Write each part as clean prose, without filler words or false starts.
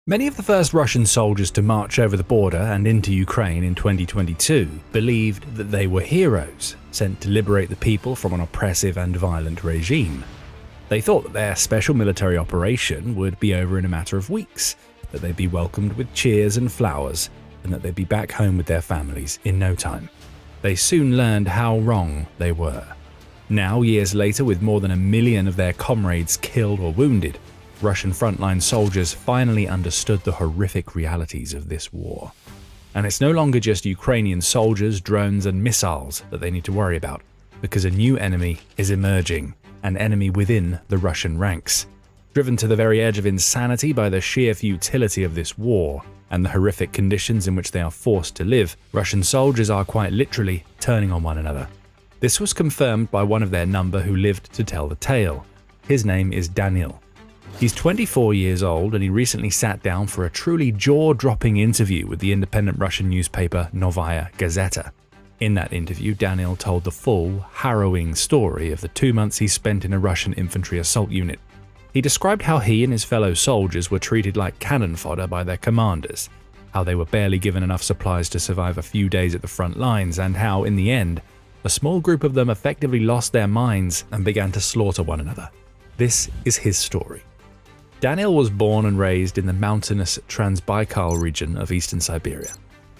Many of the first Russian soldiers to march over the border and into Ukraine in 2022 believed that they were heroes, sent to liberate the people from an oppressive and violent regime. They thought that their special military operation would be over in a matter of weeks, that they'd be welcomed with cheers and flowers, and that they'd be back home with their families in no time. They soon learned how wrong they were. Now, years later, with more than 1 million of their comrades killed or wounded, Russian frontline soldiers finally understood the horrific realities of this war. And it's no longer just Ukrainian soldiers, drones and missiles that they need to worry about, because a new enemy is emerging, an enemy within the Russian ranks. Driven to the very edge of insanity by the sheer futility of this war and the horrific conditions in which they are forced to live, Russian soldiers are quite literally turning on one another. This was confirmed by one of their number who lived to tell the tale. His name is Daniel. He's 24 years old and he recently sat down for a truly jaw-dropping interview with the independent Russian newspaper Novaya Gazeta. In that interview, Daniel told the full, harrowing story of the 2 months he spent in a Russian infantry assault unit. He described how he and his fellow soldiers were treated like cannon fodder by their commanders, how they were barely given enough supplies to survive a few days at the front lines, and how, in the end, a small group of them effectively lost their minds and began to slaughter one another. This is his story. Daniel was born and raised in the mountainous Transbaikal region of eastern Siberia.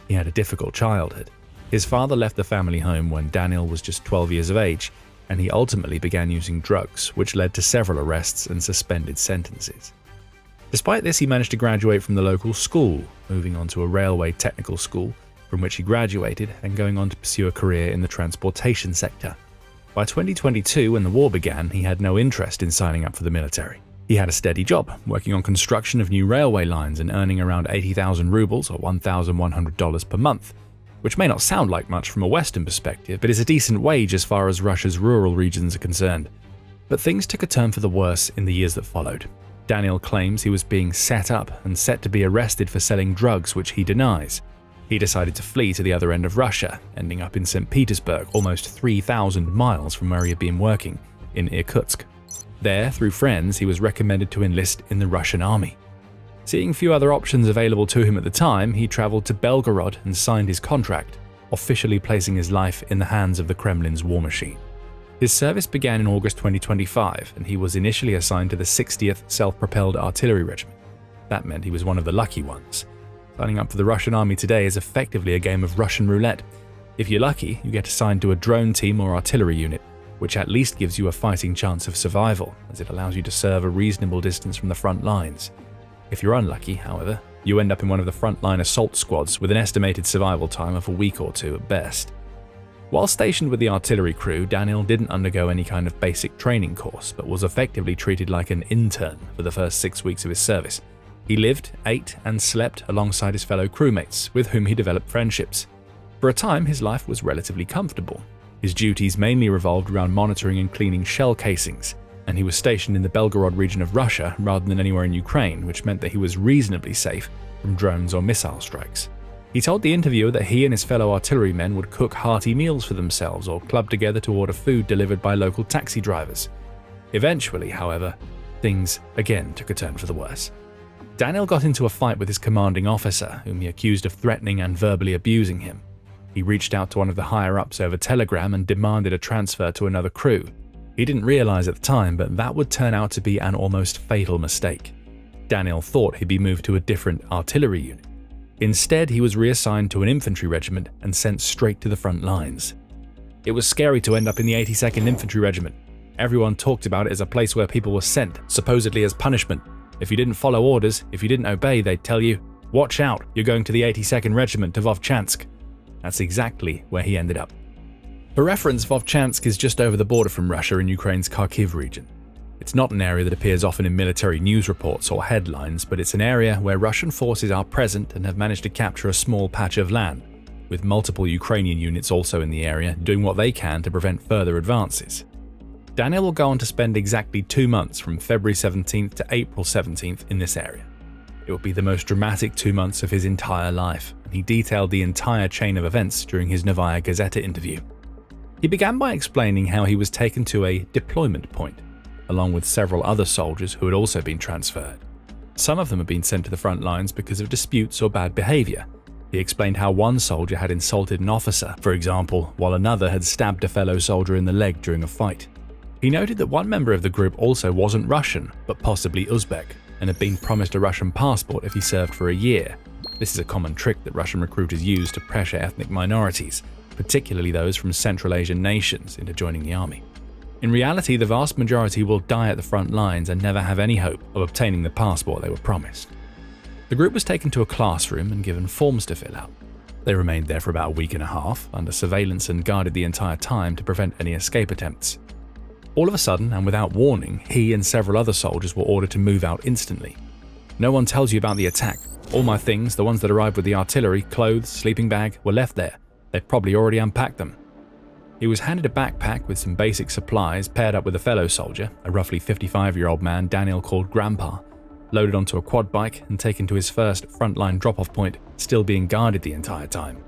He had a difficult childhood. His father left the family home when Daniel was just 12 years of age, and he ultimately began using drugs, which led to several arrests and suspended sentences. Despite this, he managed to graduate from the local school, moving on to a railway technical school, from which he graduated and going on to pursue a career in the transportation sector. By 2022, when the war began, he had no interest in signing up for the military. He had a steady job, working on construction of new railway lines and earning around 80,000 rubles or $1,100 per month, which may not sound like much from a Western perspective, but is a decent wage as far as Russia's rural regions are concerned. But things took a turn for the worse in the years that followed. Daniel claims he was being set up and set to be arrested for selling drugs, which he denies. He decided to flee to the other end of Russia, ending up in St. Petersburg, almost 3,000 miles from where he had been working, in Irkutsk. There, through friends, he was recommended to enlist in the Russian army. Seeing few other options available to him at the time, he traveled to Belgorod and signed his contract, officially placing his life in the hands of the Kremlin's war machine. His service began in August 2025, and he was initially assigned to the 60th Self-Propelled Artillery Regiment. That meant he was one of the lucky ones. Signing up for the Russian army today is effectively a game of Russian roulette. If you're lucky, you get assigned to a drone team or artillery unit, which at least gives you a fighting chance of survival, as it allows you to serve a reasonable distance from the front lines. If you're unlucky, however, you end up in one of the frontline assault squads with an estimated survival time of a week or two at best. While stationed with the artillery crew, Daniel didn't undergo any kind of basic training course, but was effectively treated like an intern for the first 6 weeks of his service. He lived, ate, and slept alongside his fellow crewmates, with whom he developed friendships. For a time, his life was relatively comfortable. His duties mainly revolved around monitoring and cleaning shell casings, and he was stationed in the Belgorod region of Russia rather than anywhere in Ukraine, which meant that he was reasonably safe from drones or missile strikes. He told the interviewer that he and his fellow artillerymen would cook hearty meals for themselves or club together to order food delivered by local taxi drivers. Eventually, however, things again took a turn for the worse. Daniel got into a fight with his commanding officer, whom he accused of threatening and verbally abusing him. He reached out to one of the higher-ups over Telegram and demanded a transfer to another crew. He didn't realize at the time, but that would turn out to be an almost fatal mistake. Daniel thought he'd be moved to a different artillery unit. Instead, he was reassigned to an infantry regiment and sent straight to the front lines. It was scary to end up in the 82nd Infantry Regiment. Everyone talked about it as a place where people were sent, supposedly as punishment. If you didn't follow orders, if you didn't obey, they'd tell you, "Watch out, you're going to the 82nd Regiment to Vovchansk." That's exactly where he ended up. For reference, Vovchansk is just over the border from Russia in Ukraine's Kharkiv region. It's not an area that appears often in military news reports or headlines, but it's an area where Russian forces are present and have managed to capture a small patch of land, with multiple Ukrainian units also in the area doing what they can to prevent further advances. Daniel will go on to spend exactly 2 months from February 17th to April 17th in this area. It would be the most dramatic 2 months of his entire life, and he detailed the entire chain of events during his Novaya Gazeta interview. He began by explaining how he was taken to a deployment point, along with several other soldiers who had also been transferred. Some of them had been sent to the front lines because of disputes or bad behavior. He explained how one soldier had insulted an officer, for example, while another had stabbed a fellow soldier in the leg during a fight. He noted that one member of the group also wasn't Russian, but possibly Uzbek, and had been promised a Russian passport if he served for a year. This is a common trick that Russian recruiters use to pressure ethnic minorities, particularly those from Central Asian nations, into joining the army. In reality, the vast majority will die at the front lines and never have any hope of obtaining the passport they were promised. The group was taken to a classroom and given forms to fill out. They remained there for about a week and a half, under surveillance and guarded the entire time to prevent any escape attempts. All of a sudden, and without warning, he and several other soldiers were ordered to move out instantly. No one tells you about the attack. All my things, the ones that arrived with the artillery, clothes, sleeping bag, were left there. They'd probably already unpacked them. He was handed a backpack with some basic supplies, paired up with a fellow soldier, a roughly 55-year-old man Daniel called Grandpa, loaded onto a quad bike and taken to his first frontline drop-off point, still being guarded the entire time.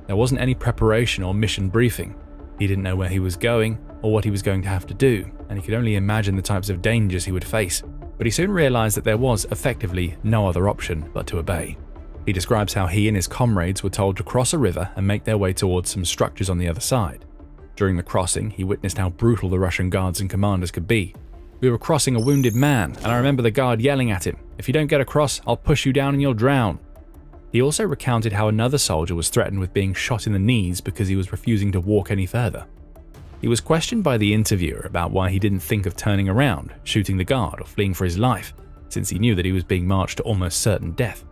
There wasn't any preparation or mission briefing. He didn't know where he was going or what he was going to have to do, and he could only imagine the types of dangers he would face. But he soon realized that there was effectively no other option but to obey. He describes how he and his comrades were told to cross a river and make their way towards some structures on the other side. During the crossing, he witnessed how brutal the Russian guards and commanders could be. We were crossing a wounded man, and I remember the guard yelling at him, "If you don't get across, I'll push you down and you'll drown." He also recounted how another soldier was threatened with being shot in the knees because he was refusing to walk any further. He was questioned by the interviewer about why he didn't think of turning around, shooting the guard, or fleeing for his life, since he knew that he was being marched to almost certain death.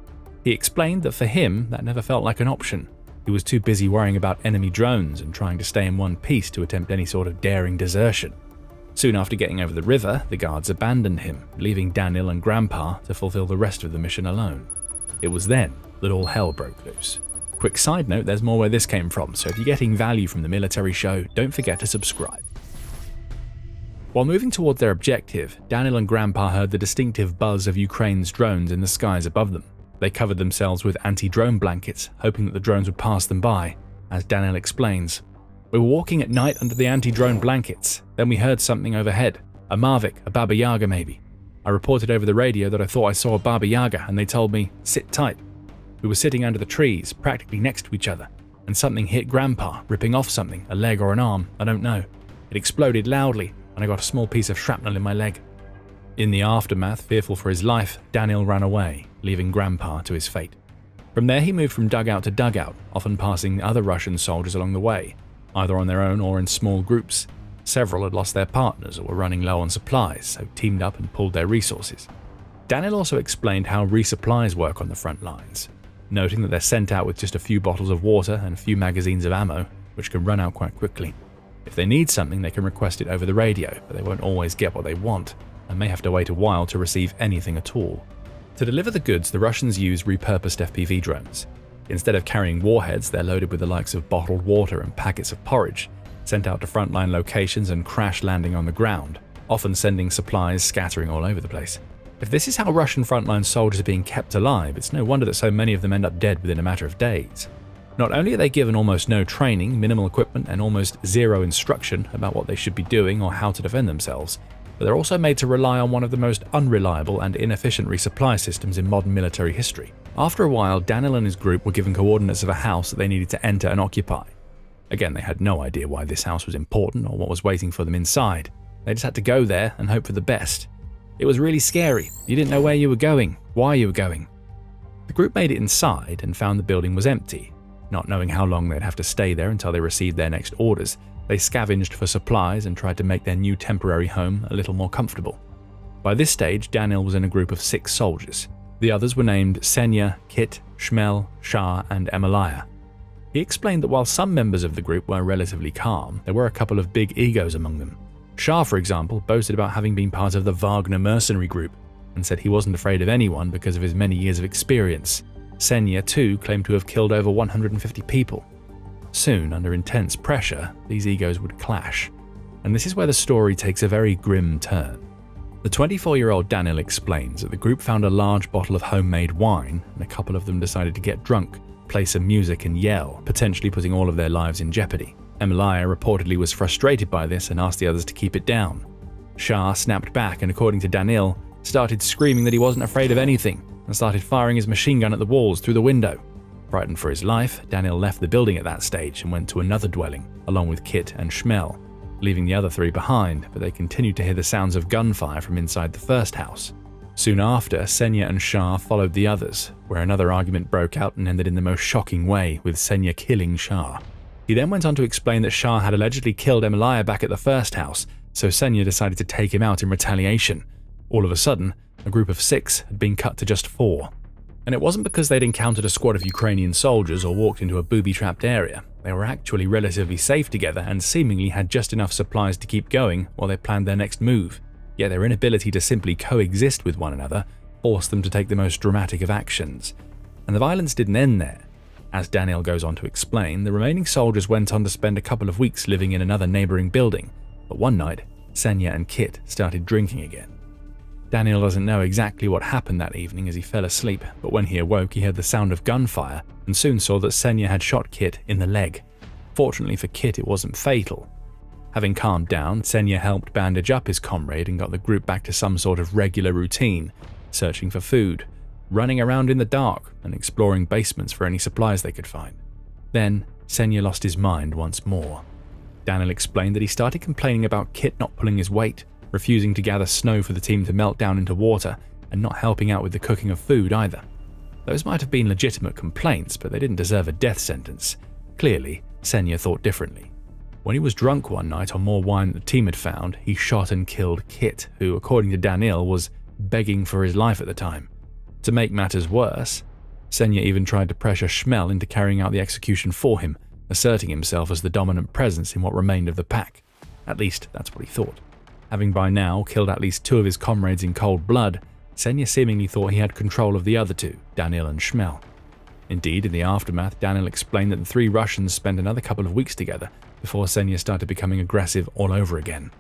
He explained that for him, that never felt like an option. He was too busy worrying about enemy drones and trying to stay in one piece to attempt any sort of daring desertion. Soon after getting over the river, the guards abandoned him, leaving Daniel and Grandpa to fulfill the rest of the mission alone. It was then that all hell broke loose. Quick side note, there's more where this came from, so if you're getting value from the military show, don't forget to subscribe. While moving toward their objective, Daniel and Grandpa heard the distinctive buzz of Ukraine's drones in the skies above them. They covered themselves with anti-drone blankets, hoping that the drones would pass them by. As Daniel explains, "We were walking at night under the anti-drone blankets. Then we heard something overhead. A Mavic, a Baba Yaga maybe. I reported over the radio that I thought I saw a Baba Yaga, and they told me, 'Sit tight.' We were sitting under the trees, practically next to each other, and something hit Grandpa, ripping off something, a leg or an arm, I don't know. It exploded loudly, and I got a small piece of shrapnel in my leg." In the aftermath, fearful for his life, Daniel ran away, leaving Grandpa to his fate. From there, he moved from dugout to dugout, often passing other Russian soldiers along the way, either on their own or in small groups. Several had lost their partners or were running low on supplies, so teamed up and pooled their resources. Daniel also explained how resupplies work on the front lines, noting that they're sent out with just a few bottles of water and a few magazines of ammo, which can run out quite quickly. If they need something, they can request it over the radio, but they won't always get what they want, and may have to wait a while to receive anything at all. To deliver the goods, the Russians use repurposed FPV drones. Instead of carrying warheads, they're loaded with the likes of bottled water and packets of porridge, sent out to frontline locations and crash landing on the ground, often sending supplies scattering all over the place. If this is how Russian frontline soldiers are being kept alive, it's no wonder that so many of them end up dead within a matter of days. Not only are they given almost no training, minimal equipment, and almost zero instruction about what they should be doing or how to defend themselves, but they're also made to rely on one of the most unreliable and inefficient resupply systems in modern military history. After a while, Daniel and his group were given coordinates of a house that they needed to enter and occupy. Again, they had no idea why this house was important or what was waiting for them inside. They just had to go there and hope for the best. It was really scary. You didn't know where you were going, why you were going. The group made it inside and found the building was empty. Not knowing how long they'd have to stay there until they received their next orders, they scavenged for supplies and tried to make their new temporary home a little more comfortable. By this stage, Daniel was in a group of 6 soldiers. The others were named Senya, Kit, Shmel, Shah, and Emalaya. He explained that while some members of the group were relatively calm, there were a couple of big egos among them. Shah, for example, boasted about having been part of the Wagner mercenary group and said he wasn't afraid of anyone because of his many years of experience. Senya, too, claimed to have killed over 150 people. Soon, under intense pressure, these egos would clash, and this is where the story takes a very grim turn. The 24-year-old Daniel explains that the group found a large bottle of homemade wine, and a couple of them decided to get drunk, play some music and yell, potentially putting all of their lives in jeopardy. Emalaya reportedly was frustrated by this and asked the others to keep it down. Shah snapped back, and according to Daniel, started screaming that he wasn't afraid of anything and started firing his machine gun at the walls through the window. Frightened for his life, Daniel left the building at that stage and went to another dwelling, along with Kit and Schmel, leaving the other three behind, but they continued to hear the sounds of gunfire from inside the first house. Soon after, Senya and Shah followed the others, where another argument broke out and ended in the most shocking way, with Senya killing Shah. He then went on to explain that Shah had allegedly killed Emilia back at the first house, so Senya decided to take him out in retaliation. All of a sudden, a group of 6 had been cut to just 4. And it wasn't because they'd encountered a squad of Ukrainian soldiers or walked into a booby-trapped area. They were actually relatively safe together and seemingly had just enough supplies to keep going while they planned their next move. Yet their inability to simply coexist with one another forced them to take the most dramatic of actions. And the violence didn't end there. As Daniel goes on to explain, the remaining soldiers went on to spend a couple of weeks living in another neighboring building, but one night, Senya and Kit started drinking again. Daniel doesn't know exactly what happened that evening as he fell asleep, but when he awoke he heard the sound of gunfire and soon saw that Senya had shot Kit in the leg. Fortunately for Kit, it wasn't fatal. Having calmed down, Senya helped bandage up his comrade and got the group back to some sort of regular routine, searching for food, running around in the dark and exploring basements for any supplies they could find. Then, Senya lost his mind once more. Daniel explained that he started complaining about Kit not pulling his weight, refusing to gather snow for the team to melt down into water, and not helping out with the cooking of food either. Those might have been legitimate complaints, but they didn't deserve a death sentence. Clearly, Senya thought differently. When he was drunk one night on more wine that the team had found, he shot and killed Kit, who, according to Daniel, was begging for his life at the time. To make matters worse, Senya even tried to pressure Schmel into carrying out the execution for him, asserting himself as the dominant presence in what remained of the pack. At least, that's what he thought. Having by now killed at least 2 of his comrades in cold blood, Senya seemingly thought he had control of the other 2, Daniel and Schmel. Indeed, in the aftermath, Daniel explained that the 3 Russians spent another couple of weeks together before Senya started becoming aggressive all over again.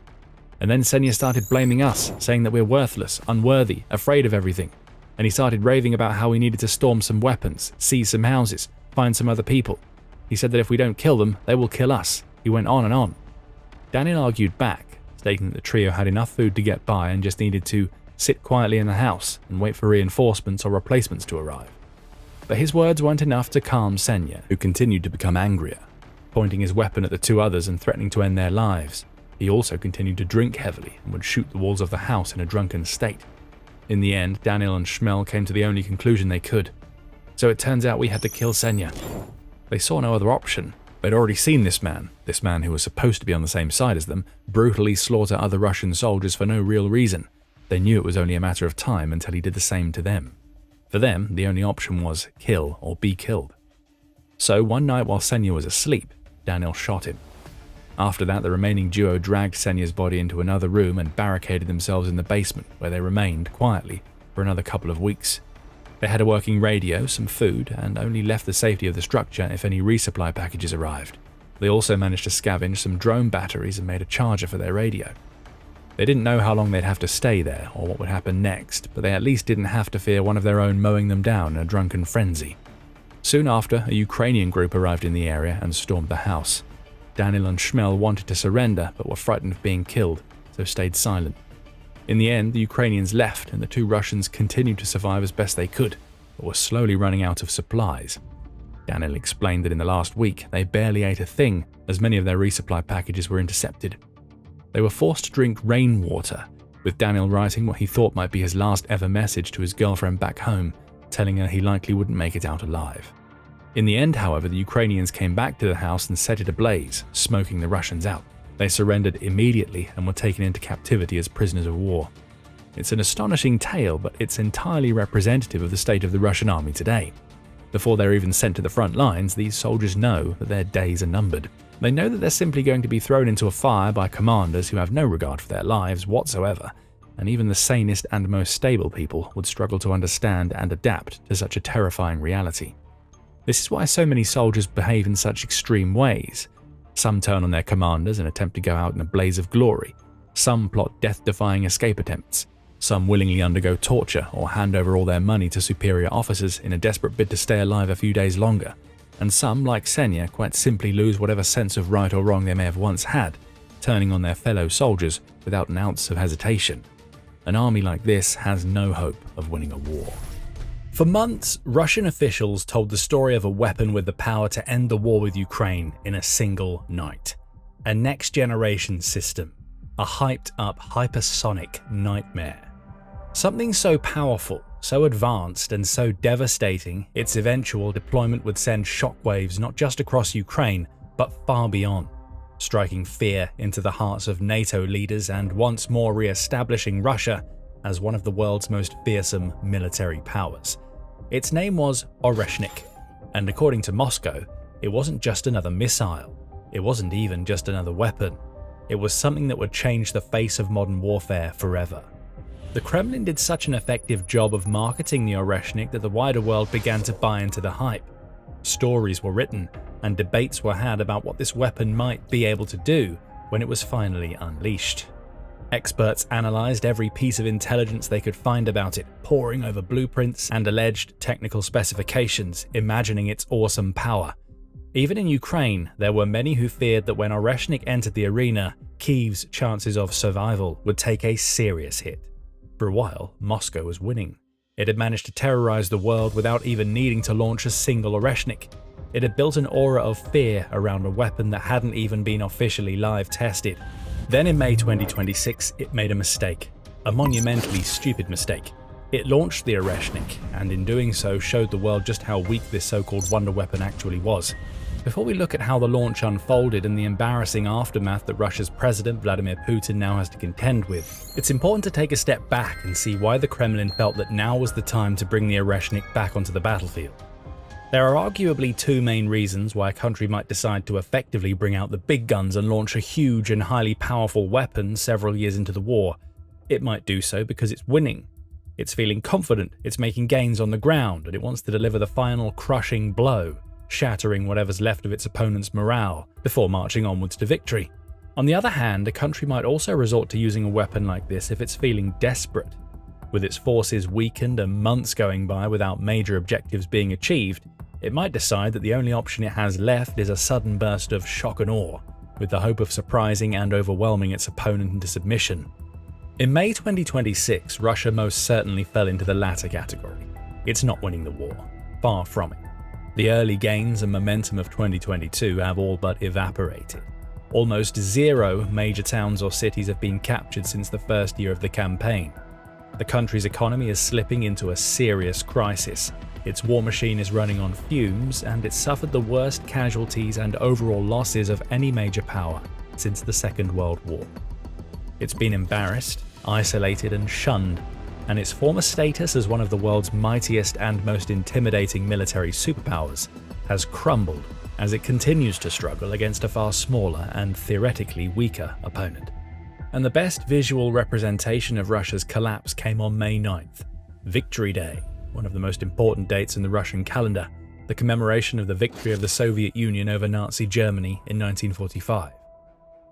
And then Senya started blaming us, saying that we're worthless, unworthy, afraid of everything. And he started raving about how we needed to storm some weapons, seize some houses, find some other people. He said that if we don't kill them, they will kill us. He went on and on. Daniel argued back, stating that the trio had enough food to get by and just needed to sit quietly in the house and wait for reinforcements or replacements to arrive. But his words weren't enough to calm Senya, who continued to become angrier, pointing his weapon at the 2 others and threatening to end their lives. He also continued to drink heavily and would shoot the walls of the house in a drunken state. In the end, Daniel and Schmel came to the only conclusion they could. So it turns out we had to kill Senya. They saw no other option. They'd already seen this man who was supposed to be on the same side as them, brutally slaughter other Russian soldiers for no real reason. They knew it was only a matter of time until he did the same to them. For them, the only option was kill or be killed. So one night while Senya was asleep, Daniel shot him. After that, the remaining duo dragged Senya's body into another room and barricaded themselves in the basement, where they remained quietly for another couple of weeks. They had a working radio, some food, and only left the safety of the structure if any resupply packages arrived. They also managed to scavenge some drone batteries and made a charger for their radio. They didn't know how long they'd have to stay there or what would happen next, but they at least didn't have to fear one of their own mowing them down in a drunken frenzy. Soon after, a Ukrainian group arrived in the area and stormed the house. Daniel and Schmel wanted to surrender but were frightened of being killed, so stayed silent. In the end, the Ukrainians left and the 2 Russians continued to survive as best they could, but were slowly running out of supplies. Daniel explained that in the last week, they barely ate a thing as many of their resupply packages were intercepted. They were forced to drink rainwater, with Daniel writing what he thought might be his last ever message to his girlfriend back home, telling her he likely wouldn't make it out alive. In the end, however, the Ukrainians came back to the house and set it ablaze, smoking the Russians out. They surrendered immediately and were taken into captivity as prisoners of war. It's an astonishing tale, but it's entirely representative of the state of the Russian army today. Before they're even sent to the front lines, these soldiers know that their days are numbered. They know that they're simply going to be thrown into a fire by commanders who have no regard for their lives whatsoever, and even the sanest and most stable people would struggle to understand and adapt to such a terrifying reality. This is why so many soldiers behave in such extreme ways. Some turn on their commanders and attempt to go out in a blaze of glory. Some plot death-defying escape attempts. Some willingly undergo torture or hand over all their money to superior officers in a desperate bid to stay alive a few days longer. And some, like Senya, quite simply lose whatever sense of right or wrong they may have once had, turning on their fellow soldiers without an ounce of hesitation. An army like this has no hope of winning a war. For months, Russian officials told the story of a weapon with the power to end the war with Ukraine in a single night. A next-generation system. A hyped-up hypersonic nightmare. Something so powerful, so advanced, and so devastating, its eventual deployment would send shockwaves not just across Ukraine, but far beyond, striking fear into the hearts of NATO leaders and once more re-establishing Russia as one of the world's most fearsome military powers. Its name was Oreshnik, and according to Moscow, it wasn't just another missile. It wasn't even just another weapon. It was something that would change the face of modern warfare forever. The Kremlin did such an effective job of marketing the Oreshnik that the wider world began to buy into the hype. Stories were written, and debates were had about what this weapon might be able to do when it was finally unleashed. Experts analysed every piece of intelligence they could find about it, poring over blueprints and alleged technical specifications, imagining its awesome power. Even in Ukraine, there were many who feared that when Oreshnik entered the arena, Kyiv's chances of survival would take a serious hit. For a while, Moscow was winning. It had managed to terrorize the world without even needing to launch a single Oreshnik. It had built an aura of fear around a weapon that hadn't even been officially live tested. Then in May 2026, it made a mistake. A monumentally stupid mistake. It launched the Oreshnik, and in doing so showed the world just how weak this so-called wonder weapon actually was. Before we look at how the launch unfolded and the embarrassing aftermath that Russia's President Vladimir Putin now has to contend with, it's important to take a step back and see why the Kremlin felt that now was the time to bring the Oreshnik back onto the battlefield. There are arguably two main reasons why a country might decide to effectively bring out the big guns and launch a huge and highly powerful weapon several years into the war. It might do so because it's winning. It's feeling confident, it's making gains on the ground, and it wants to deliver the final crushing blow, shattering whatever's left of its opponent's morale before marching onwards to victory. On the other hand, a country might also resort to using a weapon like this if it's feeling desperate. With its forces weakened and months going by without major objectives being achieved, it might decide that the only option it has left is a sudden burst of shock and awe, with the hope of surprising and overwhelming its opponent into submission. In May 2026, Russia most certainly fell into the latter category. It's not winning the war. Far from it. The early gains and momentum of 2022 have all but evaporated. Almost zero major towns or cities have been captured since the first year of the campaign. The country's economy is slipping into a serious crisis. Its war machine is running on fumes, and it's suffered the worst casualties and overall losses of any major power since the Second World War. It's been embarrassed, isolated, and shunned, and its former status as one of the world's mightiest and most intimidating military superpowers has crumbled as it continues to struggle against a far smaller and theoretically weaker opponent. And the best visual representation of Russia's collapse came on May 9th, Victory Day, one of the most important dates in the Russian calendar, the commemoration of the victory of the Soviet Union over Nazi Germany in 1945.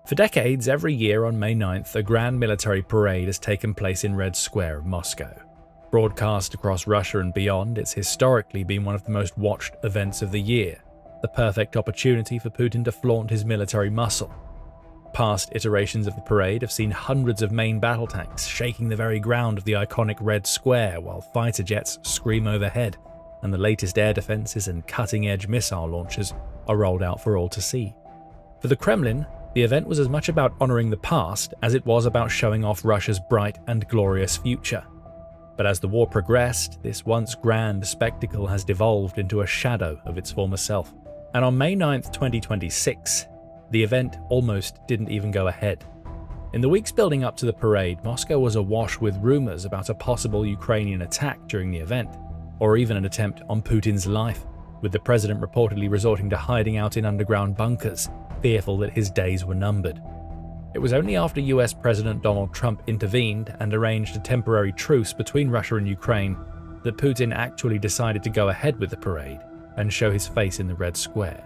For decades, every year on May 9th, a grand military parade has taken place in Red Square of Moscow. Broadcast across Russia and beyond, it's historically been one of the most watched events of the year, the perfect opportunity for Putin to flaunt his military muscle. Past iterations of the parade have seen hundreds of main battle tanks shaking the very ground of the iconic Red Square while fighter jets scream overhead, and the latest air defenses and cutting-edge missile launchers are rolled out for all to see. For the Kremlin, the event was as much about honouring the past as it was about showing off Russia's bright and glorious future. But as the war progressed, this once grand spectacle has devolved into a shadow of its former self. And on May 9th, 2026, the event almost didn't even go ahead. In the weeks building up to the parade, Moscow was awash with rumours about a possible Ukrainian attack during the event, or even an attempt on Putin's life, with the president reportedly resorting to hiding out in underground bunkers, fearful that his days were numbered. It was only after US President Donald Trump intervened and arranged a temporary truce between Russia and Ukraine that Putin actually decided to go ahead with the parade and show his face in the Red Square.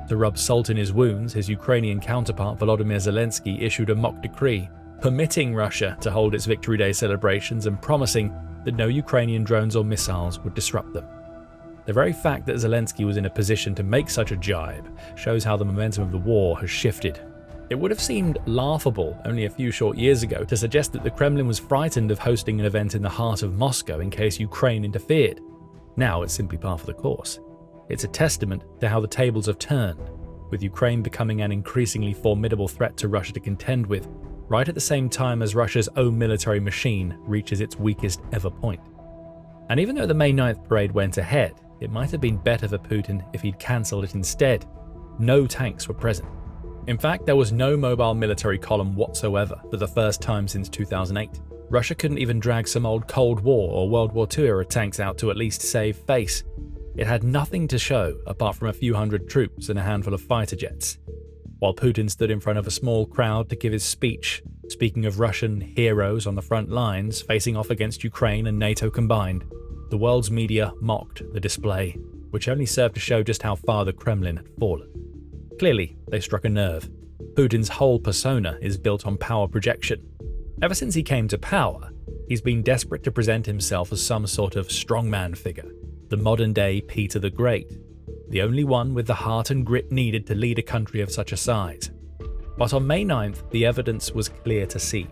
To rub salt in his wounds, his Ukrainian counterpart Volodymyr Zelensky issued a mock decree permitting Russia to hold its Victory Day celebrations and promising that no Ukrainian drones or missiles would disrupt them. The very fact that Zelensky was in a position to make such a jibe shows how the momentum of the war has shifted. It would have seemed laughable only a few short years ago to suggest that the Kremlin was frightened of hosting an event in the heart of Moscow in case Ukraine interfered. Now it's simply par for the course. It's a testament to how the tables have turned, with Ukraine becoming an increasingly formidable threat to Russia to contend with, right at the same time as Russia's own military machine reaches its weakest ever point. And even though the May 9th parade went ahead, it might have been better for Putin if he'd cancelled it instead. No tanks were present. In fact, there was no mobile military column whatsoever for the first time since 2008. Russia couldn't even drag some old Cold War or World War II era tanks out to at least save face. It had nothing to show apart from a few hundred troops and a handful of fighter jets. While Putin stood in front of a small crowd to give his speech, speaking of Russian heroes on the front lines facing off against Ukraine and NATO combined, the world's media mocked the display, which only served to show just how far the Kremlin had fallen. Clearly, they struck a nerve. Putin's whole persona is built on power projection. Ever since he came to power, he's been desperate to present himself as some sort of strongman figure, the modern-day Peter the Great, the only one with the heart and grit needed to lead a country of such a size. But on May 9th, the evidence was clear to see.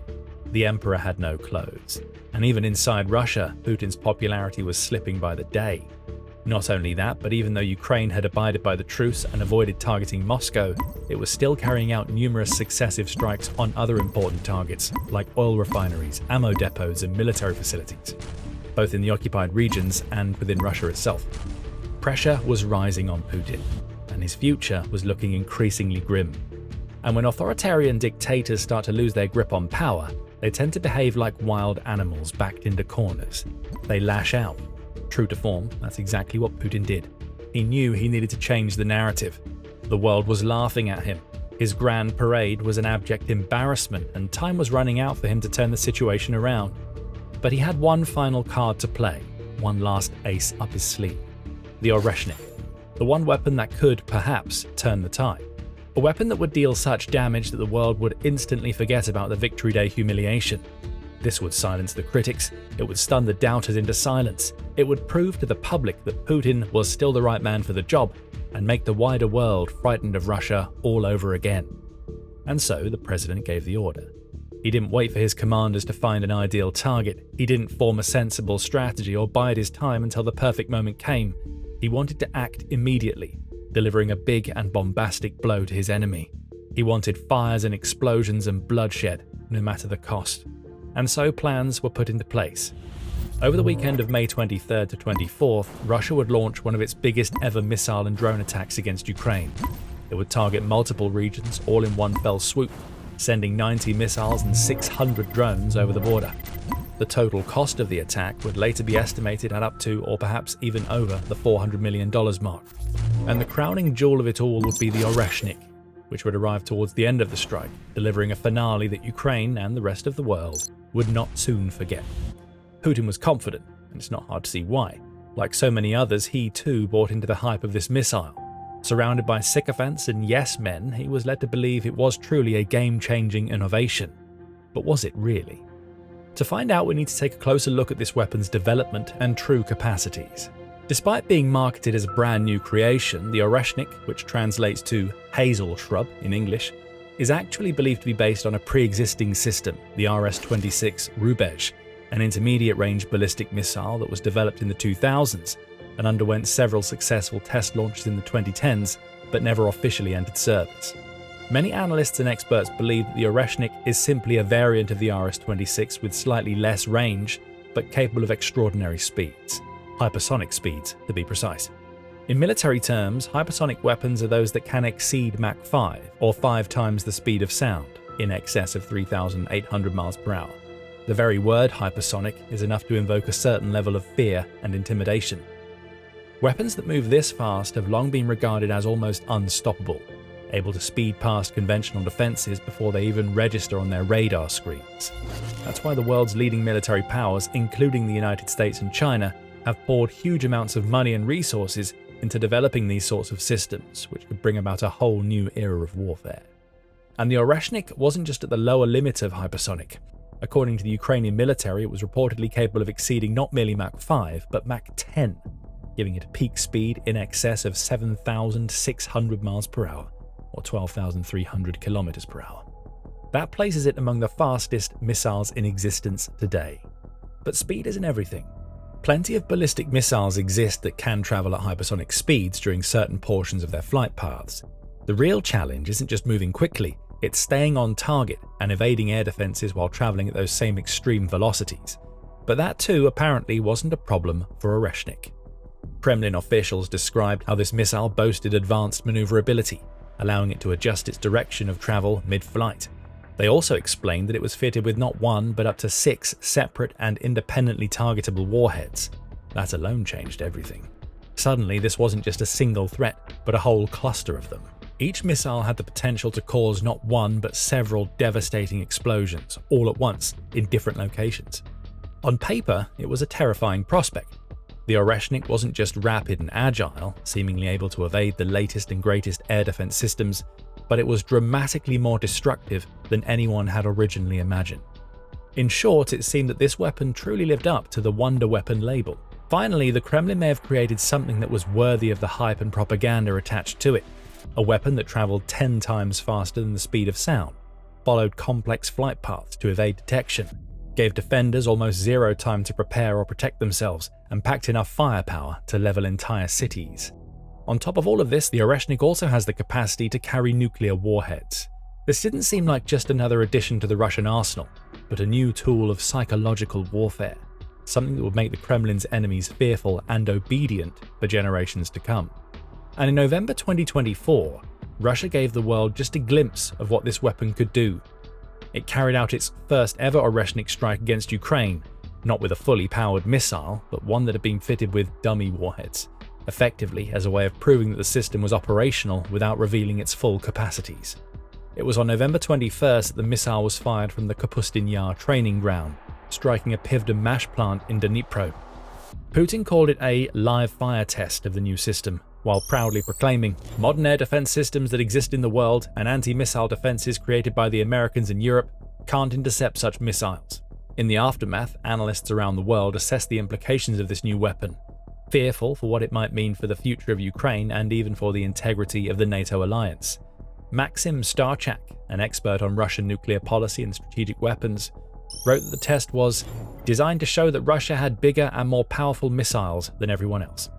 The emperor had no clothes, and even inside Russia, Putin's popularity was slipping by the day. Not only that, but even though Ukraine had abided by the truce and avoided targeting Moscow, it was still carrying out numerous successive strikes on other important targets, like oil refineries, ammo depots, and military facilities, both in the occupied regions and within Russia itself. Pressure was rising on Putin, and his future was looking increasingly grim. And when authoritarian dictators start to lose their grip on power, they tend to behave like wild animals backed into corners. They lash out. True to form, that's exactly what Putin did. He knew he needed to change the narrative. The world was laughing at him. His grand parade was an abject embarrassment, and time was running out for him to turn the situation around. But he had one final card to play, one last ace up his sleeve. The Oreshnik. The one weapon that could, perhaps, turn the tide. A weapon that would deal such damage that the world would instantly forget about the Victory Day humiliation. This would silence the critics, it would stun the doubters into silence, it would prove to the public that Putin was still the right man for the job, and make the wider world frightened of Russia all over again. And so the president gave the order. He didn't wait for his commanders to find an ideal target, he didn't form a sensible strategy or bide his time until the perfect moment came. He wanted to act immediately, delivering a big and bombastic blow to his enemy. He wanted fires and explosions and bloodshed, no matter the cost. And so plans were put into place. Over the weekend of May 23rd to 24th, Russia would launch one of its biggest ever missile and drone attacks against Ukraine. It would target multiple regions all in one fell swoop, sending 90 missiles and 600 drones over the border. The total cost of the attack would later be estimated at up to, or perhaps even over, the $400 million mark. And the crowning jewel of it all would be the Oreshnik, which would arrive towards the end of the strike, delivering a finale that Ukraine and the rest of the world would not soon forget. Putin was confident, and it's not hard to see why. Like so many others, he too bought into the hype of this missile. Surrounded by sycophants and yes-men, he was led to believe it was truly a game-changing innovation. But was it really? To find out, we need to take a closer look at this weapon's development and true capacities. Despite being marketed as a brand new creation, the Oreshnik, which translates to hazel shrub in English, is actually believed to be based on a pre-existing system, the RS-26 Rubezh, an intermediate-range ballistic missile that was developed in the 2000s and underwent several successful test launches in the 2010s, but never officially entered service. Many analysts and experts believe that the Oreshnik is simply a variant of the RS-26 with slightly less range, but capable of extraordinary speeds. Hypersonic speeds, to be precise. In military terms, hypersonic weapons are those that can exceed Mach 5, or 5 times the speed of sound, in excess of 3,800 miles per hour. The very word hypersonic is enough to invoke a certain level of fear and intimidation. Weapons that move this fast have long been regarded as almost unstoppable, able to speed past conventional defenses before they even register on their radar screens. That's why the world's leading military powers, including the United States and China, have poured huge amounts of money and resources into developing these sorts of systems, which could bring about a whole new era of warfare. And the Oreshnik wasn't just at the lower limit of hypersonic. According to the Ukrainian military, it was reportedly capable of exceeding not merely Mach 5, but Mach 10, giving it a peak speed in excess of 7,600 miles per hour. or 12,300 kilometers per hour. That places it among the fastest missiles in existence today. But speed isn't everything. Plenty of ballistic missiles exist that can travel at hypersonic speeds during certain portions of their flight paths. The real challenge isn't just moving quickly, it's staying on target and evading air defenses while traveling at those same extreme velocities. But that too apparently wasn't a problem for Oreshnik. Kremlin officials described how this missile boasted advanced maneuverability, allowing it to adjust its direction of travel mid-flight. They also explained that it was fitted with not one but up to 6 separate and independently targetable warheads. That alone changed everything. Suddenly, this wasn't just a single threat, but a whole cluster of them. Each missile had the potential to cause not one but several devastating explosions, all at once, in different locations. On paper, it was a terrifying prospect. The Oreshnik wasn't just rapid and agile, seemingly able to evade the latest and greatest air defense systems, but it was dramatically more destructive than anyone had originally imagined. In short, it seemed that this weapon truly lived up to the wonder weapon label. Finally, the Kremlin may have created something that was worthy of the hype and propaganda attached to it. A weapon that traveled 10 times faster than the speed of sound, followed complex flight paths to evade detection, gave defenders almost zero time to prepare or protect themselves, and packed enough firepower to level entire cities. On top of all of this, the Oreshnik also has the capacity to carry nuclear warheads. This didn't seem like just another addition to the Russian arsenal, but a new tool of psychological warfare, something that would make the Kremlin's enemies fearful and obedient for generations to come. And in November 2024, Russia gave the world just a glimpse of what this weapon could do. It carried out its first ever Oreshnik strike against Ukraine, not with a fully powered missile, but one that had been fitted with dummy warheads, effectively as a way of proving that the system was operational without revealing its full capacities. It was on November 21st that the missile was fired from the Kapustin Yar training ground, striking a Pivden MASH plant in Dnipro. Putin called it a live fire test of the new system, while proudly proclaiming modern air defense systems that exist in the world and anti-missile defenses created by the Americans in Europe can't intercept such missiles. In the aftermath, analysts around the world assessed the implications of this new weapon, fearful for what it might mean for the future of Ukraine and even for the integrity of the NATO alliance. Maxim Starchak, an expert on Russian nuclear policy and strategic weapons, wrote that the test was designed to show that Russia had bigger and more powerful missiles than everyone else.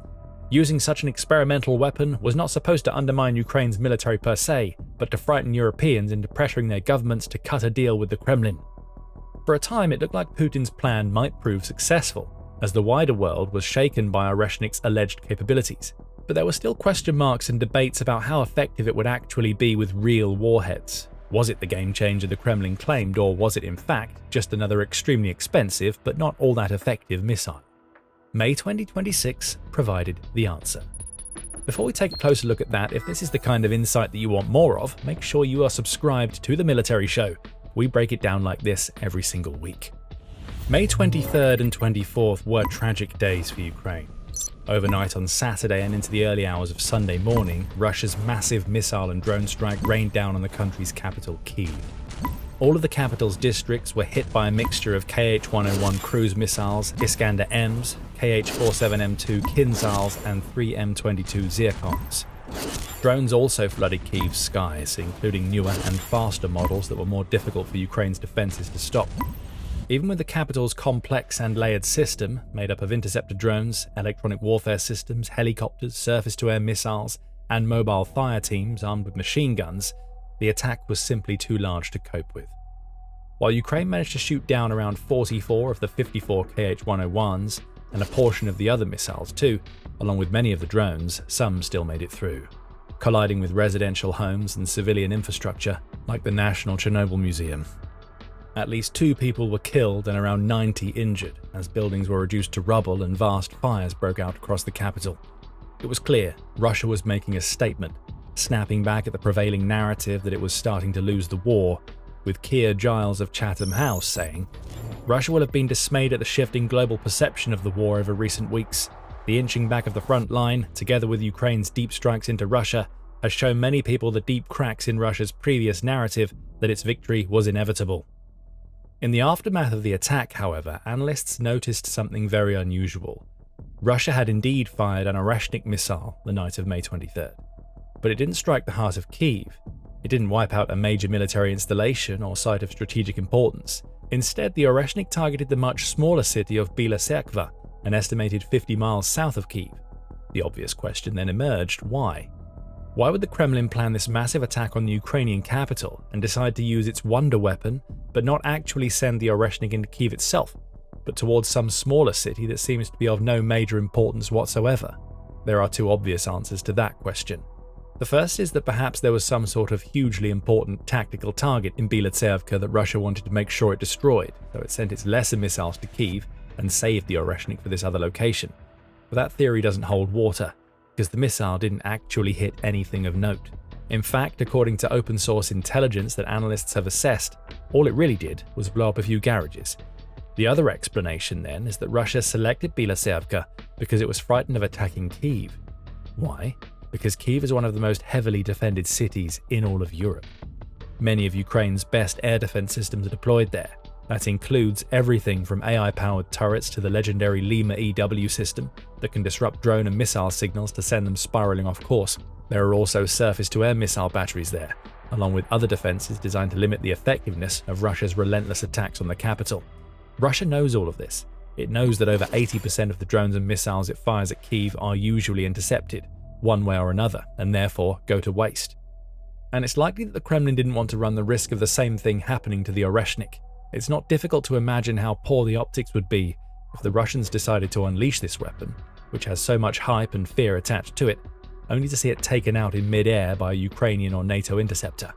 Using such an experimental weapon was not supposed to undermine Ukraine's military per se, but to frighten Europeans into pressuring their governments to cut a deal with the Kremlin. For a time, it looked like Putin's plan might prove successful, as the wider world was shaken by Oreshnik's alleged capabilities. But there were still question marks and debates about how effective it would actually be with real warheads. Was it the game changer the Kremlin claimed, or was it in fact just another extremely expensive but not all that effective missile? May 2026 provided the answer. Before we take a closer look at that, if this is the kind of insight that you want more of, make sure you are subscribed to The Military Show. We break it down like this every single week. May 23rd and 24th were tragic days for Ukraine. Overnight on Saturday and into the early hours of Sunday morning, Russia's massive missile and drone strike rained down on the country's capital, Kyiv. All of the capital's districts were hit by a mixture of Kh-101 cruise missiles, Iskander-Ms, Kh-47M2 Kinzhals, and 3 M22 Zircons. Drones also flooded Kyiv's skies, including newer and faster models that were more difficult for Ukraine's defenses to stop. Even with the capital's complex and layered system, made up of interceptor drones, electronic warfare systems, helicopters, surface-to-air missiles, and mobile fire teams armed with machine guns, the attack was simply too large to cope with. While Ukraine managed to shoot down around 44 of the 54 Kh-101s, and a portion of the other missiles too, along with many of the drones, some still made it through, colliding with residential homes and civilian infrastructure, like the National Chernobyl Museum. At least 2 people were killed and around 90 injured, as buildings were reduced to rubble and vast fires broke out across the capital. It was clear Russia was making a statement, snapping back at the prevailing narrative that it was starting to lose the war, with Keir Giles of Chatham House saying, "Russia will have been dismayed at the shifting global perception of the war over recent weeks. The inching back of the front line, together with Ukraine's deep strikes into Russia, has shown many people the deep cracks in Russia's previous narrative that its victory was inevitable." In the aftermath of the attack, however, analysts noticed something very unusual. Russia had indeed fired an Oreshnik missile the night of May 23rd. but it didn't strike the heart of Kyiv. It didn't wipe out a major military installation or site of strategic importance. Instead, the Oreshnik targeted the much smaller city of Bila Tserkva, an estimated 50 miles south of Kyiv. The obvious question then emerged: why? Why would the Kremlin plan this massive attack on the Ukrainian capital and decide to use its wonder weapon, but not actually send the Oreshnik into Kyiv itself, but towards some smaller city that seems to be of no major importance whatsoever? There are two obvious answers to that question. The first is that perhaps there was some sort of hugely important tactical target in Bila Tserkva that Russia wanted to make sure it destroyed, so it sent its lesser missiles to Kyiv and saved the Oreshnik for this other location. But that theory doesn't hold water, because the missile didn't actually hit anything of note. In fact, according to open source intelligence that analysts have assessed, all it really did was blow up a few garages. The other explanation then is that Russia selected Bila Tserkva because it was frightened of attacking Kyiv. Why? Because Kyiv is one of the most heavily defended cities in all of Europe. Many of Ukraine's best air defense systems are deployed there. That includes everything from AI-powered turrets to the legendary Lima EW system that can disrupt drone and missile signals to send them spiraling off course. There are also surface-to-air missile batteries there, along with other defenses designed to limit the effectiveness of Russia's relentless attacks on the capital. Russia knows all of this. It knows that over 80% of the drones and missiles it fires at Kyiv are usually intercepted, one way or another, and therefore go to waste. And it's likely that the Kremlin didn't want to run the risk of the same thing happening to the Oreshnik. It's not difficult to imagine how poor the optics would be if the Russians decided to unleash this weapon, which has so much hype and fear attached to it, only to see it taken out in mid-air by a Ukrainian or NATO interceptor.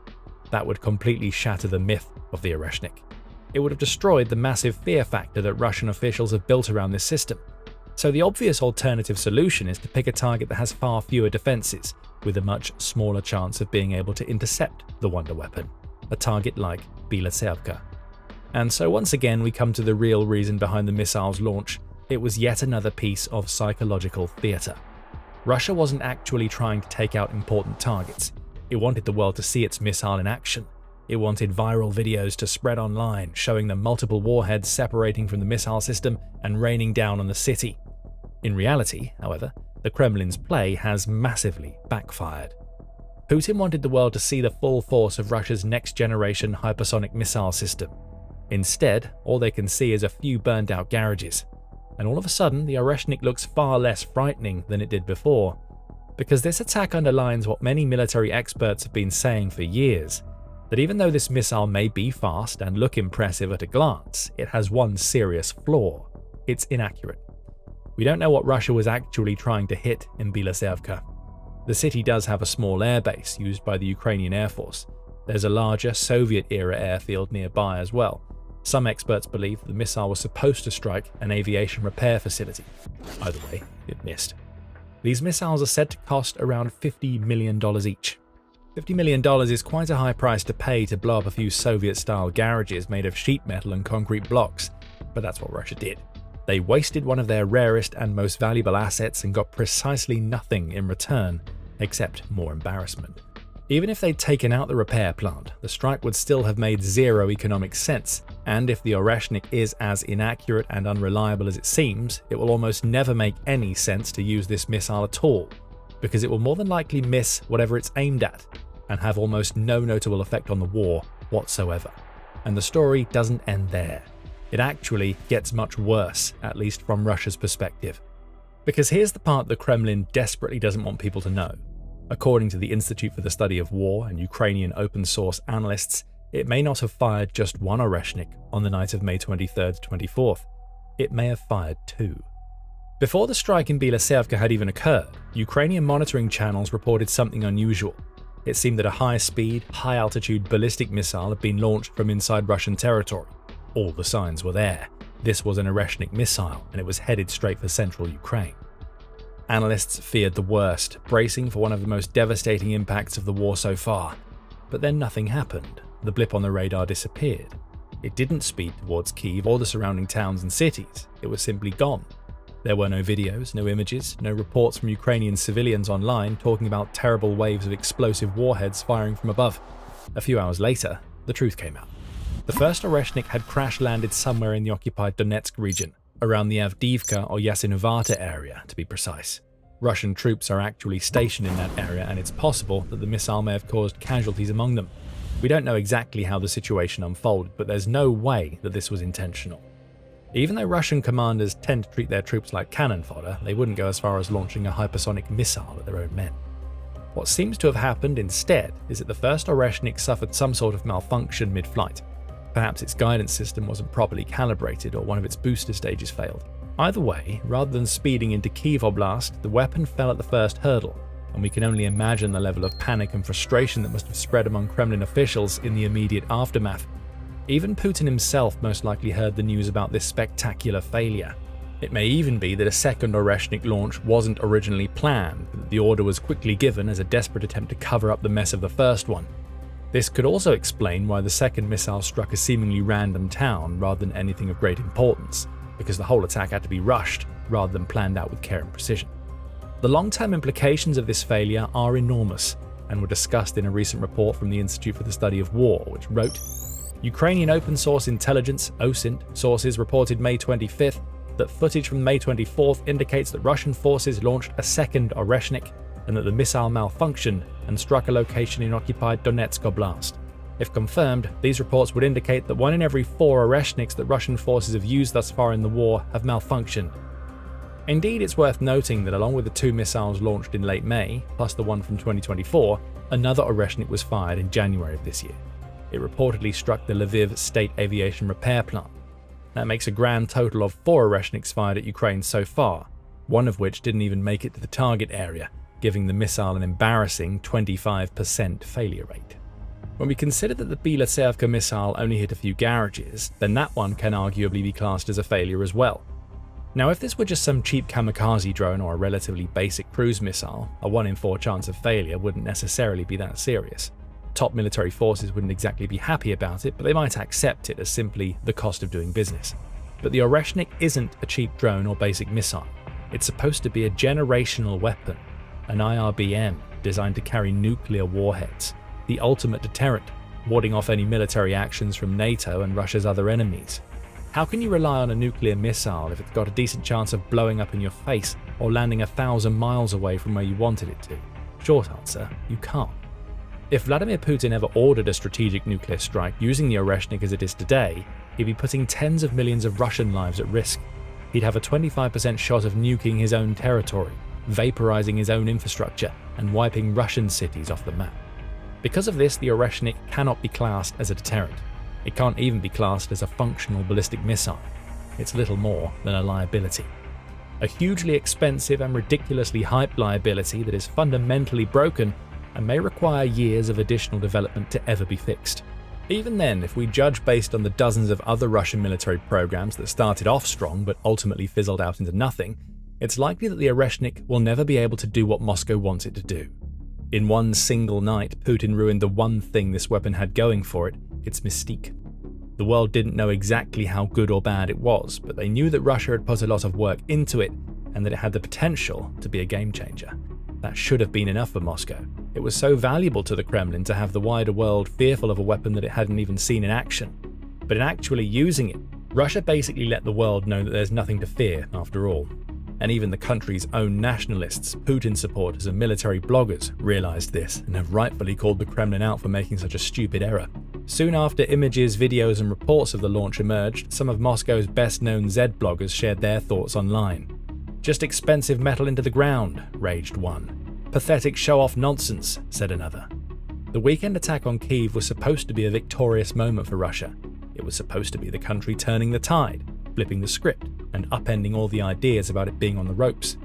That would completely shatter the myth of the Oreshnik. It would have destroyed the massive fear factor that Russian officials have built around this system. So the obvious alternative solution is to pick a target that has far fewer defenses, with a much smaller chance of being able to intercept the wonder weapon, a target like Bila Tserkva. And so once again we come to the real reason behind the missile's launch. It was yet another piece of psychological theatre. Russia wasn't actually trying to take out important targets. It wanted the world to see its missile in action. It wanted viral videos to spread online, showing the multiple warheads separating from the missile system and raining down on the city. In reality, however, the Kremlin's play has massively backfired. Putin wanted the world to see the full force of Russia's next-generation hypersonic missile system. Instead, all they can see is a few burned-out garages. And all of a sudden, the Oreshnik looks far less frightening than it did before. Because this attack underlines what many military experts have been saying for years, that even though this missile may be fast and look impressive at a glance, it has one serious flaw: it's inaccurate. We don't know what Russia was actually trying to hit in Bila Tserkva. The city does have a small airbase used by the Ukrainian Air Force. There's a larger Soviet-era airfield nearby as well. Some experts believe that the missile was supposed to strike an aviation repair facility. Either way, it missed. These missiles are said to cost around $50 million each. $50 million is quite a high price to pay to blow up a few Soviet-style garages made of sheet metal and concrete blocks, but that's what Russia did. They wasted one of their rarest and most valuable assets and got precisely nothing in return, except more embarrassment. Even if they'd taken out the repair plant, the strike would still have made zero economic sense, and if the Oreshnik is as inaccurate and unreliable as it seems, it will almost never make any sense to use this missile at all, because it will more than likely miss whatever it's aimed at, and have almost no notable effect on the war whatsoever. And the story doesn't end there. It actually gets much worse, at least from Russia's perspective. Because here's the part the Kremlin desperately doesn't want people to know. According to the Institute for the Study of War and Ukrainian open source analysts, it may not have fired just one Oreshnik on the night of May 23rd to 24th. It may have fired two. Before the strike in Bila Tserkva had even occurred, Ukrainian monitoring channels reported something unusual. It seemed that a high-speed, high-altitude ballistic missile had been launched from inside Russian territory. All the signs were there. This was an Oreshnik missile, and it was headed straight for central Ukraine. Analysts feared the worst, bracing for one of the most devastating impacts of the war so far. But then nothing happened. The blip on the radar disappeared. It didn't speed towards Kyiv or the surrounding towns and cities. It was simply gone. There were no videos, no images, no reports from Ukrainian civilians online talking about terrible waves of explosive warheads firing from above. A few hours later, the truth came out. The first Oreshnik had crash-landed somewhere in the occupied Donetsk region, around the Avdiivka or Yasinovata area to be precise. Russian troops are actually stationed in that area, and it's possible that the missile may have caused casualties among them. We don't know exactly how the situation unfolded, but there's no way that this was intentional. Even though Russian commanders tend to treat their troops like cannon fodder, they wouldn't go as far as launching a hypersonic missile at their own men. What seems to have happened instead is that the first Oreshnik suffered some sort of malfunction mid-flight. Perhaps its guidance system wasn't properly calibrated, or one of its booster stages failed. Either way, rather than speeding into Kyiv Oblast, the weapon fell at the first hurdle, and we can only imagine the level of panic and frustration that must have spread among Kremlin officials in the immediate aftermath. Even Putin himself most likely heard the news about this spectacular failure. It may even be that a second Oreshnik launch wasn't originally planned, but that the order was quickly given as a desperate attempt to cover up the mess of the first one. This could also explain why the second missile struck a seemingly random town rather than anything of great importance, because the whole attack had to be rushed rather than planned out with care and precision. The long-term implications of this failure are enormous, and were discussed in a recent report from the Institute for the Study of War, which wrote, Ukrainian open source intelligence OSINT sources reported May 25th that footage from May 24th indicates that Russian forces launched a second Oreshnik and that the missile malfunctioned and struck a location in occupied Donetsk Oblast. If confirmed, these reports would indicate that 1 in every 4 Oreshniks that Russian forces have used thus far in the war have malfunctioned. Indeed, it's worth noting that along with the 2 missiles launched in late May, plus the one from 2024, another Oreshnik was fired in January of this year. It reportedly struck the Lviv State Aviation Repair Plant. That makes a grand total of 4 Oreshniks fired at Ukraine so far, one of which didn't even make it to the target area, giving the missile an embarrassing 25% failure rate. When we consider that the Bilatsevka missile only hit a few garages, then that one can arguably be classed as a failure as well. Now, if this were just some cheap kamikaze drone or a relatively basic cruise missile, a 1 in 4 chance of failure wouldn't necessarily be that serious. Top military forces wouldn't exactly be happy about it, but they might accept it as simply the cost of doing business. But the Oreshnik isn't a cheap drone or basic missile. It's supposed to be a generational weapon, an IRBM designed to carry nuclear warheads, the ultimate deterrent, warding off any military actions from NATO and Russia's other enemies. How can you rely on a nuclear missile if it's got a decent chance of blowing up in your face or landing 1,000 miles away from where you wanted it to? Short answer, you can't. If Vladimir Putin ever ordered a strategic nuclear strike using the Oreshnik as it is today, he'd be putting tens of millions of Russian lives at risk. He'd have a 25% shot of nuking his own territory, vaporizing his own infrastructure, and wiping Russian cities off the map. Because of this, the Oreshnik cannot be classed as a deterrent. It can't even be classed as a functional ballistic missile. It's little more than a liability. A hugely expensive and ridiculously hyped liability that is fundamentally broken and may require years of additional development to ever be fixed. Even then, if we judge based on the dozens of other Russian military programs that started off strong but ultimately fizzled out into nothing, it's likely that the Oreshnik will never be able to do what Moscow wants it to do. In one single night, Putin ruined the one thing this weapon had going for it, its mystique. The world didn't know exactly how good or bad it was, but they knew that Russia had put a lot of work into it and that it had the potential to be a game changer. That should have been enough for Moscow. It was so valuable to the Kremlin to have the wider world fearful of a weapon that it hadn't even seen in action. But in actually using it, Russia basically let the world know that there's nothing to fear after all. And even the country's own nationalists, Putin supporters and military bloggers realized this and have rightfully called the Kremlin out for making such a stupid error. Soon after images, videos and reports of the launch emerged, some of Moscow's best-known Z bloggers shared their thoughts online. "Just expensive metal into the ground," raged one. "Pathetic show-off nonsense," said another. The weekend attack on Kyiv was supposed to be a victorious moment for Russia. It was supposed to be the country turning the tide, flipping the script, and upending all the ideas about it being on the ropes.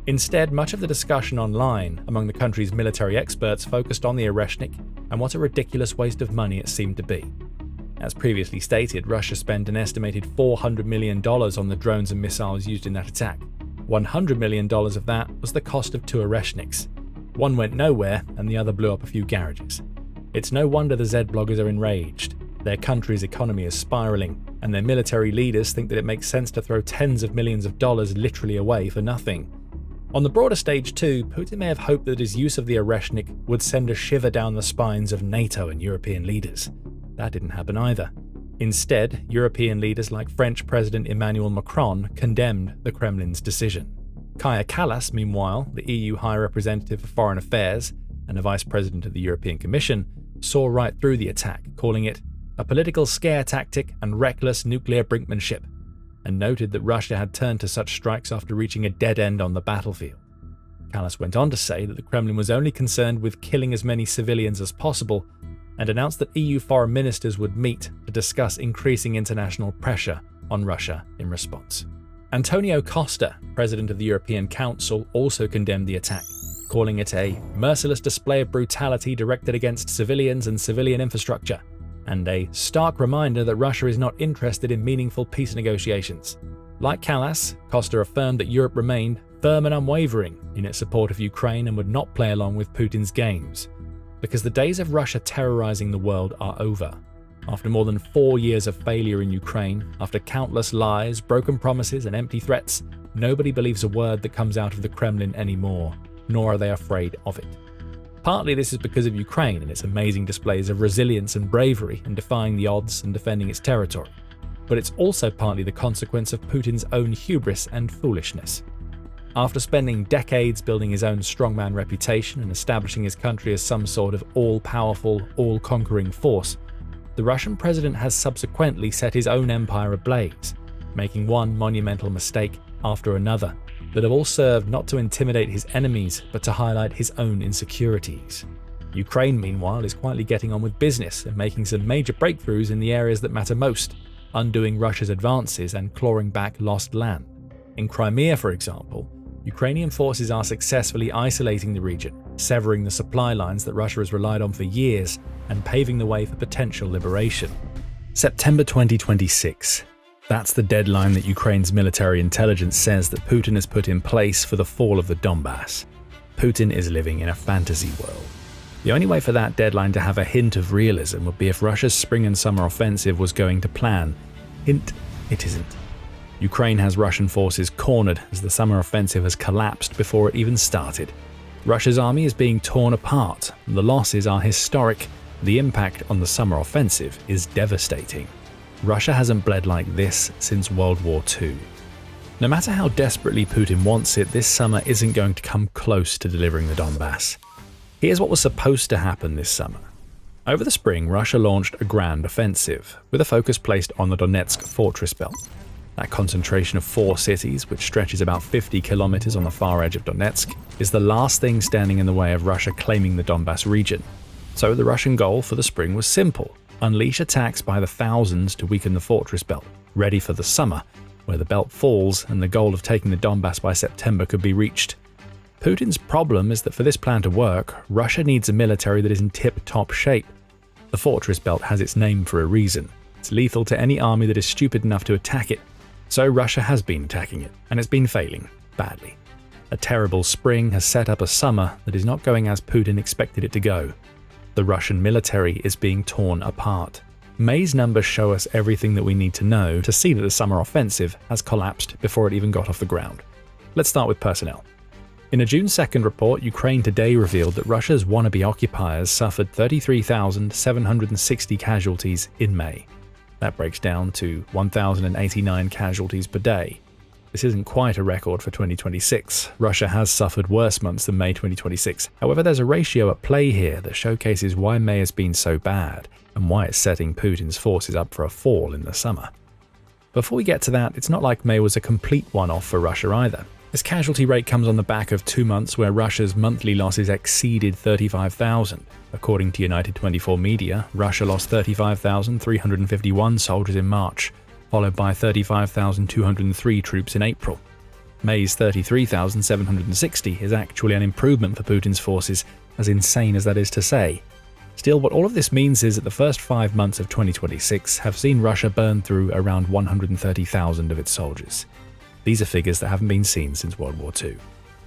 Instead, much of the discussion online among the country's military experts focused on the Oreshnik and what a ridiculous waste of money it seemed to be. As previously stated, Russia spent an estimated $400 million on the drones and missiles used in that attack. $100 million of that was the cost of 2 Oreshniks. One went nowhere and the other blew up a few garages. It's no wonder the Z bloggers are enraged. Their country's economy is spiraling, and their military leaders think that it makes sense to throw tens of millions of dollars literally away for nothing. On the broader stage too, Putin may have hoped that his use of the Oreshnik would send a shiver down the spines of NATO and European leaders. That didn't happen either. Instead, European leaders like French President Emmanuel Macron condemned the Kremlin's decision. Kaja Kallas, meanwhile, the EU High Representative for Foreign Affairs and a Vice President of the European Commission, saw right through the attack, calling it a political scare tactic and reckless nuclear brinkmanship, and noted that Russia had turned to such strikes after reaching a dead end on the battlefield. Kallas went on to say that the Kremlin was only concerned with killing as many civilians as possible, and announced that EU foreign ministers would meet to discuss increasing international pressure on Russia in response. Antonio Costa, President of the European Council, also condemned the attack, calling it a merciless display of brutality directed against civilians and civilian infrastructure, and a stark reminder that Russia is not interested in meaningful peace negotiations. Like Kallas, Costa affirmed that Europe remained firm and unwavering in its support of Ukraine and would not play along with Putin's games, because the days of Russia terrorizing the world are over. After more than 4 years of failure in Ukraine, after countless lies, broken promises, and empty threats, nobody believes a word that comes out of the Kremlin anymore, nor are they afraid of it. Partly this is because of Ukraine and its amazing displays of resilience and bravery in defying the odds and defending its territory, but it's also partly the consequence of Putin's own hubris and foolishness. After spending decades building his own strongman reputation and establishing his country as some sort of all-powerful, all-conquering force, the Russian president has subsequently set his own empire ablaze, making one monumental mistake after another that have all served not to intimidate his enemies but to highlight his own insecurities. Ukraine, meanwhile, is quietly getting on with business and making some major breakthroughs in the areas that matter most, undoing Russia's advances and clawing back lost land. In Crimea, for example, Ukrainian forces are successfully isolating the region, severing the supply lines that Russia has relied on for years, and paving the way for potential liberation. September 2026. That's the deadline that Ukraine's military intelligence says that Putin has put in place for the fall of the Donbass. Putin is living in a fantasy world. The only way for that deadline to have a hint of realism would be if Russia's spring and summer offensive was going to plan. Hint, it isn't. Ukraine has Russian forces cornered as the summer offensive has collapsed before it even started. Russia's army is being torn apart, the losses are historic, the impact on the summer offensive is devastating. Russia hasn't bled like this since World War II. No matter how desperately Putin wants it, this summer isn't going to come close to delivering the Donbass. Here's what was supposed to happen this summer. Over the spring, Russia launched a grand offensive, with a focus placed on the Donetsk fortress belt. That concentration of 4 cities, which stretches about 50 kilometers on the far edge of Donetsk, is the last thing standing in the way of Russia claiming the Donbass region. So the Russian goal for the spring was simple: unleash attacks by the thousands to weaken the fortress belt, ready for the summer, where the belt falls and the goal of taking the Donbass by September could be reached. Putin's problem is that for this plan to work, Russia needs a military that is in tip-top shape. The fortress belt has its name for a reason. It's lethal to any army that is stupid enough to attack it. So Russia has been attacking it, and it's been failing badly. A terrible spring has set up a summer that is not going as Putin expected it to go. The Russian military is being torn apart. May's numbers show us everything that we need to know to see that the summer offensive has collapsed before it even got off the ground. Let's start with personnel. In a June 2nd report, Ukraine Today revealed that Russia's wannabe occupiers suffered 33,760 casualties in May. That breaks down to 1,089 casualties per day. This isn't quite a record for 2026. Russia has suffered worse months than May 2026. However, there's a ratio at play here that showcases why May has been so bad and why it's setting Putin's forces up for a fall in the summer. Before we get to that, it's not like May was a complete one-off for Russia either. This casualty rate comes on the back of 2 months where Russia's monthly losses exceeded 35,000. According to United 24 Media, Russia lost 35,351 soldiers in March, followed by 35,203 troops in April. May's 33,760 is actually an improvement for Putin's forces, as insane as that is to say. Still, what all of this means is that the first 5 months of 2026 have seen Russia burn through around 130,000 of its soldiers. These are figures that haven't been seen since World War II.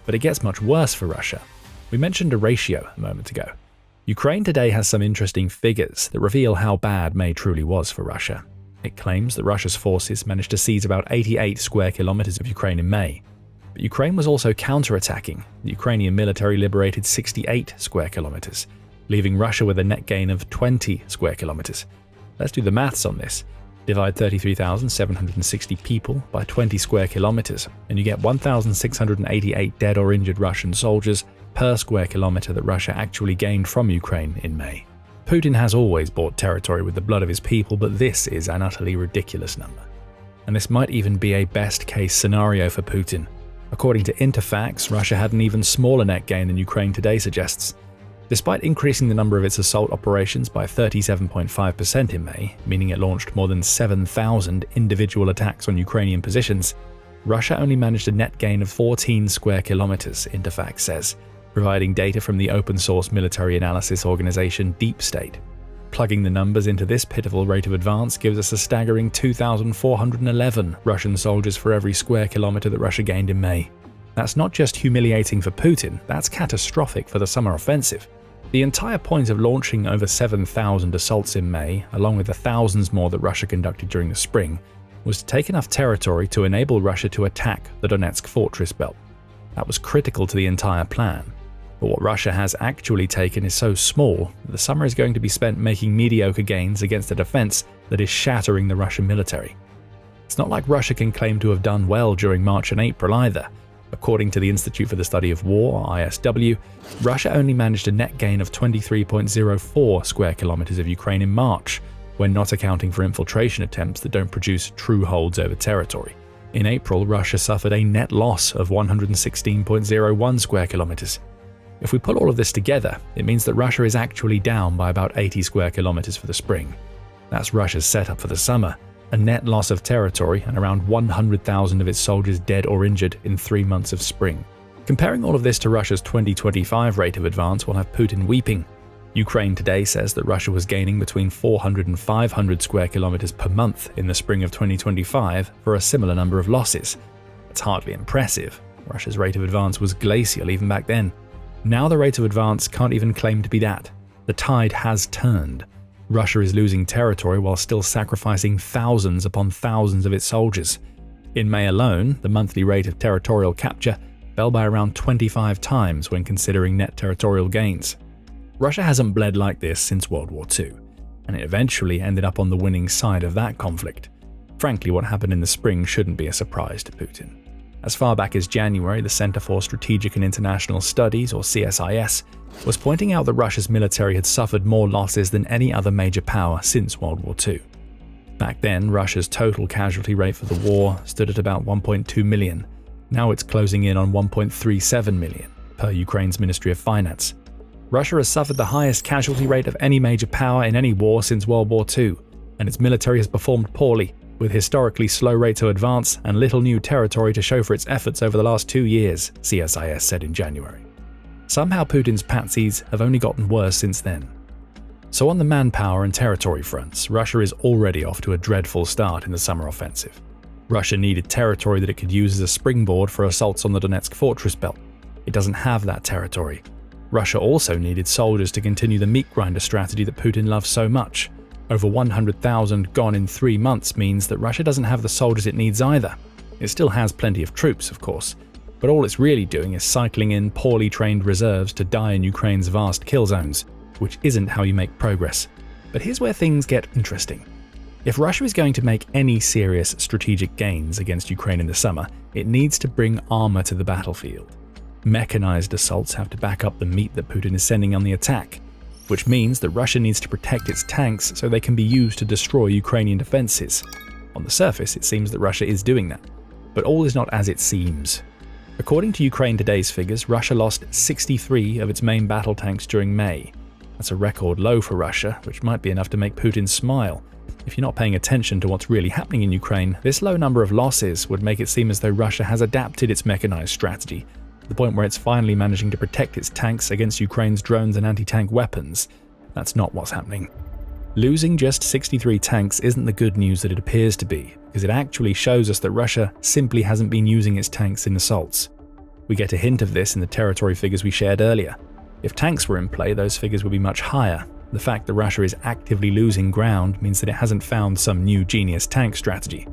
But it gets much worse for Russia. We mentioned a ratio a moment ago. Ukraine Today has some interesting figures that reveal how bad May truly was for Russia. It claims that Russia's forces managed to seize about 88 square kilometers of Ukraine in May. But Ukraine was also counterattacking. The Ukrainian military liberated 68 square kilometers, leaving Russia with a net gain of 20 square kilometers. Let's do the maths on this. Divide 33,760 people by 20 square kilometers, and you get 1,688 dead or injured Russian soldiers per square kilometer that Russia actually gained from Ukraine in May. Putin has always bought territory with the blood of his people, but this is an utterly ridiculous number. And this might even be a best-case scenario for Putin. According to Interfax, Russia had an even smaller net gain than Ukraine today suggests. Despite increasing the number of its assault operations by 37.5% in May, meaning it launched more than 7,000 individual attacks on Ukrainian positions, Russia only managed a net gain of 14 square kilometers, Interfax says, providing data from the open-source military analysis organization Deep State. Plugging the numbers into this pitiful rate of advance gives us a staggering 2,411 Russian soldiers for every square kilometer that Russia gained in May. That's not just humiliating for Putin, that's catastrophic for the summer offensive. The entire point of launching over 7,000 assaults in May, along with the thousands more that Russia conducted during the spring, was to take enough territory to enable Russia to attack the Donetsk fortress belt. That was critical to the entire plan. But what Russia has actually taken is so small that the summer is going to be spent making mediocre gains against a defense that is shattering the Russian military. It's not like Russia can claim to have done well during March and April either. According to the Institute for the Study of War, ISW, Russia only managed a net gain of 23.04 square kilometers of Ukraine in March, when not accounting for infiltration attempts that don't produce true holds over territory. In April, Russia suffered a net loss of 116.01 square kilometers. If we put all of this together, it means that Russia is actually down by about 80 square kilometers for the spring. That's Russia's setup for the summer. A net loss of territory and around 100,000 of its soldiers dead or injured in 3 months of spring. Comparing all of this to Russia's 2025 rate of advance will have Putin weeping. Ukraine today says that Russia was gaining between 400 and 500 square kilometers per month in the spring of 2025 for a similar number of losses. It's hardly impressive. Russia's rate of advance was glacial even back then. Now the rate of advance can't even claim to be that. The tide has turned. Russia is losing territory while still sacrificing thousands upon thousands of its soldiers. In May alone, the monthly rate of territorial capture fell by around 25 times when considering net territorial gains. Russia hasn't bled like this since World War II, and it eventually ended up on the winning side of that conflict. Frankly, what happened in the spring shouldn't be a surprise to Putin. As far back as January, the Center for Strategic and International Studies, or CSIS, was pointing out that Russia's military had suffered more losses than any other major power since World War II. Back then, Russia's total casualty rate for the war stood at about 1.2 million. Now it's closing in on 1.37 million, per Ukraine's Ministry of Finance. Russia has suffered the highest casualty rate of any major power in any war since World War II, and its military has performed poorly, with historically slow rates of advance and little new territory to show for its efforts over the last 2 years, CSIS said in January. Somehow Putin's patsies have only gotten worse since then. So on the manpower and territory fronts, Russia is already off to a dreadful start in the summer offensive. Russia needed territory that it could use as a springboard for assaults on the Donetsk fortress belt. It doesn't have that territory. Russia also needed soldiers to continue the meat grinder strategy that Putin loves so much. Over 100,000 gone in 3 months means that Russia doesn't have the soldiers it needs either. It still has plenty of troops, of course, but all it's really doing is cycling in poorly trained reserves to die in Ukraine's vast kill zones, which isn't how you make progress. But here's where things get interesting. If Russia is going to make any serious strategic gains against Ukraine in the summer, it needs to bring armor to the battlefield. Mechanized assaults have to back up the meat that Putin is sending on the attack, which means that Russia needs to protect its tanks so they can be used to destroy Ukrainian defenses. On the surface, it seems that Russia is doing that, but all is not as it seems. According to Ukraine Today's figures, Russia lost 63 of its main battle tanks during May. That's a record low for Russia, which might be enough to make Putin smile. If you're not paying attention to what's really happening in Ukraine, this low number of losses would make it seem as though Russia has adapted its mechanized strategy, to the point where it's finally managing to protect its tanks against Ukraine's drones and anti-tank weapons. That's not what's happening. Losing just 63 tanks isn't the good news that it appears to be, because it actually shows us that Russia simply hasn't been using its tanks in assaults. We get a hint of this in the territory figures we shared earlier. If tanks were in play, those figures would be much higher. The fact that Russia is actively losing ground means that it hasn't found some new genius tank strategy.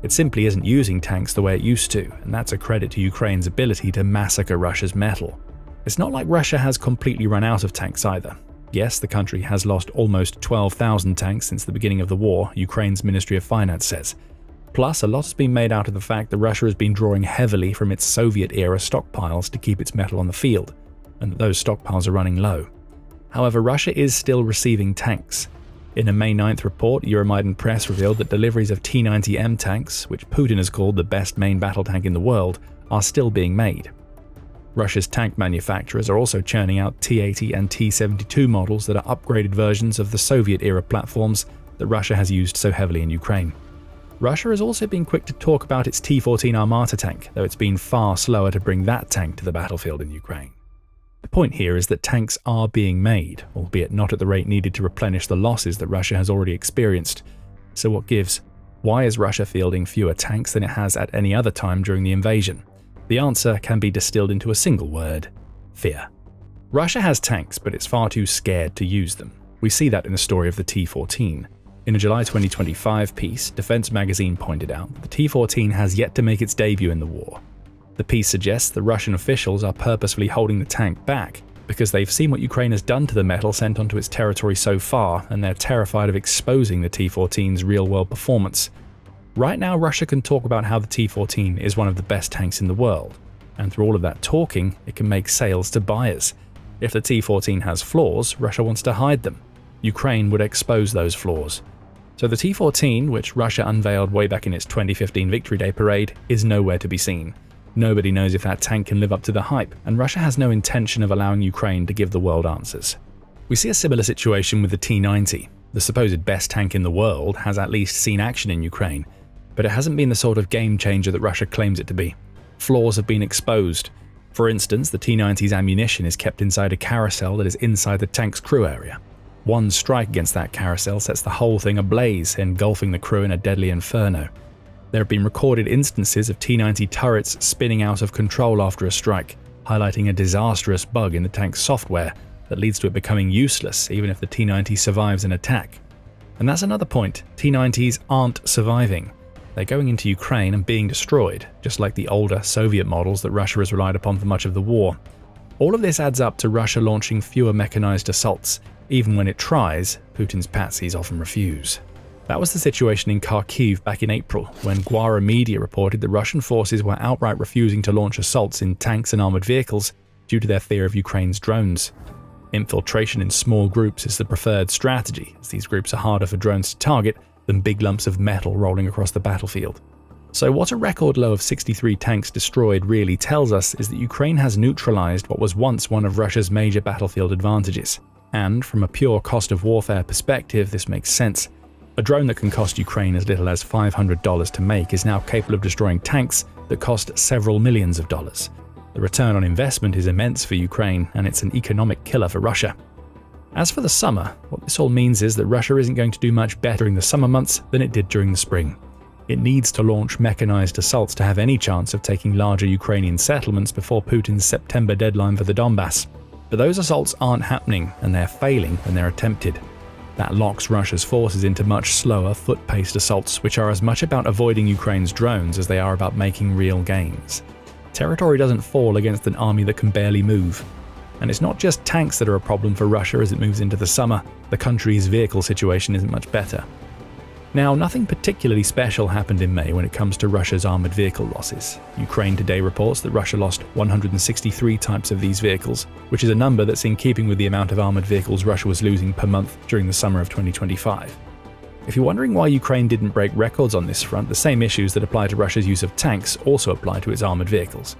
It simply isn't using tanks the way it used to, and that's a credit to Ukraine's ability to massacre Russia's metal. It's not like Russia has completely run out of tanks either. Yes, the country has lost almost 12,000 tanks since the beginning of the war, Ukraine's Ministry of Finance says. Plus, a lot has been made out of the fact that Russia has been drawing heavily from its Soviet-era stockpiles to keep its metal on the field, and that those stockpiles are running low. However, Russia is still receiving tanks. In a May 9th report, Euromaidan Press revealed that deliveries of T-90M tanks, which Putin has called the best main battle tank in the world, are still being made. Russia's tank manufacturers are also churning out T-80 and T-72 models that are upgraded versions of the Soviet-era platforms that Russia has used so heavily in Ukraine. Russia has also been quick to talk about its T-14 Armata tank, though it's been far slower to bring that tank to the battlefield in Ukraine. The point here is that tanks are being made, albeit not at the rate needed to replenish the losses that Russia has already experienced. So what gives? Why is Russia fielding fewer tanks than it has at any other time during the invasion? The answer can be distilled into a single word: fear. Russia has tanks, but it's far too scared to use them. We see that in the story of the T-14. In a July 2025 piece, Defense Magazine pointed out that the T-14 has yet to make its debut in the war. The piece suggests that Russian officials are purposefully holding the tank back because they've seen what Ukraine has done to the metal sent onto its territory so far, and they're terrified of exposing the T-14's real-world performance. Right now, Russia can talk about how the T-14 is one of the best tanks in the world, and through all of that talking, it can make sales to buyers. If the T-14 has flaws, Russia wants to hide them. Ukraine would expose those flaws. So the T-14, which Russia unveiled way back in its 2015 Victory Day parade, is nowhere to be seen. Nobody knows if that tank can live up to the hype, and Russia has no intention of allowing Ukraine to give the world answers. We see a similar situation with the T-90. The supposed best tank in the world has at least seen action in Ukraine, but it hasn't been the sort of game changer that Russia claims it to be. Flaws have been exposed. For instance, the T-90's ammunition is kept inside a carousel that is inside the tank's crew area. One strike against that carousel sets the whole thing ablaze, engulfing the crew in a deadly inferno. There have been recorded instances of T-90 turrets spinning out of control after a strike, highlighting a disastrous bug in the tank's software that leads to it becoming useless even if the T-90 survives an attack. And that's another point: T-90s aren't surviving. They're going into Ukraine and being destroyed, just like the older Soviet models that Russia has relied upon for much of the war. All of this adds up to Russia launching fewer mechanized assaults. Even when it tries, Putin's patsies often refuse. That was the situation in Kharkiv back in April, when Gwara media reported that Russian forces were outright refusing to launch assaults in tanks and armored vehicles due to their fear of Ukraine's drones. Infiltration in small groups is the preferred strategy, as these groups are harder for drones to target than big lumps of metal rolling across the battlefield. So what a record low of 63 tanks destroyed really tells us is that Ukraine has neutralized what was once one of Russia's major battlefield advantages. And from a pure cost of warfare perspective, this makes sense. A drone that can cost Ukraine as little as $500 to make is now capable of destroying tanks that cost several millions of dollars. The return on investment is immense for Ukraine, and it's an economic killer for Russia. As for the summer, what this all means is that Russia isn't going to do much better during the summer months than it did during the spring. It needs to launch mechanized assaults to have any chance of taking larger Ukrainian settlements before Putin's September deadline for the Donbass. But those assaults aren't happening, and they're failing when they're attempted. That locks Russia's forces into much slower, foot-paced assaults, which are as much about avoiding Ukraine's drones as they are about making real gains. Territory doesn't fall against an army that can barely move. And it's not just tanks that are a problem for Russia as it moves into the summer. The country's vehicle situation isn't much better. Now, nothing particularly special happened in May when it comes to Russia's armored vehicle losses. Ukraine today reports that Russia lost 163 types of these vehicles, which is a number that's in keeping with the amount of armored vehicles Russia was losing per month during the summer of 2025. If you're wondering why Ukraine didn't break records on this front, the same issues that apply to Russia's use of tanks also apply to its armored vehicles.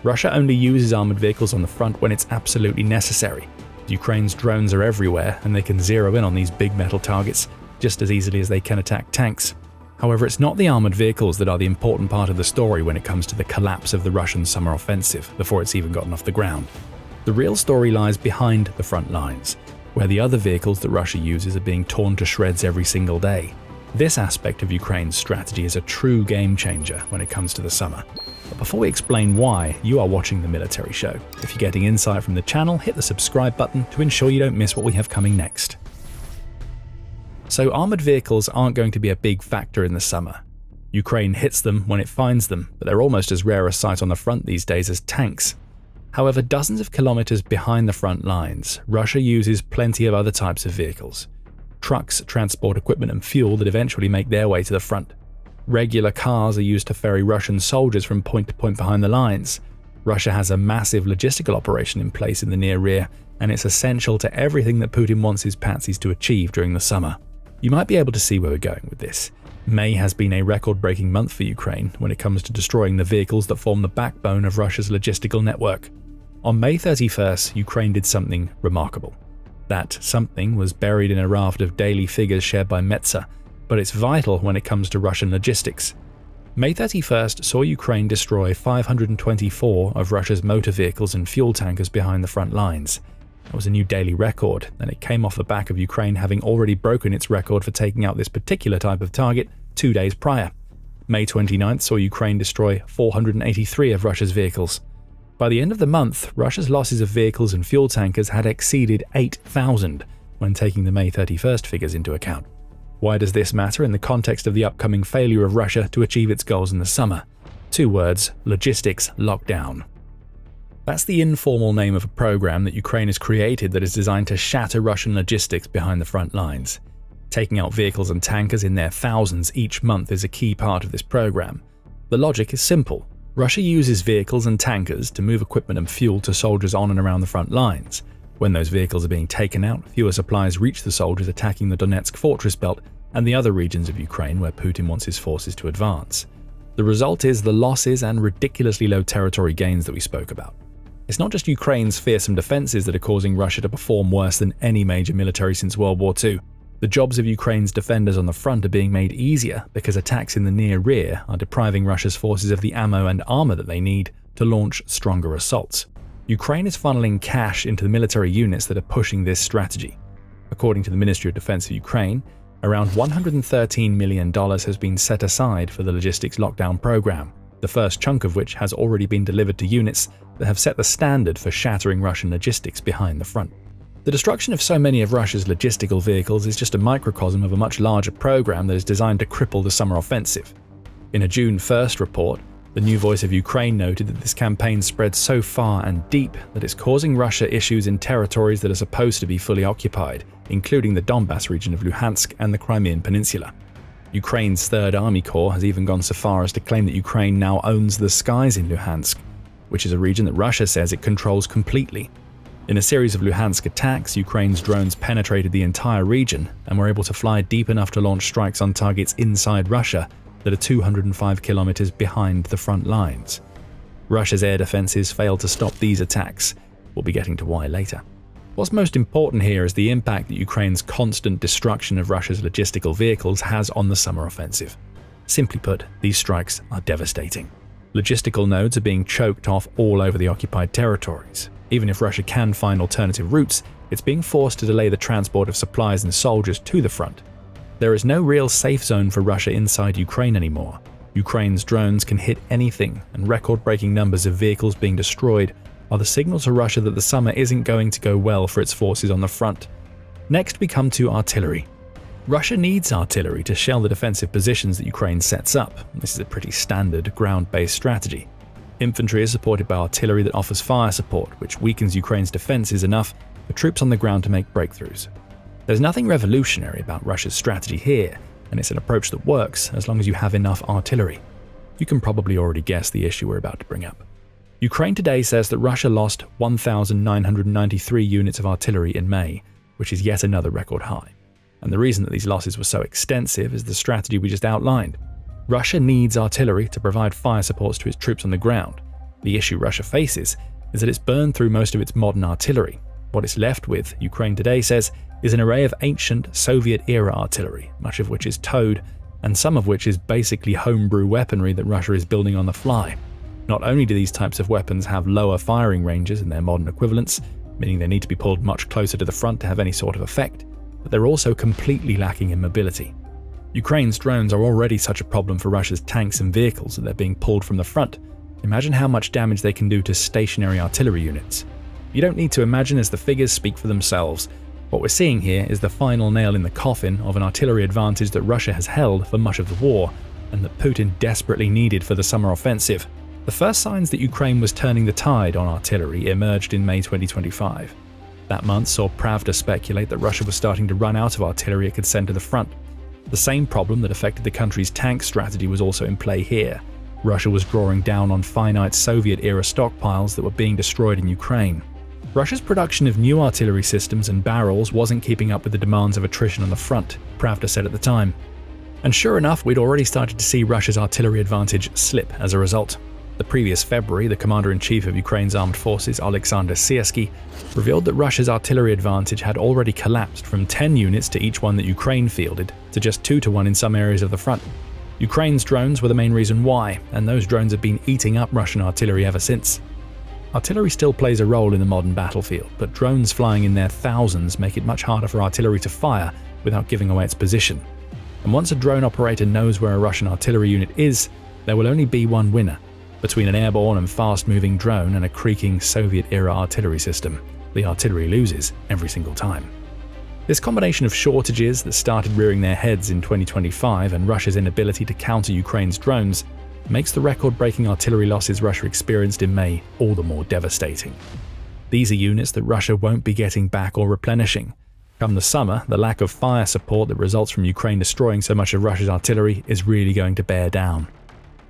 Russia only uses armored vehicles on the front when it's absolutely necessary. Ukraine's drones are everywhere, and they can zero in on these big metal targets just as easily as they can attack tanks. However, it's not the armored vehicles that are the important part of the story when it comes to the collapse of the Russian summer offensive before it's even gotten off the ground. The real story lies behind the front lines, where the other vehicles that Russia uses are being torn to shreds every single day. This aspect of Ukraine's strategy is a true game changer when it comes to the summer. But before we explain why, you are watching The Military Show. If you're getting insight from the channel, hit the subscribe button to ensure you don't miss what we have coming next. So armored vehicles aren't going to be a big factor in the summer. Ukraine hits them when it finds them, but they're almost as rare a sight on the front these days as tanks. However, dozens of kilometers behind the front lines, Russia uses plenty of other types of vehicles. Trucks transport equipment and fuel that eventually make their way to the front. Regular cars are used to ferry Russian soldiers from point to point behind the lines. Russia has a massive logistical operation in place in the near rear, and it's essential to everything that Putin wants his patsies to achieve during the summer. You might be able to see where we're going with this. May has been a record-breaking month for Ukraine when it comes to destroying the vehicles that form the backbone of Russia's logistical network. On May 31st, Ukraine did something remarkable. That something was buried in a raft of daily figures shared by Metza, but it's vital when it comes to Russian logistics. May 31st saw Ukraine destroy 524 of Russia's motor vehicles and fuel tankers behind the front lines. That was a new daily record, and it came off the back of Ukraine having already broken its record for taking out this particular type of target 2 days prior. May 29th saw Ukraine destroy 483 of Russia's vehicles. By the end of the month, Russia's losses of vehicles and fuel tankers had exceeded 8,000 when taking the May 31st figures into account. Why does this matter in the context of the upcoming failure of Russia to achieve its goals in the summer? 2 words: logistics lockdown. That's the informal name of a program that Ukraine has created that is designed to shatter Russian logistics behind the front lines. Taking out vehicles and tankers in their thousands each month is a key part of this program. The logic is simple. Russia uses vehicles and tankers to move equipment and fuel to soldiers on and around the front lines. When those vehicles are being taken out, fewer supplies reach the soldiers attacking the Donetsk fortress belt and the other regions of Ukraine where Putin wants his forces to advance. The result is the losses and ridiculously low territory gains that we spoke about. It's not just Ukraine's fearsome defenses that are causing Russia to perform worse than any major military since World War II. The jobs of Ukraine's defenders on the front are being made easier because attacks in the near rear are depriving Russia's forces of the ammo and armor that they need to launch stronger assaults. Ukraine is funneling cash into the military units that are pushing this strategy. According to the Ministry of Defense of Ukraine, around $113 million has been set aside for the logistics lockdown program, the first chunk of which has already been delivered to units that have set the standard for shattering Russian logistics behind the front. The destruction of so many of Russia's logistical vehicles is just a microcosm of a much larger program that is designed to cripple the summer offensive. In a June 1st report, the New Voice of Ukraine noted that this campaign spread so far and deep that it's causing Russia issues in territories that are supposed to be fully occupied, including the Donbas region of Luhansk and the Crimean Peninsula. Ukraine's 3rd Army Corps has even gone so far as to claim that Ukraine now owns the skies in Luhansk, which is a region that Russia says it controls completely. In a series of Luhansk attacks, Ukraine's drones penetrated the entire region and were able to fly deep enough to launch strikes on targets inside Russia that are 205 kilometers behind the front lines. Russia's air defenses failed to stop these attacks. We'll be getting to why later. What's most important here is the impact that Ukraine's constant destruction of Russia's logistical vehicles has on the summer offensive. Simply put, these strikes are devastating. Logistical nodes are being choked off all over the occupied territories. Even if Russia can find alternative routes, it's being forced to delay the transport of supplies and soldiers to the front. There is no real safe zone for Russia inside Ukraine anymore. Ukraine's drones can hit anything, and record-breaking numbers of vehicles being destroyed are the signal to Russia that the summer isn't going to go well for its forces on the front. Next we come to artillery. Russia needs artillery to shell the defensive positions that Ukraine sets up. This is a pretty standard ground-based strategy. Infantry is supported by artillery that offers fire support, which weakens Ukraine's defenses enough for troops on the ground to make breakthroughs. There's nothing revolutionary about Russia's strategy here, and it's an approach that works as long as you have enough artillery. You can probably already guess the issue we're about to bring up. Ukraine today says that Russia lost 1,993 units of artillery in May, which is yet another record high. And the reason that these losses were so extensive is the strategy we just outlined. Russia needs artillery to provide fire supports to its troops on the ground. The issue Russia faces is that it's burned through most of its modern artillery. What it's left with, Ukraine today says, is an array of ancient Soviet-era artillery, much of which is towed, and some of which is basically homebrew weaponry that Russia is building on the fly. Not only do these types of weapons have lower firing ranges than their modern equivalents, meaning they need to be pulled much closer to the front to have any sort of effect, but they're also completely lacking in mobility. Ukraine's drones are already such a problem for Russia's tanks and vehicles that they're being pulled from the front. Imagine how much damage they can do to stationary artillery units. You don't need to imagine, as the figures speak for themselves. What we're seeing here is the final nail in the coffin of an artillery advantage that Russia has held for much of the war, and that Putin desperately needed for the summer offensive. The first signs that Ukraine was turning the tide on artillery emerged in May 2025. That month saw Pravda speculate that Russia was starting to run out of artillery it could send to the front. The same problem that affected the country's tank strategy was also in play here. Russia was drawing down on finite Soviet-era stockpiles that were being destroyed in Ukraine. Russia's production of new artillery systems and barrels wasn't keeping up with the demands of attrition on the front, Pravda said at the time. And sure enough, we'd already started to see Russia's artillery advantage slip as a result. The previous February, the commander-in-chief of Ukraine's armed forces, Alexander Syrskyi, revealed that Russia's artillery advantage had already collapsed from 10 units to each one that Ukraine fielded to just 2 to 1 in some areas of the front. Ukraine's drones were the main reason why, and those drones have been eating up Russian artillery ever since. Artillery still plays a role in the modern battlefield, but drones flying in their thousands make it much harder for artillery to fire without giving away its position. And once a drone operator knows where a Russian artillery unit is, there will only be one winner. Between an airborne and fast-moving drone and a creaking Soviet-era artillery system, the artillery loses every single time. This combination of shortages that started rearing their heads in 2025 and Russia's inability to counter Ukraine's drones makes the record-breaking artillery losses Russia experienced in May all the more devastating. These are units that Russia won't be getting back or replenishing. Come the summer, the lack of fire support that results from Ukraine destroying so much of Russia's artillery is really going to bear down.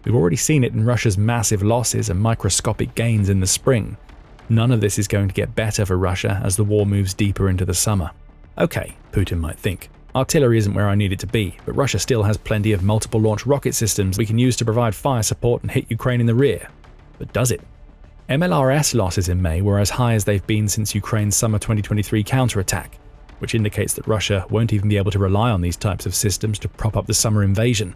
We've already seen it in Russia's massive losses and microscopic gains in the spring. None of this is going to get better for Russia as the war moves deeper into the summer. Okay, Putin might think, artillery isn't where I need it to be, but Russia still has plenty of multiple launch rocket systems we can use to provide fire support and hit Ukraine in the rear. But does it? MLRS losses in May were as high as they've been since Ukraine's summer 2023 counterattack, which indicates that Russia won't even be able to rely on these types of systems to prop up the summer invasion.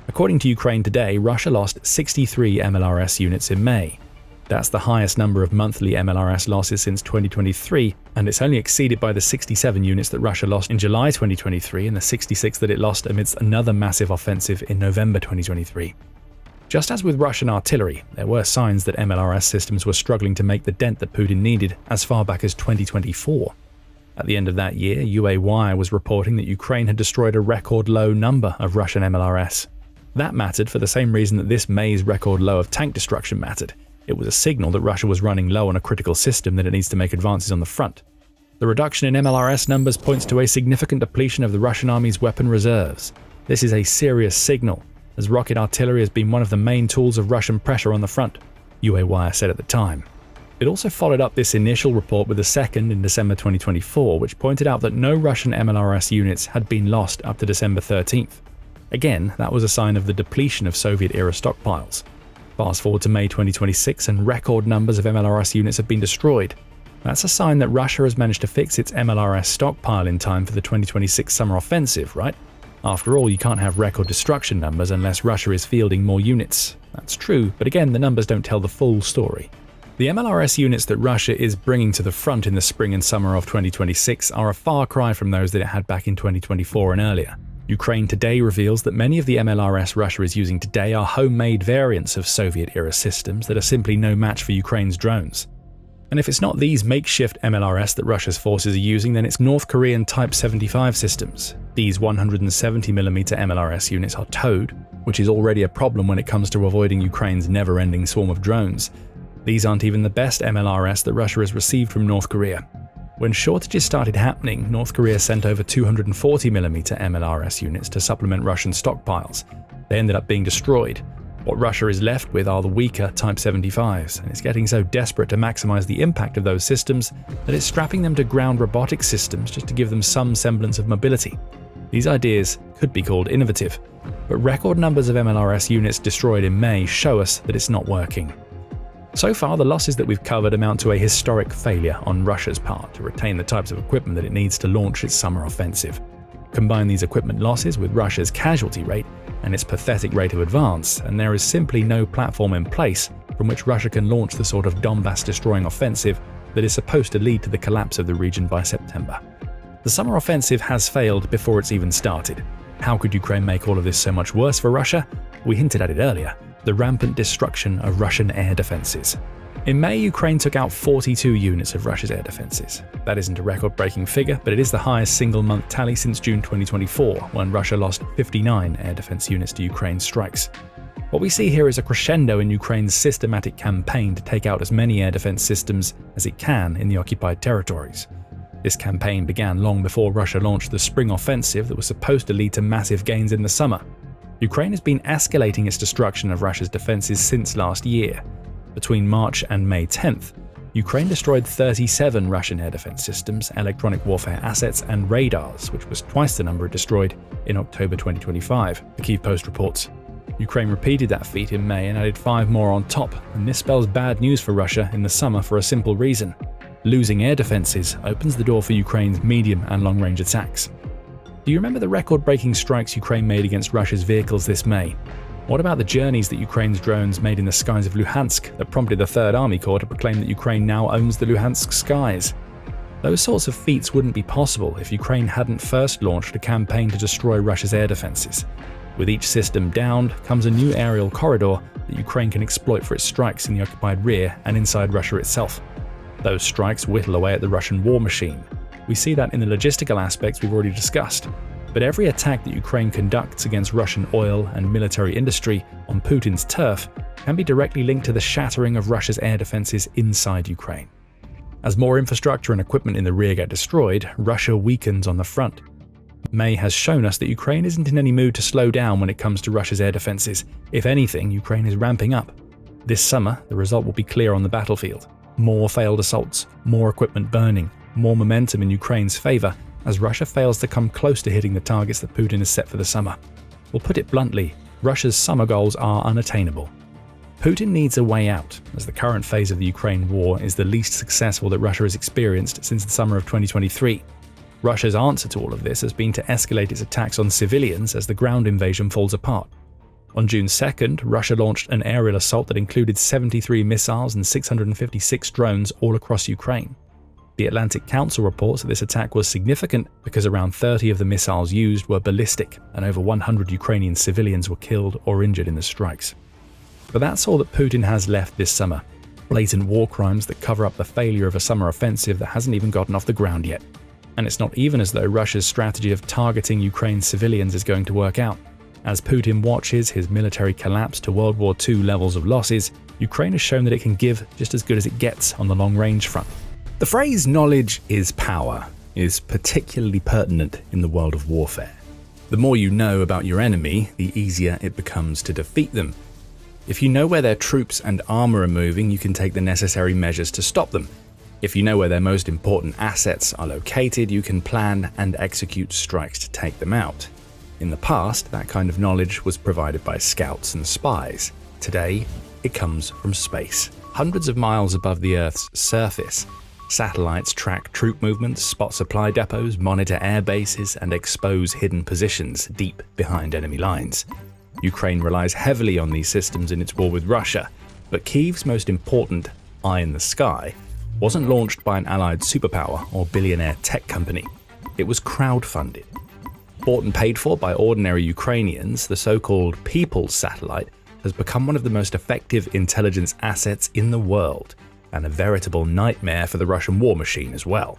According to Ukraine Today, Russia lost 63 MLRS units in May. That's the highest number of monthly MLRS losses since 2023, and it's only exceeded by the 67 units that Russia lost in July 2023 and the 66 that it lost amidst another massive offensive in November 2023. Just as with Russian artillery, there were signs that MLRS systems were struggling to make the dent that Putin needed as far back as 2024. At the end of that year, UAY was reporting that Ukraine had destroyed a record low number of Russian MLRS. That mattered for the same reason that this May's record low of tank destruction mattered. It was a signal that Russia was running low on a critical system that it needs to make advances on the front. The reduction in MLRS numbers points to a significant depletion of the Russian army's weapon reserves. This is a serious signal, as rocket artillery has been one of the main tools of Russian pressure on the front, UAY said at the time. It also followed up this initial report with a second in December 2024, which pointed out that no Russian MLRS units had been lost up to December 13th. Again, that was a sign of the depletion of Soviet-era stockpiles. Fast forward to May 2026 and record numbers of MLRS units have been destroyed. That's a sign that Russia has managed to fix its MLRS stockpile in time for the 2026 summer offensive, right? After all, you can't have record destruction numbers unless Russia is fielding more units. That's true, but again, the numbers don't tell the full story. The MLRS units that Russia is bringing to the front in the spring and summer of 2026 are a far cry from those that it had back in 2024 and earlier. Ukraine Today reveals that many of the MLRS Russia is using today are homemade variants of Soviet-era systems that are simply no match for Ukraine's drones. And if it's not these makeshift MLRS that Russia's forces are using, then it's North Korean Type 75 systems. These 170mm MLRS units are towed, which is already a problem when it comes to avoiding Ukraine's never-ending swarm of drones. These aren't even the best MLRS that Russia has received from North Korea. When shortages started happening, North Korea sent over 240mm MLRS units to supplement Russian stockpiles. They ended up being destroyed. What Russia is left with are the weaker Type 75s, and it's getting so desperate to maximize the impact of those systems that it's strapping them to ground robotic systems just to give them some semblance of mobility. These ideas could be called innovative, but record numbers of MLRS units destroyed in May show us that it's not working. So far, the losses that we've covered amount to a historic failure on Russia's part to retain the types of equipment that it needs to launch its summer offensive. Combine these equipment losses with Russia's casualty rate and its pathetic rate of advance, and there is simply no platform in place from which Russia can launch the sort of Donbass-destroying offensive that is supposed to lead to the collapse of the region by September. The summer offensive has failed before it's even started. How could Ukraine make all of this so much worse for Russia? We hinted at it earlier. The rampant destruction of Russian air defenses. In May, Ukraine took out 42 units of Russia's air defenses. That isn't a record-breaking figure, but it is the highest single-month tally since June 2024, when Russia lost 59 air defense units to Ukraine's strikes. What we see here is a crescendo in Ukraine's systematic campaign to take out as many air defense systems as it can in the occupied territories. This campaign began long before Russia launched the spring offensive that was supposed to lead to massive gains in the summer. Ukraine has been escalating its destruction of Russia's defenses since last year. Between March and May 10th, Ukraine destroyed 37 Russian air defense systems, electronic warfare assets, and radars, which was twice the number it destroyed in October 2025, the Kyiv Post reports. Ukraine repeated that feat in May and added 5 more on top, and this spells bad news for Russia in the summer for a simple reason. Losing air defenses opens the door for Ukraine's medium and long-range attacks. Do you remember the record-breaking strikes Ukraine made against Russia's vehicles this May? What about the journeys that Ukraine's drones made in the skies of Luhansk that prompted the Third Army Corps to proclaim that Ukraine now owns the Luhansk skies? Those sorts of feats wouldn't be possible if Ukraine hadn't first launched a campaign to destroy Russia's air defenses. With each system downed comes a new aerial corridor that Ukraine can exploit for its strikes in the occupied rear and inside Russia itself. Those strikes whittle away at the Russian war machine. We see that in the logistical aspects we've already discussed. But every attack that Ukraine conducts against Russian oil and military industry on Putin's turf can be directly linked to the shattering of Russia's air defenses inside Ukraine. As more infrastructure and equipment in the rear get destroyed, Russia weakens on the front. May has shown us that Ukraine isn't in any mood to slow down when it comes to Russia's air defenses. If anything, Ukraine is ramping up. This summer, the result will be clear on the battlefield. More failed assaults, more equipment burning, more momentum in Ukraine's favor, as Russia fails to come close to hitting the targets that Putin has set for the summer. We'll put it bluntly, Russia's summer goals are unattainable. Putin needs a way out, as the current phase of the Ukraine war is the least successful that Russia has experienced since the summer of 2023. Russia's answer to all of this has been to escalate its attacks on civilians as the ground invasion falls apart. On June 2nd, Russia launched an aerial assault that included 73 missiles and 656 drones all across Ukraine. The Atlantic Council reports that this attack was significant because around 30 of the missiles used were ballistic, and over 100 Ukrainian civilians were killed or injured in the strikes. But that's all that Putin has left this summer. Blatant war crimes that cover up the failure of a summer offensive that hasn't even gotten off the ground yet. And it's not even as though Russia's strategy of targeting Ukraine's civilians is going to work out. As Putin watches his military collapse to World War II levels of losses, Ukraine has shown that it can give just as good as it gets on the long-range front. The phrase "knowledge is power" is particularly pertinent in the world of warfare. The more you know about your enemy, the easier it becomes to defeat them. If you know where their troops and armor are moving, you can take the necessary measures to stop them. If you know where their most important assets are located, you can plan and execute strikes to take them out. In the past, that kind of knowledge was provided by scouts and spies. Today, it comes from space. Hundreds of miles above the Earth's surface, satellites track troop movements, spot supply depots, monitor air bases, and expose hidden positions deep behind enemy lines. Ukraine relies heavily on these systems in its war with Russia, but Kyiv's most important eye in the sky wasn't launched by an allied superpower or billionaire tech company. It was crowdfunded. Bought and paid for by ordinary Ukrainians, the so-called People's Satellite has become one of the most effective intelligence assets in the world, and a veritable nightmare for the Russian war machine as well.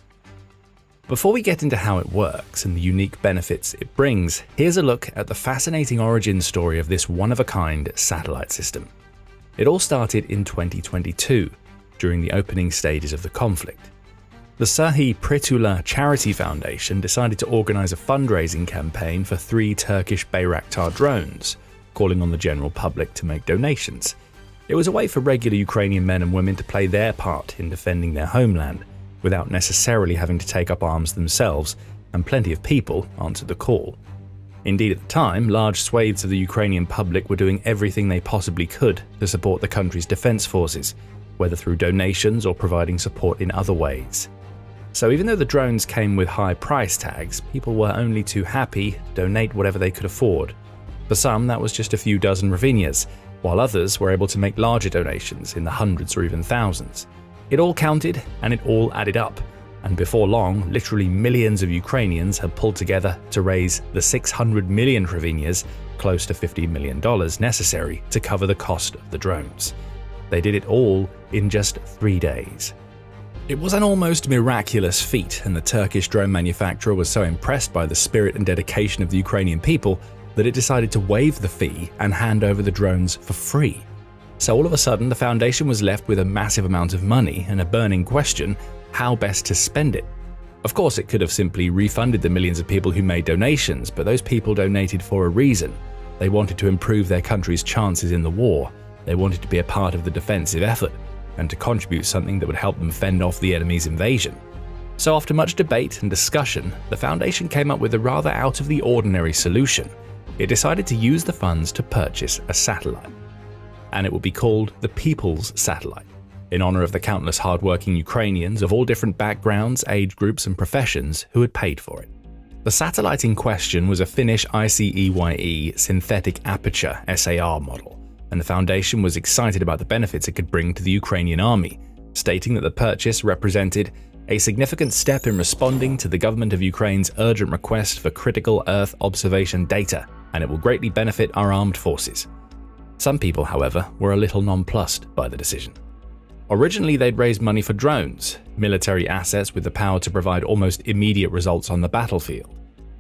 Before we get into how it works and the unique benefits it brings, here's a look at the fascinating origin story of this one-of-a-kind satellite system. It all started in 2022, during the opening stages of the conflict. The Sahi Pritula Charity Foundation decided to organize a fundraising campaign for 3 Turkish Bayraktar drones, calling on the general public to make donations. It was a way for regular Ukrainian men and women to play their part in defending their homeland, without necessarily having to take up arms themselves, and plenty of people answered the call. Indeed, at the time, large swathes of the Ukrainian public were doing everything they possibly could to support the country's defense forces, whether through donations or providing support in other ways. So even though the drones came with high price tags, people were only too happy to donate whatever they could afford. For some, that was just a few dozen hryvnias, while others were able to make larger donations in the hundreds or even thousands. It all counted, and it all added up, and before long, literally millions of Ukrainians had pulled together to raise the 600 million hryvnias, close to $50 million, necessary to cover the cost of the drones. They did it all in just 3 days. It was an almost miraculous feat, and the Turkish drone manufacturer was so impressed by the spirit and dedication of the Ukrainian people that it decided to waive the fee and hand over the drones for free. So all of a sudden, the foundation was left with a massive amount of money and a burning question: how best to spend it? Of course, it could have simply refunded the millions of people who made donations, but those people donated for a reason. They wanted to improve their country's chances in the war. They wanted to be a part of the defensive effort and to contribute something that would help them fend off the enemy's invasion. So after much debate and discussion, the foundation came up with a rather out-of-the-ordinary solution. It decided to use the funds to purchase a satellite. And it would be called the People's Satellite, in honor of the countless hard-working Ukrainians of all different backgrounds, age groups and professions who had paid for it. The satellite in question was a Finnish ICEYE synthetic aperture SAR model, and the foundation was excited about the benefits it could bring to the Ukrainian army, stating that the purchase represented a significant step in responding to the government of Ukraine's urgent request for critical Earth observation data, and it will greatly benefit our armed forces. Some people, however, were a little nonplussed by the decision. Originally, they'd raised money for drones, military assets with the power to provide almost immediate results on the battlefield.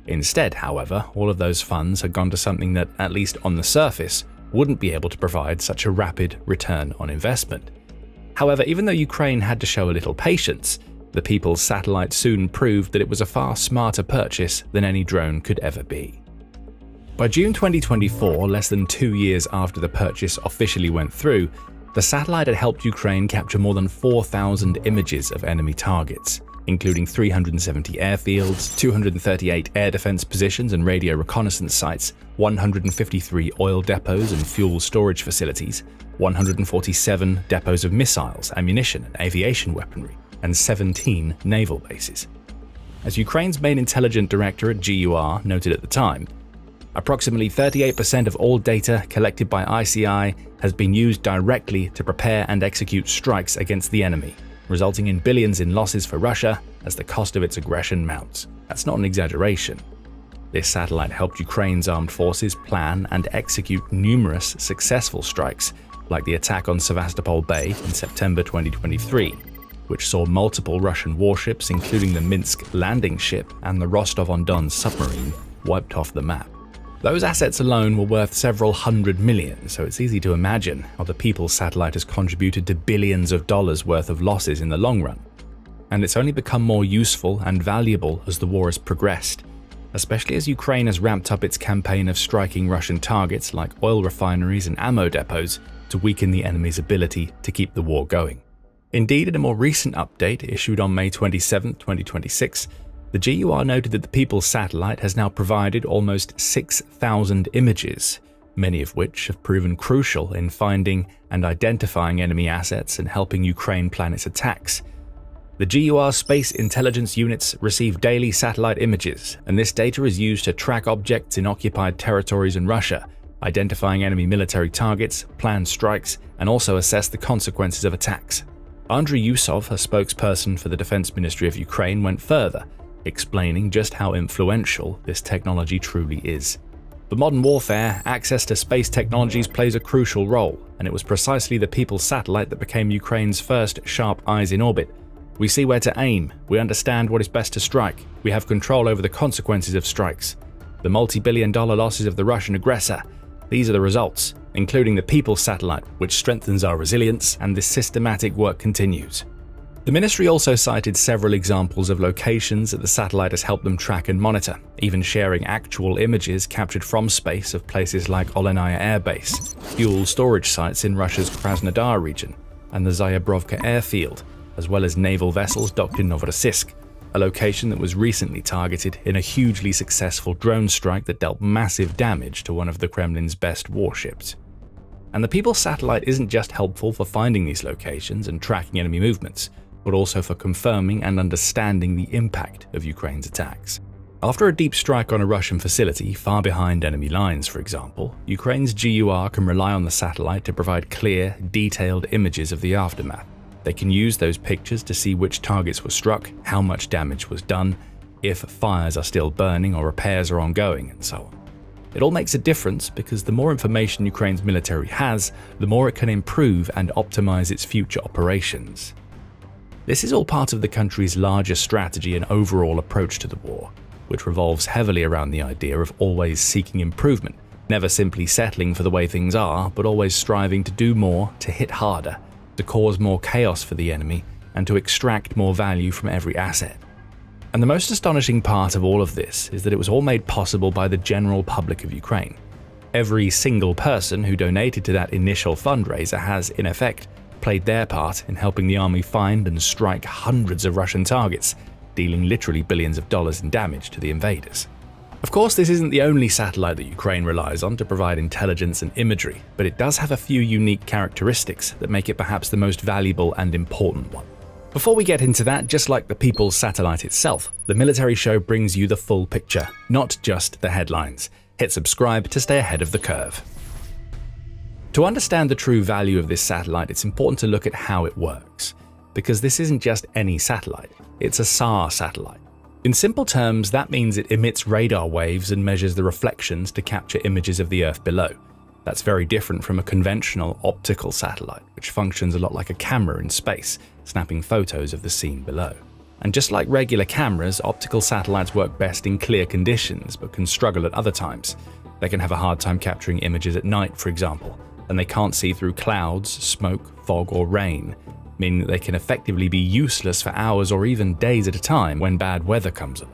Instead, however, all of those funds had gone to something that, at least on the surface, wouldn't be able to provide such a rapid return on investment. However, even though Ukraine had to show a little patience, the People's Satellite soon proved that it was a far smarter purchase than any drone could ever be. By June 2024, less than 2 years after the purchase officially went through, the satellite had helped Ukraine capture more than 4,000 images of enemy targets, including 370 airfields, 238 air defense positions and radio reconnaissance sites, 153 oil depots and fuel storage facilities, 147 depots of missiles, ammunition and aviation weaponry, and 17 naval bases. As Ukraine's main intelligence directorate GUR noted at the time, approximately 38% of all data collected by ICI has been used directly to prepare and execute strikes against the enemy, resulting in billions in losses for Russia as the cost of its aggression mounts. That's not an exaggeration. This satellite helped Ukraine's armed forces plan and execute numerous successful strikes, like the attack on Sevastopol Bay in September 2023, which saw multiple Russian warships, including the Minsk landing ship and the Rostov-on-Don submarine, wiped off the map. Those assets alone were worth several $100 million, so it's easy to imagine how the People's Satellite has contributed to billions of dollars worth of losses in the long run. And it's only become more useful and valuable as the war has progressed, especially as Ukraine has ramped up its campaign of striking Russian targets like oil refineries and ammo depots to weaken the enemy's ability to keep the war going. Indeed, in a more recent update issued on May 27, 2026, the GUR noted that the People's Satellite has now provided almost 6,000 images, many of which have proven crucial in finding and identifying enemy assets and helping Ukraine plan its attacks. The GUR space intelligence units receive daily satellite images, and this data is used to track objects in occupied territories in Russia, identifying enemy military targets, plan strikes, and also assess the consequences of attacks. Andriy Yusov, a spokesperson for the Defense Ministry of Ukraine, went further, explaining just how influential this technology truly is. For modern warfare, access to space technologies plays a crucial role, and it was precisely the People's Satellite that became Ukraine's first sharp eyes in orbit. We see where to aim, we understand what is best to strike, we have control over the consequences of strikes. The multi-billion-dollar losses of the Russian aggressor, these are the results, including the People's Satellite, which strengthens our resilience, and this systematic work continues. The ministry also cited several examples of locations that the satellite has helped them track and monitor, even sharing actual images captured from space of places like Olenaya Air Base, fuel storage sites in Russia's Krasnodar region, and the Zayabrovka airfield, as well as naval vessels docked in Novorossiysk, a location that was recently targeted in a hugely successful drone strike that dealt massive damage to one of the Kremlin's best warships. And the People's Satellite isn't just helpful for finding these locations and tracking enemy movements, but also for confirming and understanding the impact of Ukraine's attacks. After a deep strike on a Russian facility far behind enemy lines, for example, Ukraine's GUR can rely on the satellite to provide clear, detailed images of the aftermath. They can use those pictures to see which targets were struck, how much damage was done, if fires are still burning or repairs are ongoing, and so on. It all makes a difference because the more information Ukraine's military has, the more it can improve and optimize its future operations. This is all part of the country's larger strategy and overall approach to the war. which revolves heavily around the idea of always seeking improvement, never simply settling for the way things are, but always striving to do more, to hit harder, to cause more chaos for the enemy, and to extract more value from every asset. And the most astonishing part of all of this is that it was all made possible by the general public of Ukraine. Every single person who donated to that initial fundraiser has, in effect, played their part in helping the army find and strike hundreds of Russian targets, dealing literally billions of dollars in damage to the invaders. Of course, this isn't the only satellite that Ukraine relies on to provide intelligence and imagery, but it does have a few unique characteristics that make it perhaps the most valuable and important one. Before we get into that, just like the People's Satellite itself, the military show brings you the full picture, not just the headlines. Hit subscribe to stay ahead of the curve. To understand the true value of this satellite, it's important to look at how it works, because this isn't just any satellite, it's a SAR satellite. In simple terms, that means it emits radar waves and measures the reflections to capture images of the Earth below. That's very different from a conventional optical satellite, which functions a lot like a camera in space, snapping photos of the scene below. And just like regular cameras, optical satellites work best in clear conditions, but can struggle at other times. They can have a hard time capturing images at night, for example, and they can't see through clouds, smoke, fog, or rain, meaning that they can effectively be useless for hours or even days at a time when bad weather comes on.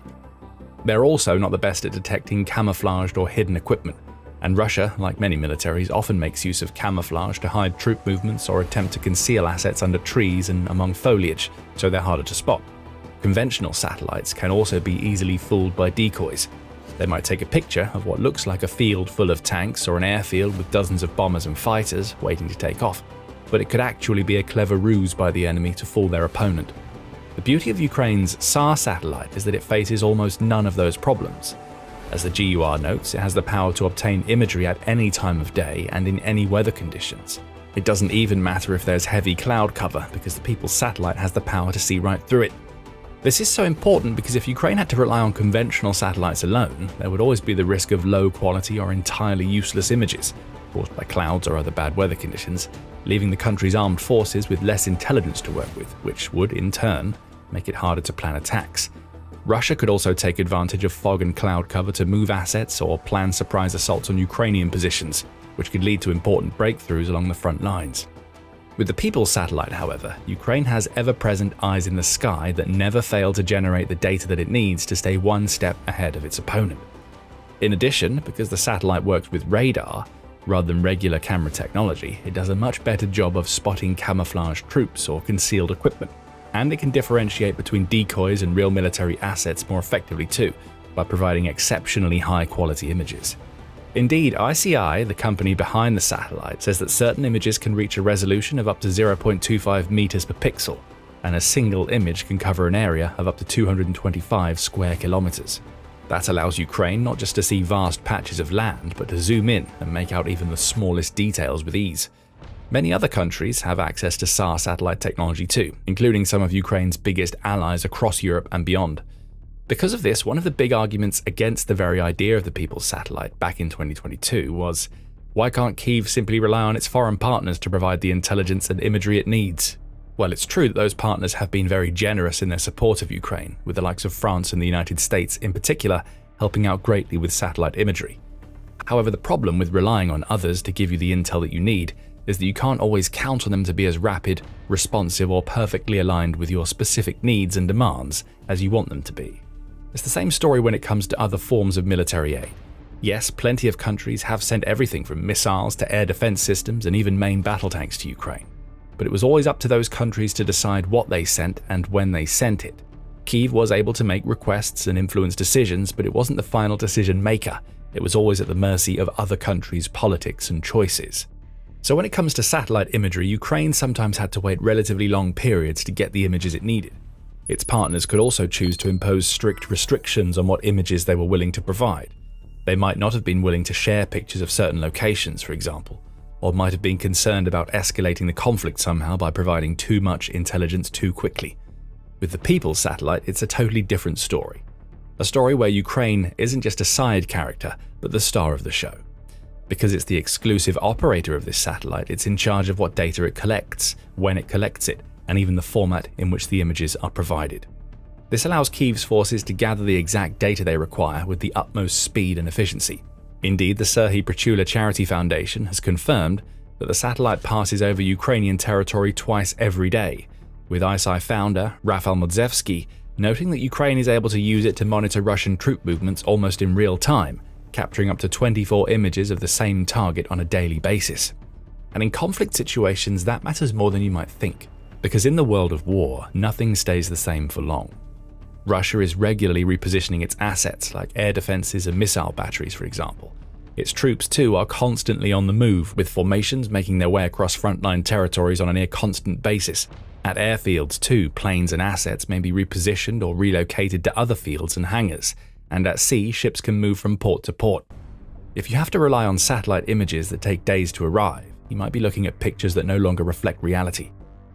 They're also not the best at detecting camouflaged or hidden equipment, and Russia, like many militaries, often makes use of camouflage to hide troop movements or attempt to conceal assets under trees and among foliage, so they're harder to spot. Conventional satellites can also be easily fooled by decoys. They might take a picture of what looks like a field full of tanks or an airfield with dozens of bombers and fighters waiting to take off, but it could actually be a clever ruse by the enemy to fool their opponent. The beauty of Ukraine's SAR satellite is that it faces almost none of those problems. As the GUR notes, it has the power to obtain imagery at any time of day and in any weather conditions. It doesn't even matter if there's heavy cloud cover, because the People's Satellite has the power to see right through it. This is so important because if Ukraine had to rely on conventional satellites alone, there would always be the risk of low quality or entirely useless images, caused by clouds or other bad weather conditions, leaving the country's armed forces with less intelligence to work with, which would, in turn, make it harder to plan attacks. Russia could also take advantage of fog and cloud cover to move assets or plan surprise assaults on Ukrainian positions, which could lead to important breakthroughs along the front lines. With the People's Satellite, however, Ukraine has ever-present eyes in the sky that never fail to generate the data that it needs to stay one step ahead of its opponent. In addition, because the satellite works with radar, rather than regular camera technology, it does a much better job of spotting camouflaged troops or concealed equipment. And it can differentiate between decoys and real military assets more effectively too, by providing exceptionally high-quality images. Indeed, ICI, the company behind the satellite, says that certain images can reach a resolution of up to 0.25 meters per pixel, and a single image can cover an area of up to 225 square kilometers. That allows Ukraine not just to see vast patches of land, but to zoom in and make out even the smallest details with ease. Many other countries have access to SAR satellite technology too, including some of Ukraine's biggest allies across Europe and beyond. Because of this, one of the big arguments against the very idea of the People's Satellite back in 2022 was, why can't Kyiv simply rely on its foreign partners to provide the intelligence and imagery it needs? Well, it's true that those partners have been very generous in their support of Ukraine, with the likes of France and the United States in particular helping out greatly with satellite imagery. However, the problem with relying on others to give you the intel that you need is that you can't always count on them to be as rapid, responsive, or perfectly aligned with your specific needs and demands as you want them to be. It's the same story when it comes to other forms of military aid. Yes, plenty of countries have sent everything from missiles to air defense systems and even main battle tanks to Ukraine. But it was always up to those countries to decide what they sent and when they sent it. Kyiv was able to make requests and influence decisions, but it wasn't the final decision maker. It was always at the mercy of other countries' politics and choices. So when it comes to satellite imagery, Ukraine sometimes had to wait relatively long periods to get the images it needed. Its partners could also choose to impose strict restrictions on what images they were willing to provide. They might not have been willing to share pictures of certain locations, for example, or might have been concerned about escalating the conflict somehow by providing too much intelligence too quickly. With the People's Satellite, it's a totally different story. A story where Ukraine isn't just a side character, but the star of the show. Because it's the exclusive operator of this satellite, it's in charge of what data it collects, when it collects it, and even the format in which the images are provided. This allows Kyiv's forces to gather the exact data they require with the utmost speed and efficiency. Indeed, the Serhiy Prytula Charity Foundation has confirmed that the satellite passes over Ukrainian territory twice every day, with ISI founder Rafal Modzevsky noting that Ukraine is able to use it to monitor Russian troop movements almost in real time, capturing up to 24 images of the same target on a daily basis. And in conflict situations, that matters more than you might think, because in the world of war, nothing stays the same for long. Russia is regularly repositioning its assets, like air defenses and missile batteries, for example. Its troops, too, are constantly on the move, with formations making their way across frontline territories on a near constant basis. At airfields, too, planes and assets may be repositioned or relocated to other fields and hangars, and at sea, ships can move from port to port. If you have to rely on satellite images that take days to arrive, you might be looking at pictures that no longer reflect reality.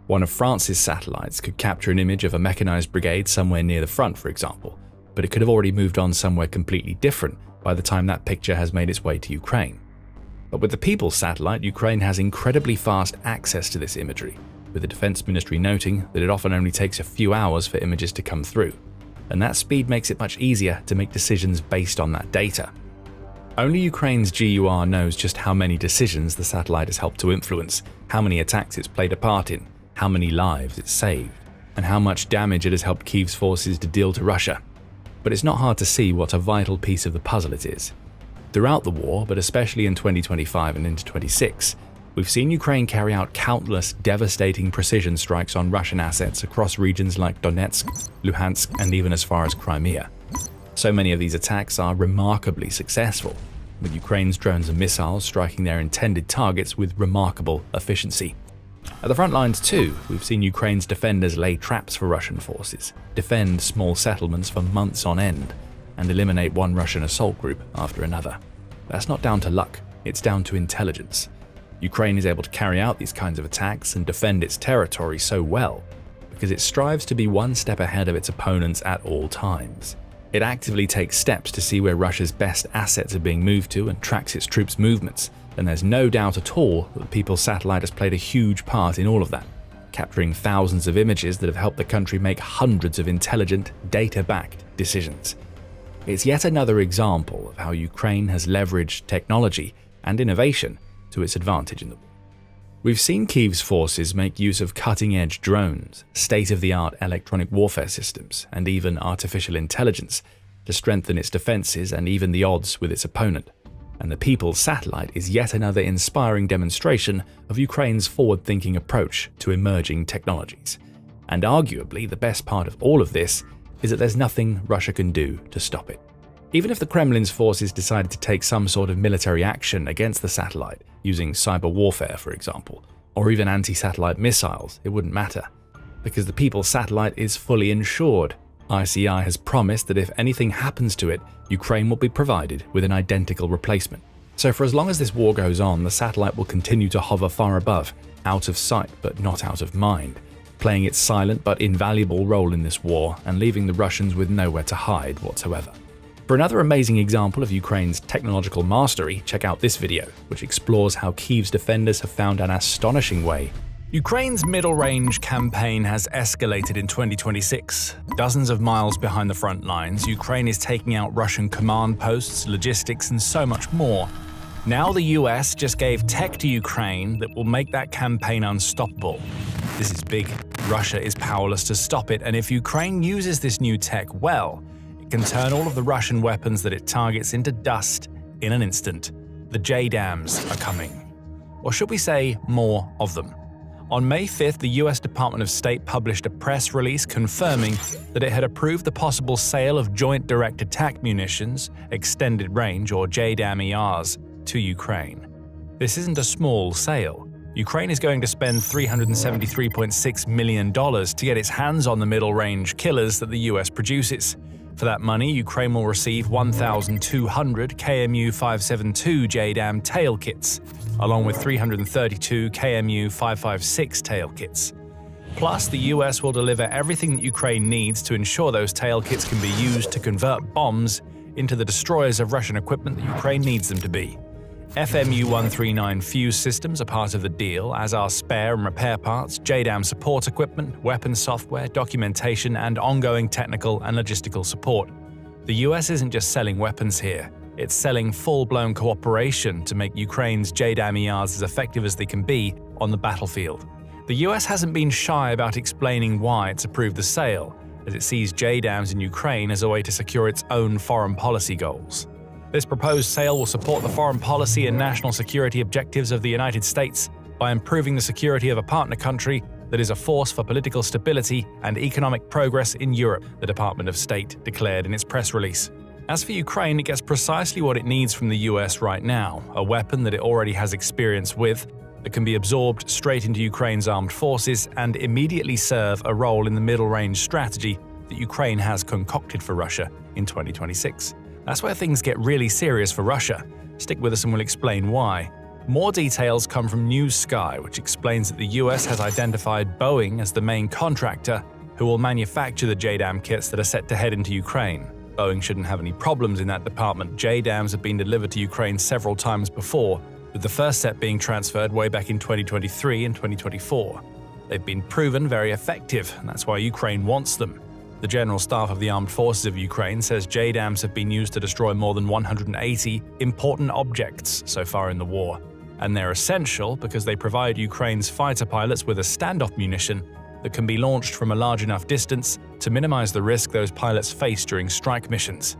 One of France's satellites could capture an image of a mechanized brigade somewhere near the front, for example, but it could have already moved on somewhere completely different by the time that picture has made its way to Ukraine. But with the People's satellite, Ukraine has incredibly fast access to this imagery, with the Defense Ministry noting that it often only takes a few hours for images to come through, and that speed makes it much easier to make decisions based on that data. Only Ukraine's GUR knows just how many decisions the satellite has helped to influence, how many attacks it's played a part in, how many lives it's saved, and how much damage it has helped Kyiv's forces to deal to Russia. But it's not hard to see what a vital piece of the puzzle it is. Throughout the war, but especially in 2025 and into 2026, we've seen Ukraine carry out countless devastating precision strikes on Russian assets across regions like Donetsk, Luhansk, and even as far as Crimea. So many of these attacks are remarkably successful, with Ukraine's drones and missiles striking their intended targets with remarkable efficiency. At the front lines too, we've seen Ukraine's defenders lay traps for Russian forces, defend small settlements for months on end, and eliminate one Russian assault group after another. That's not down to luck, it's down to intelligence. Ukraine is able to carry out these kinds of attacks and defend its territory so well because it strives to be one step ahead of its opponents at all times. It actively takes steps to see where Russia's best assets are being moved to and tracks its troops' movements, and there's no doubt at all that the People's satellite has played a huge part in all of that, capturing thousands of images that have helped the country make hundreds of intelligent, data-backed decisions. It's yet another example of how Ukraine has leveraged technology and innovation to its advantage in the war. We've seen Kyiv's forces make use of cutting-edge drones, state-of-the-art electronic warfare systems, and even artificial intelligence to strengthen its defenses and even the odds with its opponent. And the People's satellite is yet another inspiring demonstration of Ukraine's forward-thinking approach to emerging technologies. And arguably, the best part of all of this is that there's nothing Russia can do to stop it. Even if the Kremlin's forces decided to take some sort of military action against the satellite, using cyber warfare for example, or even anti-satellite missiles, it wouldn't matter, because the People's satellite is fully insured. ICI has promised that if anything happens to it, Ukraine will be provided with an identical replacement. So for as long as this war goes on, the satellite will continue to hover far above, out of sight but not out of mind, playing its silent but invaluable role in this war and leaving the Russians with nowhere to hide whatsoever. For another amazing example of Ukraine's technological mastery, check out this video, which explores how Kyiv's defenders have found an astonishing way. Ukraine's middle-range campaign has escalated in 2026. Dozens of miles behind the front lines, Ukraine is taking out Russian command posts, logistics, and so much more. Now the US just gave tech to Ukraine that will make that campaign unstoppable. This is big. Russia is powerless to stop it, and if Ukraine uses this new tech well, it can turn all of the Russian weapons that it targets into dust in an instant. The JDAMs are coming. Or should we say, more of them? On May 5th, the US Department of State published a press release confirming that it had approved the possible sale of Joint Direct Attack Munitions, Extended Range or JDAM-ERs, to Ukraine. This isn't a small sale. Ukraine is going to spend $373.6 million to get its hands on the middle-range killers that the US produces. For that money, Ukraine will receive 1,200 KMU-572 JDAM tail kits, along with 332 KMU-556 tail kits. Plus, the US will deliver everything that Ukraine needs to ensure those tail kits can be used to convert bombs into the destroyers of Russian equipment that Ukraine needs them to be. FMU-139 fuse systems are part of the deal, as are spare and repair parts, JDAM support equipment, weapons software, documentation, and ongoing technical and logistical support. The US isn't just selling weapons here, it's selling full-blown cooperation to make Ukraine's JDAM ERs as effective as they can be on the battlefield. The US hasn't been shy about explaining why it's approved the sale, as it sees JDAMs in Ukraine as a way to secure its own foreign policy goals. This proposed sale will support the foreign policy and national security objectives of the United States by improving the security of a partner country that is a force for political stability and economic progress in Europe, the Department of State declared in its press release. As for Ukraine, it gets precisely what it needs from the US right now, a weapon that it already has experience with, that can be absorbed straight into Ukraine's armed forces and immediately serve a role in the middle-range strategy that Ukraine has concocted for Russia in 2026. That's where things get really serious for Russia. Stick with us and we'll explain why. More details come from News Sky, which explains that the US has identified Boeing as the main contractor who will manufacture the JDAM kits that are set to head into Ukraine. Boeing shouldn't have any problems in that department. JDAMs have been delivered to Ukraine several times before, with the first set being transferred way back in 2023 and 2024. They've been proven very effective, and that's why Ukraine wants them. The General Staff of the Armed Forces of Ukraine says JDAMs have been used to destroy more than 180 important objects so far in the war, and they're essential because they provide Ukraine's fighter pilots with a standoff munition that can be launched from a large enough distance to minimize the risk those pilots face during strike missions.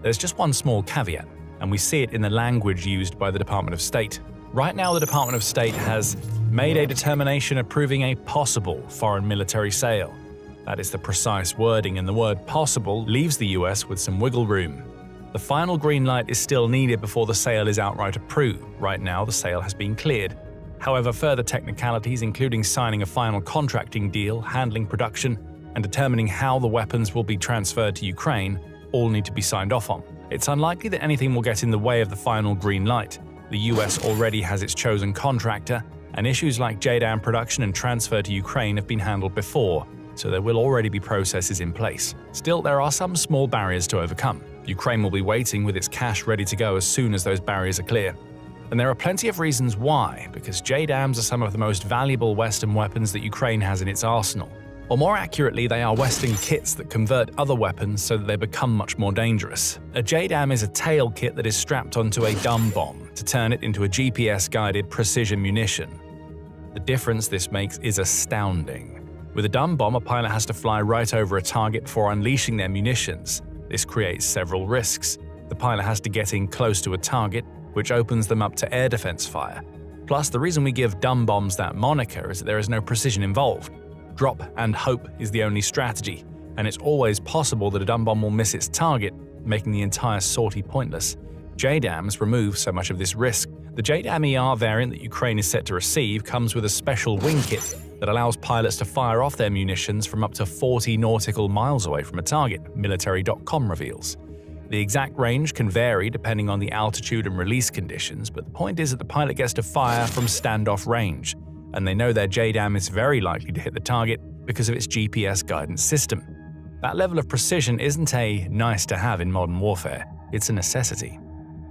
There's just one small caveat, and we see it in the language used by the Department of State. Right now, the Department of State has made a determination approving a possible foreign military sale. That is the precise wording, and the word possible leaves the US with some wiggle room. The final green light is still needed before the sale is outright approved. Right now, the sale has been cleared. However, further technicalities, including signing a final contracting deal, handling production, and determining how the weapons will be transferred to Ukraine, all need to be signed off on. It's unlikely that anything will get in the way of the final green light. The US already has its chosen contractor, and issues like JDAM production and transfer to Ukraine have been handled before, so there will already be processes in place. Still, there are some small barriers to overcome. Ukraine will be waiting with its cash ready to go as soon as those barriers are clear. And there are plenty of reasons why, because JDAMs are some of the most valuable Western weapons that Ukraine has in its arsenal. Or more accurately, they are Western kits that convert other weapons so that they become much more dangerous. A JDAM is a tail kit that is strapped onto a dumb bomb to turn it into a GPS-guided precision munition. The difference this makes is astounding. With a dumb bomb, a pilot has to fly right over a target before unleashing their munitions. This creates several risks. The pilot has to get in close to a target, which opens them up to air defense fire. Plus, the reason we give dumb bombs that moniker is that there is no precision involved. Drop and hope is the only strategy, and it's always possible that a dumb bomb will miss its target, making the entire sortie pointless. JDAMs remove so much of this risk. The JDAM ER variant that Ukraine is set to receive comes with a special wing kit that allows pilots to fire off their munitions from up to 40 nautical miles away from a target, military.com reveals. The exact range can vary depending on the altitude and release conditions, but the point is that the pilot gets to fire from standoff range, and they know their JDAM is very likely to hit the target because of its GPS guidance system. That level of precision isn't a nice to have in modern warfare, it's a necessity.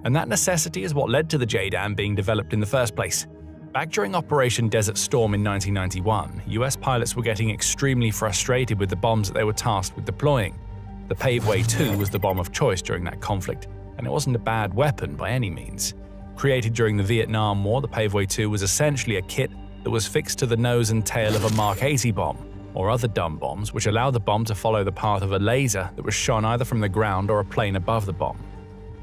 And that necessity is what led to the JDAM being developed in the first place. Back during Operation Desert Storm in 1991, US pilots were getting extremely frustrated with the bombs that they were tasked with deploying. The Paveway 2 was the bomb of choice during that conflict, and it wasn't a bad weapon by any means. Created during the Vietnam War, the Paveway 2 was essentially a kit that was fixed to the nose and tail of a Mark 80 bomb, or other dumb bombs, which allowed the bomb to follow the path of a laser that was shone either from the ground or a plane above the bomb.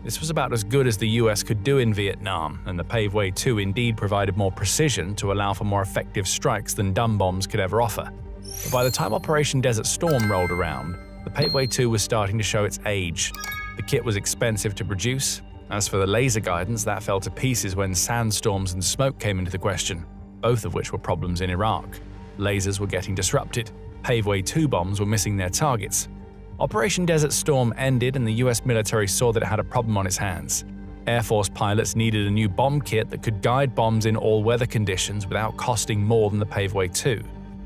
This was about as good as the US could do in Vietnam, and the Paveway 2 indeed provided more precision to allow for more effective strikes than dumb bombs could ever offer. But by the time Operation Desert Storm rolled around, the Paveway 2 was starting to show its age. The kit was expensive to produce. As for the laser guidance, that fell to pieces when sandstorms and smoke came into the question, both of which were problems in Iraq. Lasers were getting disrupted. Paveway 2 bombs were missing their targets. Operation Desert Storm ended and the US military saw that it had a problem on its hands. Air Force pilots needed a new bomb kit that could guide bombs in all weather conditions without costing more than the Paveway 2.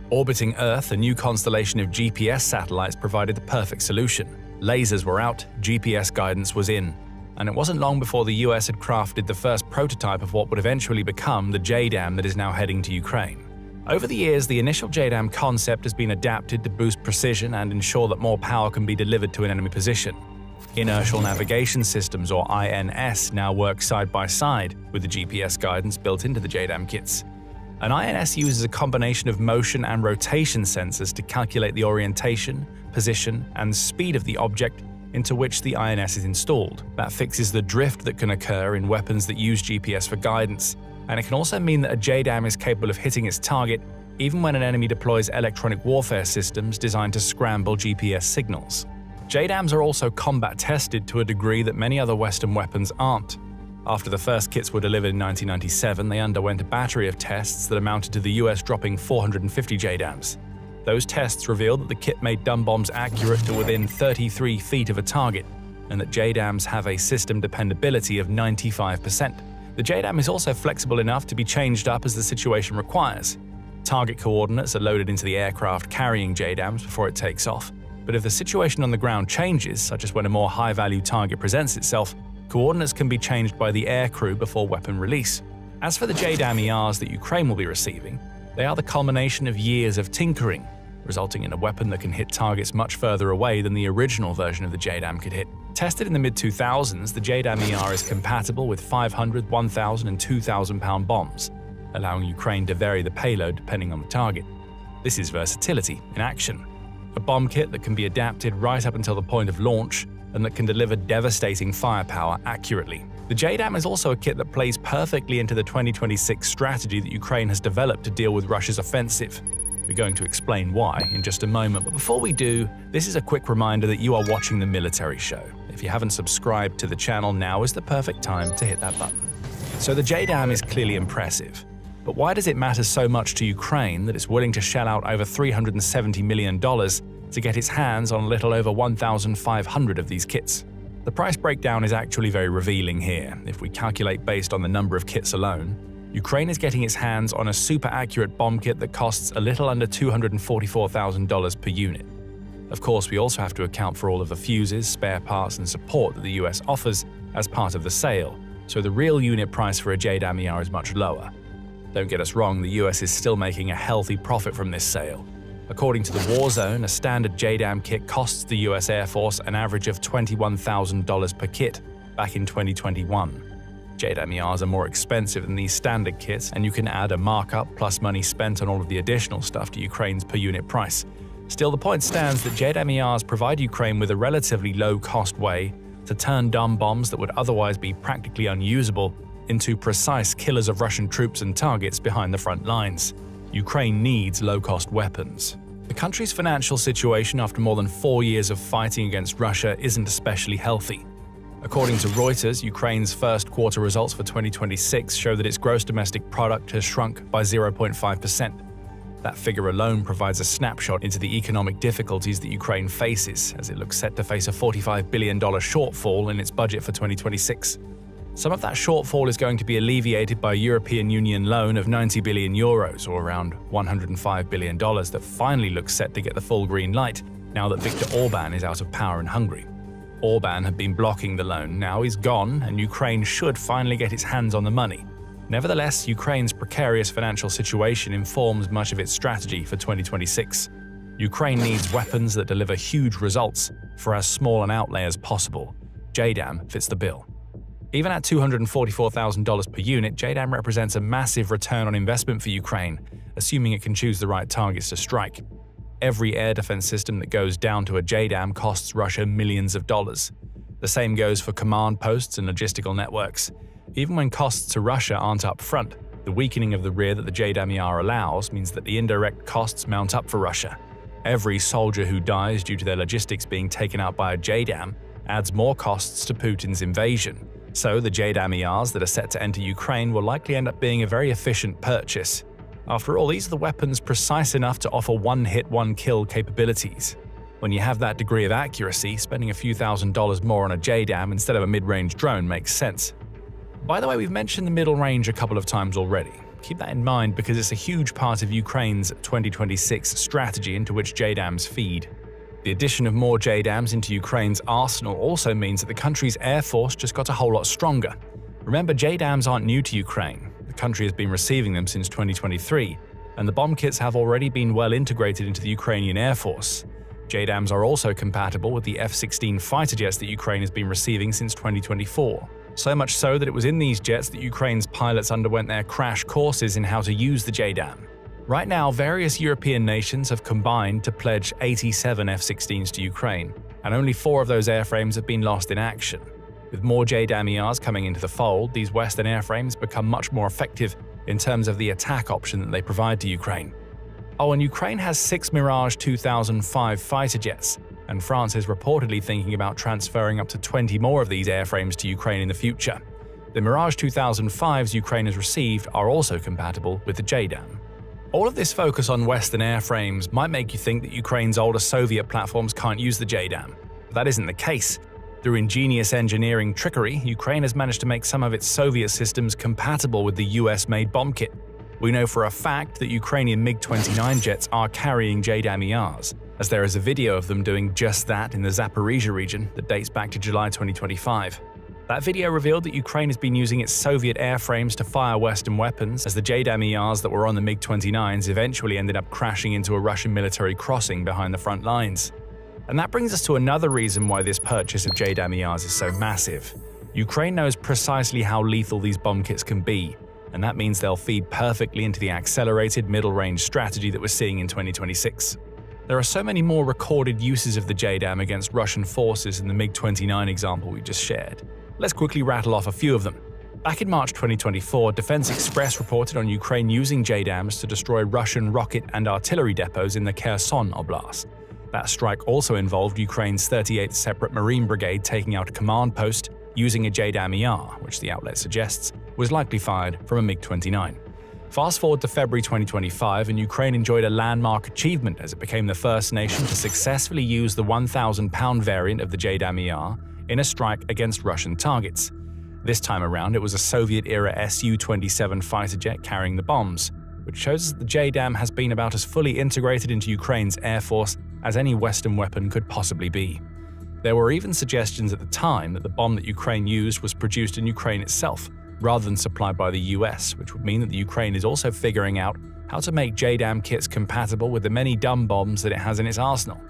Orbiting Earth, a new constellation of GPS satellites provided the perfect solution. Lasers were out, GPS guidance was in. and it wasn't long before the US had crafted the first prototype of what would eventually become the JDAM that is now heading to Ukraine. Over the years, the initial JDAM concept has been adapted to boost precision and ensure that more power can be delivered to an enemy position. Inertial navigation systems, or INS, now work side by side with the GPS guidance built into the JDAM kits. An INS uses a combination of motion and rotation sensors to calculate the orientation, position, and speed of the object into which the INS is installed. That fixes the drift that can occur in weapons that use GPS for guidance, and it can also mean that a JDAM is capable of hitting its target even when an enemy deploys electronic warfare systems designed to scramble GPS signals. JDAMs are also combat tested to a degree that many other Western weapons aren't. After the first kits were delivered in 1997, they underwent a battery of tests that amounted to the US dropping 450 JDAMs. Those tests revealed that the kit made dumb bombs accurate to within 33 feet of a target, and that JDAMs have a system dependability of 95%. The JDAM is also flexible enough to be changed up as the situation requires. Target coordinates are loaded into the aircraft carrying JDAMs before it takes off, but if the situation on the ground changes, such as when a more high-value target presents itself, coordinates can be changed by the aircrew before weapon release. As for the JDAM ERs that Ukraine will be receiving, they are the culmination of years of tinkering, resulting in a weapon that can hit targets much further away than the original version of the JDAM could hit. Tested in the mid-2000s, the JDAM ER is compatible with 500, 1,000 and 2,000 pound bombs, allowing Ukraine to vary the payload depending on the target. This is versatility in action. A bomb kit that can be adapted right up until the point of launch and that can deliver devastating firepower accurately. The JDAM is also a kit that plays perfectly into the 2026 strategy that Ukraine has developed to deal with Russia's offensive. We're going to explain why in just a moment, but before we do, this is a quick reminder that you are watching The Military Show. If you haven't subscribed to the channel, now is the perfect time to hit that button. So the JDAM is clearly impressive, but why does it matter so much to Ukraine that it's willing to shell out over $370 million to get its hands on a little over 1,500 of these kits? The price breakdown is actually very revealing here. If we calculate based on the number of kits alone, Ukraine is getting its hands on a super-accurate bomb kit that costs a little under $244,000 per unit. Of course, we also have to account for all of the fuses, spare parts, and support that the US offers as part of the sale, so the real unit price for a JDAM ER is much lower. Don't get us wrong, the US is still making a healthy profit from this sale. According to the Warzone, a standard JDAM kit costs the US Air Force an average of $21,000 per kit back in 2021. JDAM ERs are more expensive than these standard kits, and you can add a markup plus money spent on all of the additional stuff to Ukraine's per unit price. Still, the point stands that JDAM ERs provide Ukraine with a relatively low-cost way to turn dumb bombs that would otherwise be practically unusable into precise killers of Russian troops and targets behind the front lines. Ukraine needs low-cost weapons. The country's financial situation after more than 4 years of fighting against Russia isn't especially healthy. According to Reuters, Ukraine's first quarter results for 2026 show that its gross domestic product has shrunk by 0.5%. That figure alone provides a snapshot into the economic difficulties that Ukraine faces, as it looks set to face a $45 billion shortfall in its budget for 2026. Some of that shortfall is going to be alleviated by a European Union loan of 90 billion euros, or around $105 billion, that finally looks set to get the full green light now that Viktor Orban is out of power in Hungary. Orban had been blocking the loan, now he's gone, and Ukraine should finally get its hands on the money. Nevertheless, Ukraine's precarious financial situation informs much of its strategy for 2026. Ukraine needs weapons that deliver huge results for as small an outlay as possible. JDAM fits the bill. Even at $244,000 per unit, JDAM represents a massive return on investment for Ukraine, assuming it can choose the right targets to strike. Every air defense system that goes down to a JDAM costs Russia millions of dollars. The same goes for command posts and logistical networks. Even when costs to Russia aren't up front, the weakening of the rear that the JDAM ER allows means that the indirect costs mount up for Russia. Every soldier who dies due to their logistics being taken out by a JDAM adds more costs to Putin's invasion. So the JDAM ERs that are set to enter Ukraine will likely end up being a very efficient purchase. After all, these are the weapons precise enough to offer one-hit, one-kill capabilities. When you have that degree of accuracy, spending a few $1,000s more on a JDAM instead of a mid-range drone makes sense. By the way, we've mentioned the middle range a couple of times already. Keep that in mind because it's a huge part of Ukraine's 2026 strategy into which JDAMs feed. The addition of more JDAMs into Ukraine's arsenal also means that the country's air force just got a whole lot stronger. Remember, JDAMs aren't new to Ukraine. The country has been receiving them since 2023, and the bomb kits have already been well integrated into the Ukrainian Air Force. JDAMs are also compatible with the F-16 fighter jets that Ukraine has been receiving since 2024. So much so that it was in these jets that Ukraine's pilots underwent their crash courses in how to use the JDAM. Right now, various European nations have combined to pledge 87 F-16s to Ukraine, and only 4 of those airframes have been lost in action. With more JDAM-ERs coming into the fold, these Western airframes become much more effective in terms of the attack option that they provide to Ukraine. Oh, and Ukraine has 6 Mirage 2005 fighter jets, and France is reportedly thinking about transferring up to 20 more of these airframes to Ukraine in the future. The Mirage 2005s Ukraine has received are also compatible with the JDAM. All of this focus on Western airframes might make you think that Ukraine's older Soviet platforms can't use the JDAM, but that isn't the case. Through ingenious engineering trickery, Ukraine has managed to make some of its Soviet systems compatible with the US-made bomb kit. We know for a fact that Ukrainian MiG-29 jets are carrying JDAM-ERs, as there is a video of them doing just that in the Zaporizhia region that dates back to July 2025. That video revealed that Ukraine has been using its Soviet airframes to fire Western weapons, as the JDAM-ERs that were on the MiG-29s eventually ended up crashing into a Russian military crossing behind the front lines. And that brings us to another reason why this purchase of JDAM-ERs is so massive. Ukraine knows precisely how lethal these bomb kits can be, and that means they'll feed perfectly into the accelerated middle-range strategy that we're seeing in 2026. There are so many more recorded uses of the JDAM against Russian forces in the MiG-29 example we just shared. Let's quickly rattle off a few of them. Back in March 2024, Defense Express reported on Ukraine using JDAMs to destroy Russian rocket and artillery depots in the Kherson Oblast. That strike also involved Ukraine's 38th Separate Marine Brigade taking out a command post using a JDAM-ER, which the outlet suggests was likely fired from a MiG-29. Fast forward to February 2025, and Ukraine enjoyed a landmark achievement as it became the first nation to successfully use the 1,000-pound variant of the JDAM-ER in a strike against Russian targets. This time around, it was a Soviet-era Su-27 fighter jet carrying the bombs, which shows that the JDAM has been about as fully integrated into Ukraine's air force as any Western weapon could possibly be. There were even suggestions at the time that the bomb that Ukraine used was produced in Ukraine itself, rather than supplied by the US, which would mean that the Ukraine is also figuring out how to make JDAM kits compatible with the many dumb bombs that it has in its arsenal.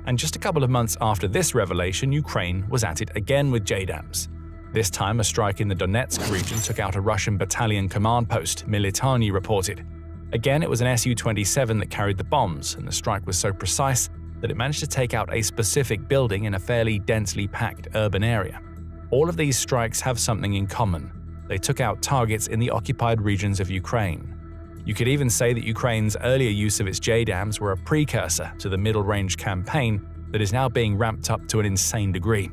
And just a couple of months after this revelation, Ukraine was at it again with JDAMs. This time, a strike in the Donetsk region took out a Russian battalion command post, Military reported. Again, it was an Su-27 that carried the bombs, and the strike was so precise that it managed to take out a specific building in a fairly densely packed urban area. All of these strikes have something in common. They took out targets in the occupied regions of Ukraine. You could even say that Ukraine's earlier use of its JDAMs were a precursor to the middle-range campaign that is now being ramped up to an insane degree.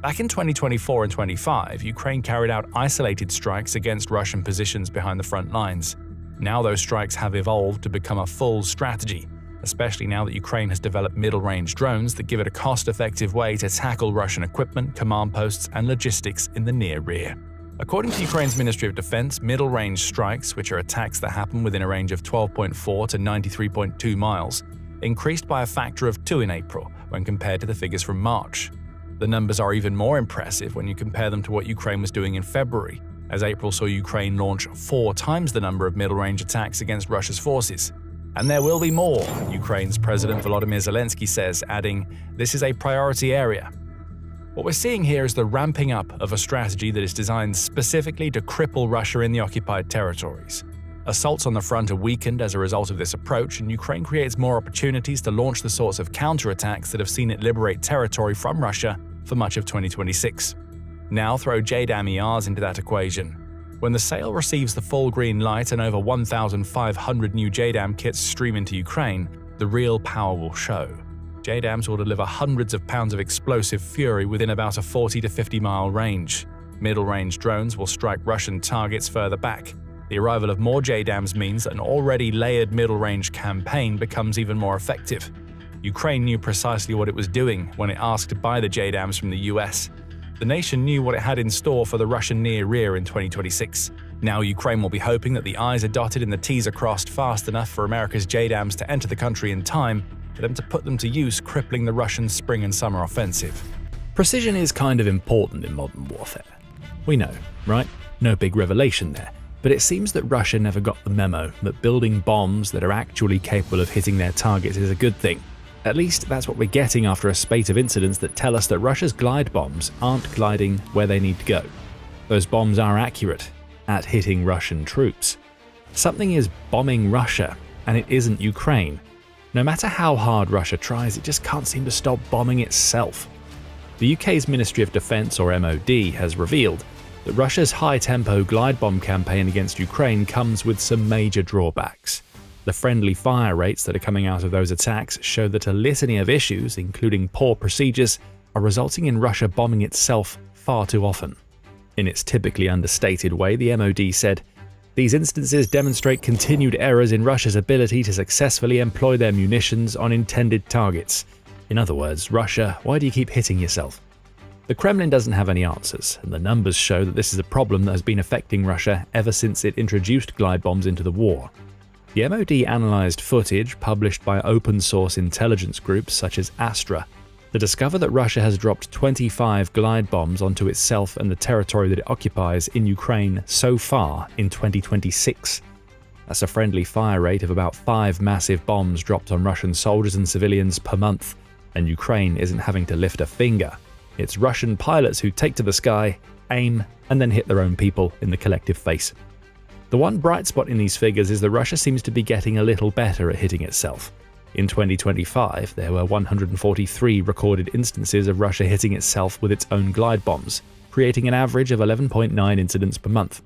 Back in 2024 and 25, Ukraine carried out isolated strikes against Russian positions behind the front lines. Now those strikes have evolved to become a full strategy, especially now that Ukraine has developed middle-range drones that give it a cost-effective way to tackle Russian equipment, command posts, and logistics in the near rear. According to Ukraine's Ministry of Defense, middle-range strikes, which are attacks that happen within a range of 12.4 to 93.2 miles, increased by a factor of 2 in April when compared to the figures from March. The numbers are even more impressive when you compare them to what Ukraine was doing in February, as April saw Ukraine launch 4 times the number of middle-range attacks against Russia's forces. And there will be more, Ukraine's President Volodymyr Zelensky says, adding, "This is a priority area." What we're seeing here is the ramping up of a strategy that is designed specifically to cripple Russia in the occupied territories. Assaults on the front are weakened as a result of this approach, and Ukraine creates more opportunities to launch the sorts of counterattacks that have seen it liberate territory from Russia for much of 2026. Now throw JDAM-ERs into that equation. When the sale receives the full green light and over 1,500 new JDAM kits stream into Ukraine, the real power will show. JDAMs will deliver hundreds of pounds of explosive fury within about a 40 to 50 mile range. Middle-range drones will strike Russian targets further back. The arrival of more JDAMs means that an already layered middle-range campaign becomes even more effective. Ukraine knew precisely what it was doing when it asked to buy the JDAMs from the US. The nation knew what it had in store for the Russian near rear in 2026. Now Ukraine will be hoping that the I's are dotted and the T's are crossed fast enough for America's JDAMs to enter the country in time for them to put them to use, crippling the Russian spring and summer offensive. Precision is kind of important in modern warfare. We know, right? No big revelation there. But it seems that Russia never got the memo that building bombs that are actually capable of hitting their targets is a good thing. At least that's what we're getting after a spate of incidents that tell us that Russia's glide bombs aren't gliding where they need to go. Those bombs are accurate at hitting Russian troops. Something is bombing Russia, and it isn't Ukraine. No matter how hard Russia tries, it just can't seem to stop bombing itself. The UK's Ministry of Defence, or MOD, has revealed that Russia's high-tempo glide bomb campaign against Ukraine comes with some major drawbacks. The friendly fire rates that are coming out of those attacks show that a litany of issues, including poor procedures, are resulting in Russia bombing itself far too often. In its typically understated way, the MOD said, "These instances demonstrate continued errors in Russia's ability to successfully employ their munitions on intended targets." In other words, Russia, why do you keep hitting yourself? The Kremlin doesn't have any answers, and the numbers show that this is a problem that has been affecting Russia ever since it introduced glide bombs into the war. The MOD analysed footage published by open-source intelligence groups such as Astra to discover that Russia has dropped 25 glide bombs onto itself and the territory that it occupies in Ukraine so far in 2026. That's a friendly fire rate of about 5 massive bombs dropped on Russian soldiers and civilians per month, and Ukraine isn't having to lift a finger. It's Russian pilots who take to the sky, aim, and then hit their own people in the collective face. The one bright spot in these figures is that Russia seems to be getting a little better at hitting itself. In 2025, there were 143 recorded instances of Russia hitting itself with its own glide bombs, creating an average of 11.9 incidents per month.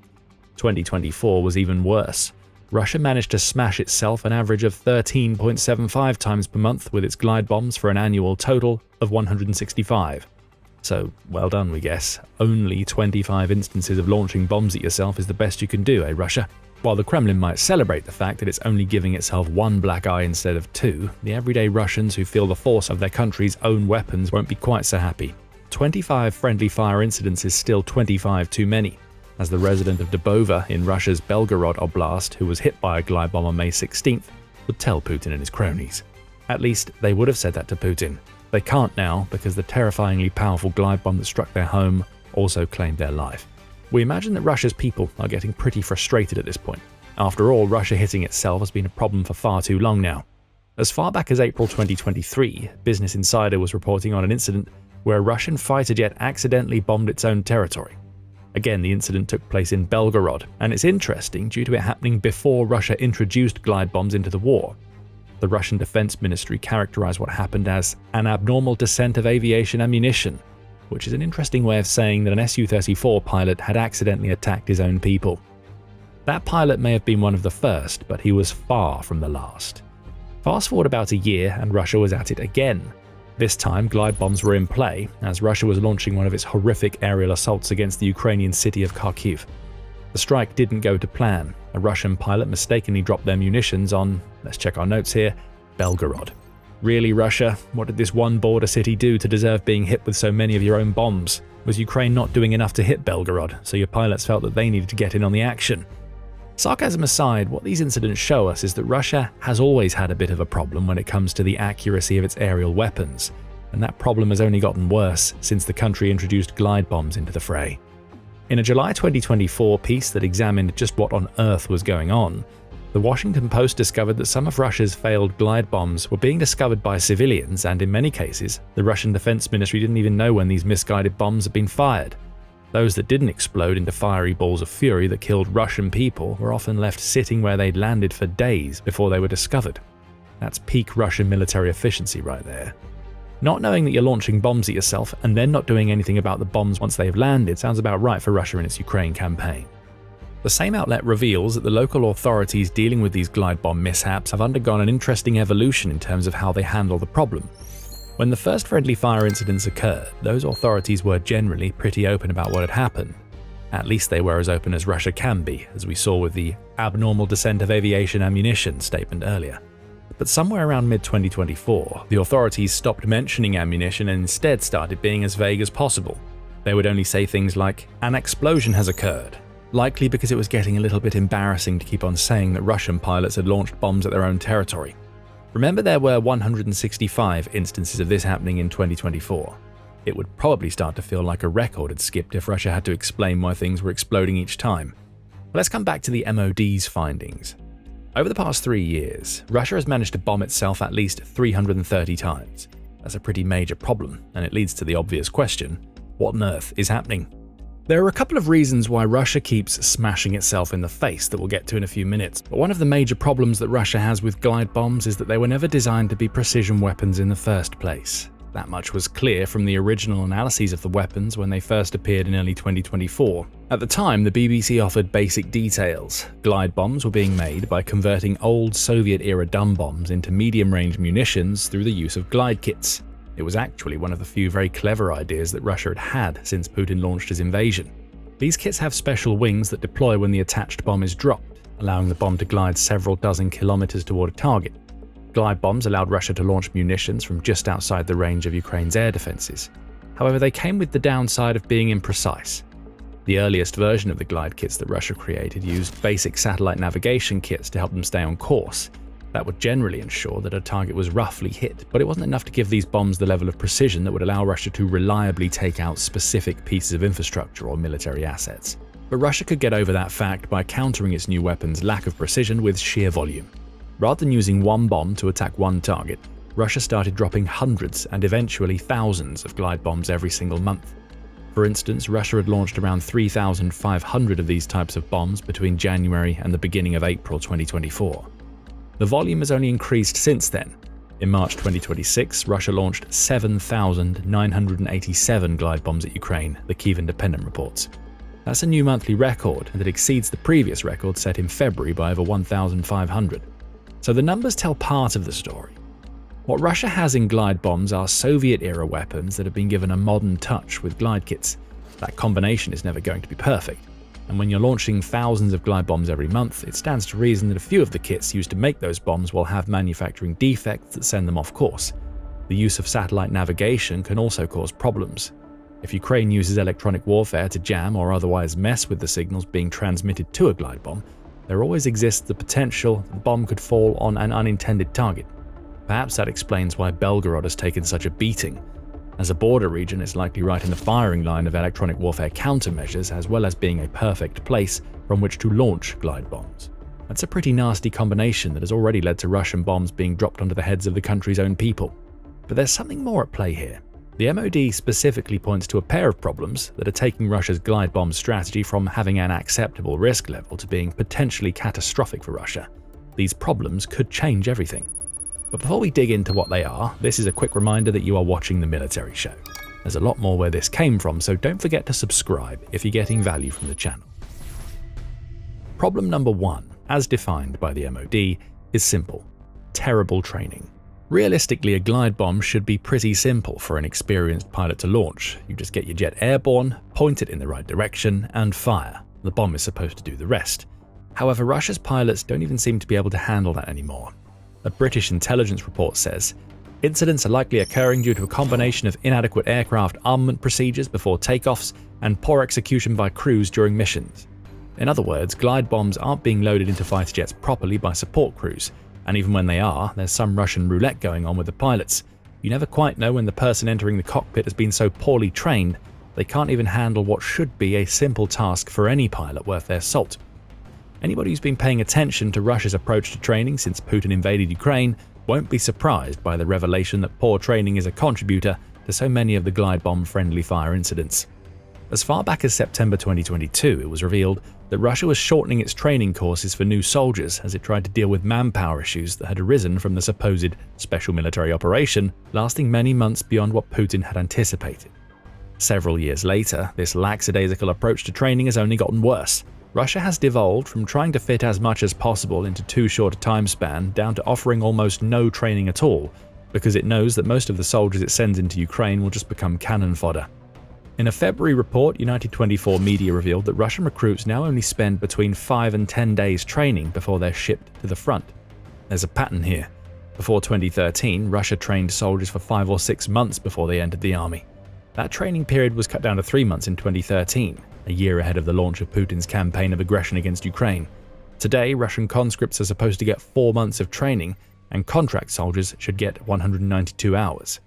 2024 was even worse. Russia managed to smash itself an average of 13.75 times per month with its glide bombs for an annual total of 165. So, well done, we guess. Only 25 instances of launching bombs at yourself is the best you can do, Russia? While the Kremlin might celebrate the fact that it's only giving itself one black eye instead of two, the everyday Russians who feel the force of their country's own weapons won't be quite so happy. 25 friendly fire incidents is still 25 too many. As the resident of Dubova in Russia's Belgorod Oblast, who was hit by a glide bomb on May 16th, would tell Putin and his cronies. At least they would have said that to Putin. They can't now because the terrifyingly powerful glide bomb that struck their home also claimed their life. We imagine that Russia's people are getting pretty frustrated at this point. After all, Russia hitting itself has been a problem for far too long now. As far back as April 2023, Business Insider was reporting on an incident where a Russian fighter jet accidentally bombed its own territory. Again, the incident took place in Belgorod, and it's interesting due to it happening before Russia introduced glide bombs into the war. The Russian Defense Ministry characterized what happened as an abnormal descent of aviation ammunition, which is an interesting way of saying that an Su-34 pilot had accidentally attacked his own people. That pilot may have been one of the first, but he was far from the last. Fast forward about a year and Russia was at it again. This time, glide bombs were in play, as Russia was launching one of its horrific aerial assaults against the Ukrainian city of Kharkiv. The strike didn't go to plan. A Russian pilot mistakenly dropped their munitions on, let's check our notes here, Belgorod. Really, Russia? What did this one border city do to deserve being hit with so many of your own bombs? Was Ukraine not doing enough to hit Belgorod, so your pilots felt that they needed to get in on the action? Sarcasm aside, what these incidents show us is that Russia has always had a bit of a problem when it comes to the accuracy of its aerial weapons, and that problem has only gotten worse since the country introduced glide bombs into the fray. In a July 2024 piece that examined just what on earth was going on, the Washington Post discovered that some of Russia's failed glide bombs were being discovered by civilians, and in many cases, the Russian Defense Ministry didn't even know when these misguided bombs had been fired. Those that didn't explode into fiery balls of fury that killed Russian people were often left sitting where they'd landed for days before they were discovered. That's peak Russian military efficiency right there. Not knowing that you're launching bombs at yourself and then not doing anything about the bombs once they've landed sounds about right for Russia in its Ukraine campaign. The same outlet reveals that the local authorities dealing with these glide bomb mishaps have undergone an interesting evolution in terms of how they handle the problem. When the first friendly fire incidents occurred, those authorities were generally pretty open about what had happened. At least they were as open as Russia can be, as we saw with the abnormal descent of aviation ammunition statement earlier. But somewhere around mid-2024, the authorities stopped mentioning ammunition and instead started being as vague as possible. They would only say things like, "An explosion has occurred," likely because it was getting a little bit embarrassing to keep on saying that Russian pilots had launched bombs at their own territory. Remember, there were 165 instances of this happening in 2024. It would probably start to feel like a record had skipped if Russia had to explain why things were exploding each time. But let's come back to the MOD's findings. Over the past 3 years, Russia has managed to bomb itself at least 330 times. That's a pretty major problem, and it leads to the obvious question: what on earth is happening? There are a couple of reasons why Russia keeps smashing itself in the face that we'll get to in a few minutes, but one of the major problems that Russia has with glide bombs is that they were never designed to be precision weapons in the first place. That much was clear from the original analyses of the weapons when they first appeared in early 2024. At the time, the BBC offered basic details. Glide bombs were being made by converting old Soviet-era dumb bombs into medium-range munitions through the use of glide kits. It was actually one of the few very clever ideas that Russia had had since Putin launched his invasion. These kits have special wings that deploy when the attached bomb is dropped, allowing the bomb to glide several dozen kilometers toward a target. Glide bombs allowed Russia to launch munitions from just outside the range of Ukraine's air defenses. However, they came with the downside of being imprecise. The earliest version of the glide kits that Russia created used basic satellite navigation kits to help them stay on course. That would generally ensure that a target was roughly hit, but it wasn't enough to give these bombs the level of precision that would allow Russia to reliably take out specific pieces of infrastructure or military assets. But Russia could get over that fact by countering its new weapons' lack of precision with sheer volume. Rather than using one bomb to attack one target, Russia started dropping hundreds and eventually thousands of glide bombs every single month. For instance, Russia had launched around 3,500 of these types of bombs between January and the beginning of April 2024. The volume has only increased since then. In March 2026, Russia launched 7,987 glide bombs at Ukraine, the Kyiv Independent reports. That's a new monthly record that exceeds the previous record set in February by over 1,500. So the numbers tell part of the story. What Russia has in glide bombs are Soviet-era weapons that have been given a modern touch with glide kits. That combination is never going to be perfect. And when you're launching thousands of glide bombs every month, it stands to reason that a few of the kits used to make those bombs will have manufacturing defects that send them off course. The use of satellite navigation can also cause problems. If Ukraine uses electronic warfare to jam or otherwise mess with the signals being transmitted to a glide bomb, there always exists the potential that the bomb could fall on an unintended target. Perhaps that explains why Belgorod has taken such a beating. As a border region, it's likely right in the firing line of electronic warfare countermeasures, as well as being a perfect place from which to launch glide bombs. That's a pretty nasty combination that has already led to Russian bombs being dropped onto the heads of the country's own people. But there's something more at play here. The MOD specifically points to a pair of problems that are taking Russia's glide bomb strategy from having an acceptable risk level to being potentially catastrophic for Russia. These problems could change everything. But before we dig into what they are, this is a quick reminder that you are watching The Military Show. There's a lot more where this came from, so don't forget to subscribe if you're getting value from the channel. Problem number 1, as defined by the MOD, is simple: terrible training. Realistically, a glide bomb should be pretty simple for an experienced pilot to launch. You just get your jet airborne, point it in the right direction, and fire. The bomb is supposed to do the rest. However, Russia's pilots don't even seem to be able to handle that anymore. A British intelligence report says, incidents are likely occurring due to a combination of inadequate aircraft armament procedures before takeoffs and poor execution by crews during missions. In other words, glide bombs aren't being loaded into fighter jets properly by support crews, and even when they are, there's some Russian roulette going on with the pilots. You never quite know when the person entering the cockpit has been so poorly trained, they can't even handle what should be a simple task for any pilot worth their salt. Anybody who's been paying attention to Russia's approach to training since Putin invaded Ukraine won't be surprised by the revelation that poor training is a contributor to so many of the glide bomb friendly fire incidents. As far back as September 2022, it was revealed that Russia was shortening its training courses for new soldiers as it tried to deal with manpower issues that had arisen from the supposed special military operation, lasting many months beyond what Putin had anticipated. Several years later, this lackadaisical approach to training has only gotten worse. Russia has devolved from trying to fit as much as possible into too short a time span down to offering almost no training at all, because it knows that most of the soldiers it sends into Ukraine will just become cannon fodder. In a February report, United 24 Media revealed that Russian recruits now only spend between 5 and 10 days training before they're shipped to the front. There's a pattern here. Before 2013, Russia trained soldiers for 5 or 6 months before they entered the army. That training period was cut down to 3 months in 2013, a year ahead of the launch of Putin's campaign of aggression against Ukraine. Today, Russian conscripts are supposed to get 4 months of training, and contract soldiers should get 192 hours.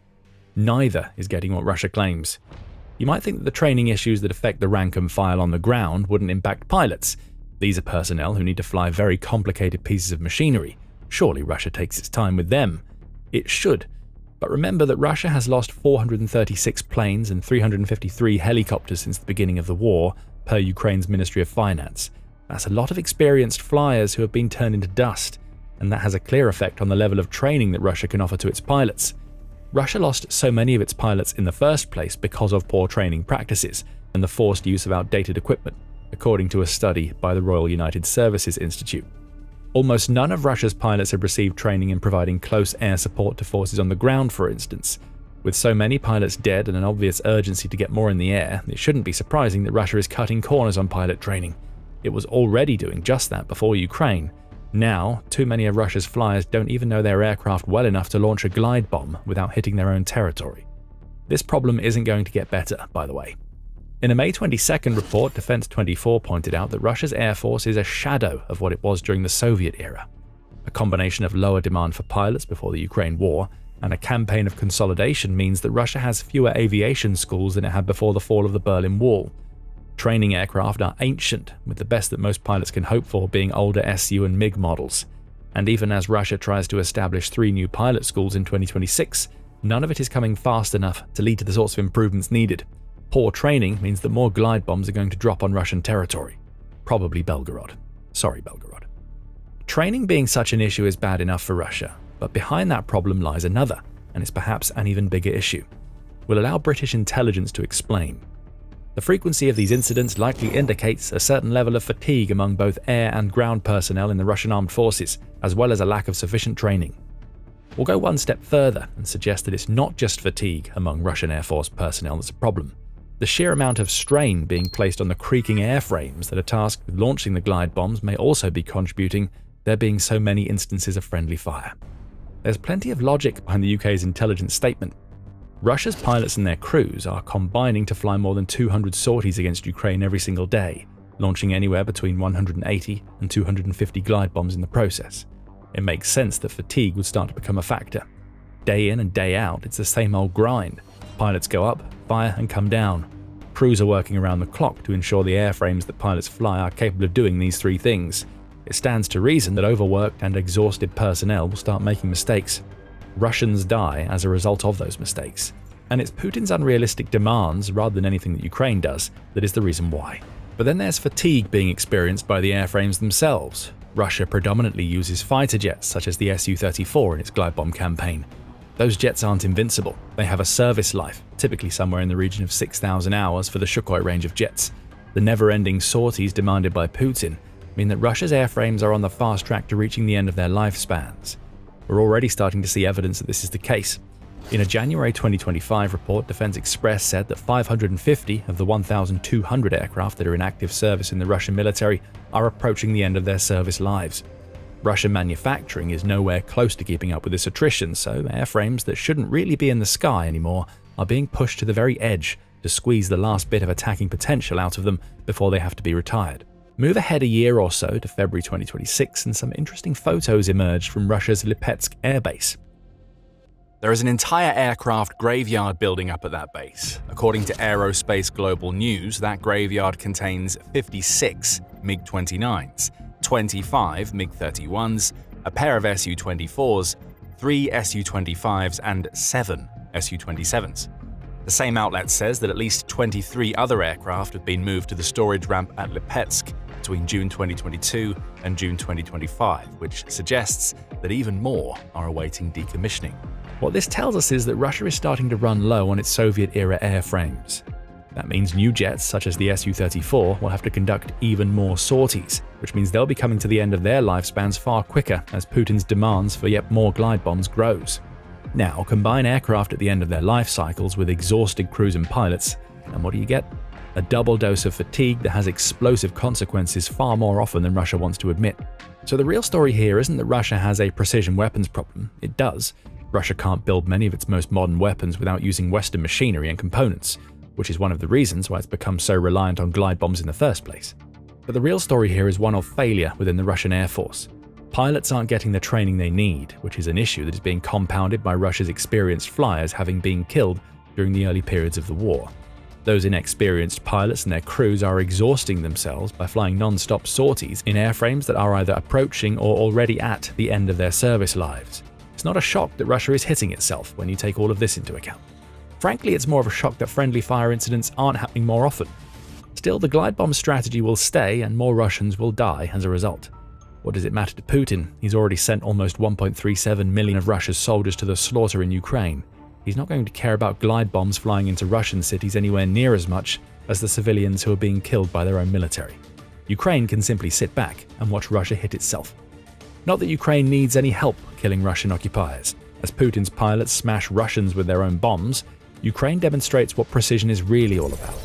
Neither is getting what Russia claims. You might think that the training issues that affect the rank and file on the ground wouldn't impact pilots. These are personnel who need to fly very complicated pieces of machinery. Surely Russia takes its time with them. It should. But remember that Russia has lost 436 planes and 353 helicopters since the beginning of the war, per Ukraine's Ministry of Finance. That's a lot of experienced flyers who have been turned into dust, and that has a clear effect on the level of training that Russia can offer to its pilots. Russia lost so many of its pilots in the first place because of poor training practices and the forced use of outdated equipment, according to a study by the Royal United Services Institute. Almost none of Russia's pilots have received training in providing close air support to forces on the ground, for instance. With so many pilots dead and an obvious urgency to get more in the air, it shouldn't be surprising that Russia is cutting corners on pilot training. It was already doing just that before Ukraine. Now, too many of Russia's flyers don't even know their aircraft well enough to launch a glide bomb without hitting their own territory. This problem isn't going to get better, by the way. In a May 22nd report, Defense 24 pointed out that Russia's air force is a shadow of what it was during the Soviet era. A combination of lower demand for pilots before the Ukraine war and a campaign of consolidation means that Russia has fewer aviation schools than it had before the fall of the Berlin Wall. Training aircraft are ancient, with the best that most pilots can hope for being older Su and MiG models. And even as Russia tries to establish 3 new pilot schools in 2026, none of it is coming fast enough to lead to the sorts of improvements needed. Poor training means that more glide bombs are going to drop on Russian territory. Probably Belgorod. Sorry, Belgorod. Training being such an issue is bad enough for Russia, but behind that problem lies another, and it's perhaps an even bigger issue. We'll allow British intelligence to explain. The frequency of these incidents likely indicates a certain level of fatigue among both air and ground personnel in the Russian armed forces, as well as a lack of sufficient training. We'll go one step further and suggest that it's not just fatigue among Russian Air Force personnel that's a problem. The sheer amount of strain being placed on the creaking airframes that are tasked with launching the glide bombs may also be contributing, there being so many instances of friendly fire. There's plenty of logic behind the UK's intelligence statement. Russia's pilots and their crews are combining to fly more than 200 sorties against Ukraine every single day, launching anywhere between 180 and 250 glide bombs in the process. It makes sense that fatigue would start to become a factor. Day in and day out, it's the same old grind. Pilots go up, fire, and come down. Crews are working around the clock to ensure the airframes that pilots fly are capable of doing these 3 things. It stands to reason that overworked and exhausted personnel will start making mistakes. Russians die as a result of those mistakes. And it's Putin's unrealistic demands, rather than anything that Ukraine does, that is the reason why. But then there's fatigue being experienced by the airframes themselves. Russia predominantly uses fighter jets such as the Su-34 in its glide bomb campaign. Those jets aren't invincible. They have a service life, typically somewhere in the region of 6,000 hours for the Sukhoi range of jets. The never-ending sorties demanded by Putin mean that Russia's airframes are on the fast track to reaching the end of their lifespans. We're already starting to see evidence that this is the case. In a January 2025 report, Defense Express said that 550 of the 1,200 aircraft that are in active service in the Russian military are approaching the end of their service lives. Russian manufacturing is nowhere close to keeping up with this attrition, so airframes that shouldn't really be in the sky anymore are being pushed to the very edge to squeeze the last bit of attacking potential out of them before they have to be retired. Move ahead a year or so to February 2026 and some interesting photos emerged from Russia's Lipetsk airbase. There is an entire aircraft graveyard building up at that base. According to Aerospace Global News, that graveyard contains 56 MiG-29s, 25 MiG-31s, a pair of Su-24s, 3 Su-25s and 7 Su-27s. The same outlet says that at least 23 other aircraft have been moved to the storage ramp at Lipetsk between June 2022 and June 2025, which suggests that even more are awaiting decommissioning. What this tells us is that Russia is starting to run low on its Soviet-era airframes. That means new jets such as the Su-34 will have to conduct even more sorties, which means they'll be coming to the end of their lifespans far quicker as Putin's demands for yet more glide bombs grows. Now, combine aircraft at the end of their life cycles with exhausted crews and pilots, and what do you get? A double dose of fatigue that has explosive consequences far more often than Russia wants to admit. So the real story here isn't that Russia has a precision weapons problem. It does. Russia can't build many of its most modern weapons without using Western machinery and components, which is one of the reasons why it's become so reliant on glide bombs in the first place. But the real story here is one of failure within the Russian Air Force. Pilots aren't getting the training they need, which is an issue that is being compounded by Russia's experienced flyers having been killed during the early periods of the war. Those inexperienced pilots and their crews are exhausting themselves by flying non-stop sorties in airframes that are either approaching or already at the end of their service lives. It's not a shock that Russia is hitting itself when you take all of this into account. Frankly, it's more of a shock that friendly fire incidents aren't happening more often. Still, the glide bomb strategy will stay and more Russians will die as a result. What does it matter to Putin? He's already sent almost 1.37 million of Russia's soldiers to the slaughter in Ukraine. He's not going to care about glide bombs flying into Russian cities anywhere near as much as the civilians who are being killed by their own military. Ukraine can simply sit back and watch Russia hit itself. Not that Ukraine needs any help killing Russian occupiers. As Putin's pilots smash Russians with their own bombs, Ukraine demonstrates what precision is really all about.